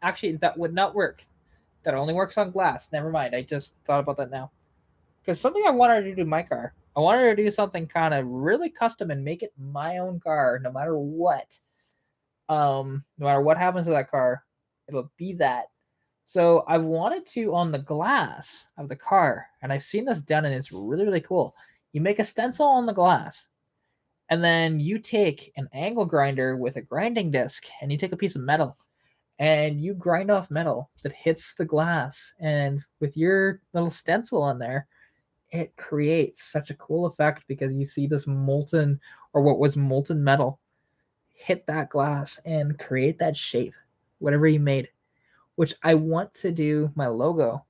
Actually, that would not work. That only works on glass. Never mind. I just thought about that now. Because something I wanted to do my car, I wanted to do something kind of really custom and make it my own car, no matter what. No matter what happens to that car, it'll be that. So I wanted to on the glass of the car, and I've seen this done, and it's really really cool. You make a stencil on the glass, and then you take an angle grinder with a grinding disc, and you take a piece of metal, and you grind off metal that hits the glass, and with your little stencil on there, it creates such a cool effect because you see this molten, or what was molten metal, hit that glass and create that shape, whatever you made, which I want to do my logo,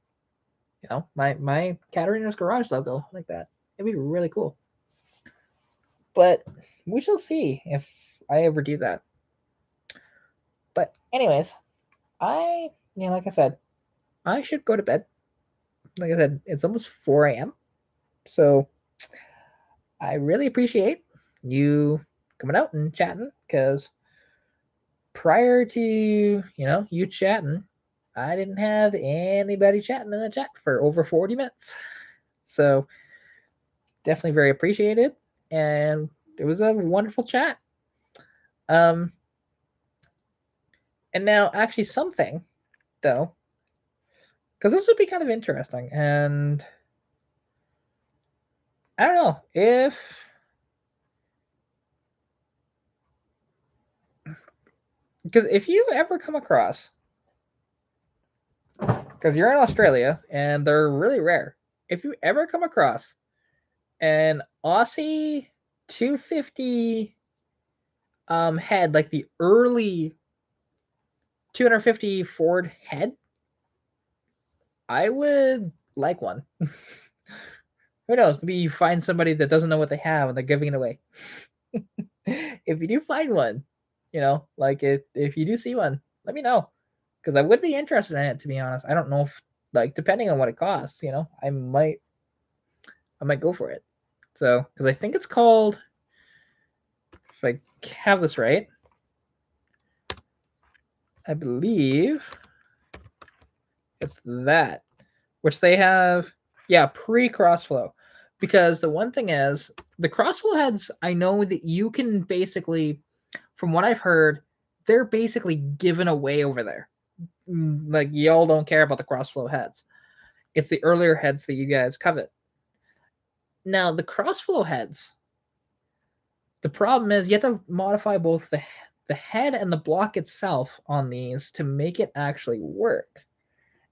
my Katarina's Garage logo like that. It'd be really cool. But we shall see if I ever do that. But anyways, like I said, I should go to bed. Like I said, it's almost 4 a.m. So I really appreciate you coming out and chatting, because prior to you chatting, I didn't have anybody chatting in the chat for over 40 minutes. So definitely very appreciated, and it was a wonderful chat. Um, and now actually something though, because this would be kind of interesting, and I don't know because if you ever come across, because you're in Australia and they're really rare, if you ever come across an Aussie 250 head, like the early 250 Ford head, I would like one. Who knows? Maybe you find somebody that doesn't know what they have and they're giving it away. If you do find one, like if you do see one, let me know, because I would be interested in it. To be honest, I don't know if, like, depending on what it costs, I might go for it. So because I think it's called, if I have this right, I believe it's that, which they have, yeah, pre-crossflow. Because the one thing is, the crossflow heads, I know that you can basically, from what I've heard, they're basically given away over there. Like, y'all don't care about the crossflow heads. It's the earlier heads that you guys covet. Now, the crossflow heads, the problem is you have to modify both the head and the block itself on these to make it actually work.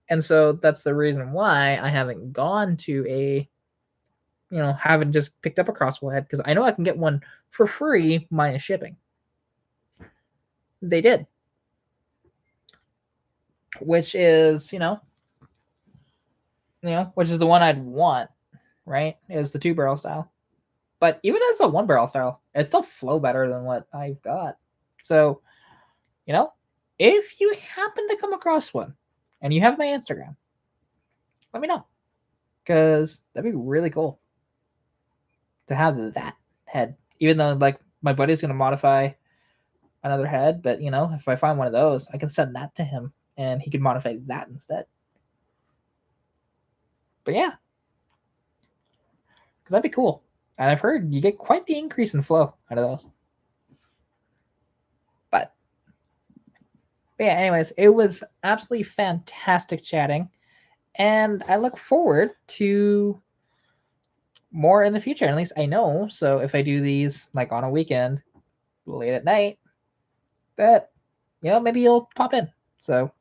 And so that's the reason why I haven't gone to haven't just picked up a crossflow head, because I know I can get one for free minus shipping. They did. Which is, which is the one I'd want, right? Is the 2-barrel style. But even as a 1-barrel style, it still flow better than what I've got. So, if you happen to come across one and you have my Instagram, let me know, because that'd be really cool to have that head. Even though like my buddy's gonna modify another head, but if I find one of those, I can send that to him and he can modify that instead. But yeah, because that'd be cool. And I've heard you get quite the increase in flow out of those. But yeah, anyways, it was absolutely fantastic chatting. And I look forward to more in the future. At least I know. So if I do these like on a weekend, late at night, that maybe you'll pop in. So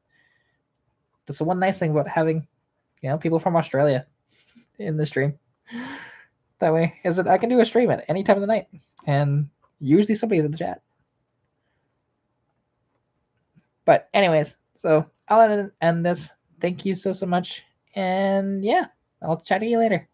that's the one nice thing about having people from Australia in the stream. That way is that I can do a stream at any time of the night, and usually somebody's in the chat. But anyways, so I'll end this. Thank you so much, and yeah, I'll chat to you later.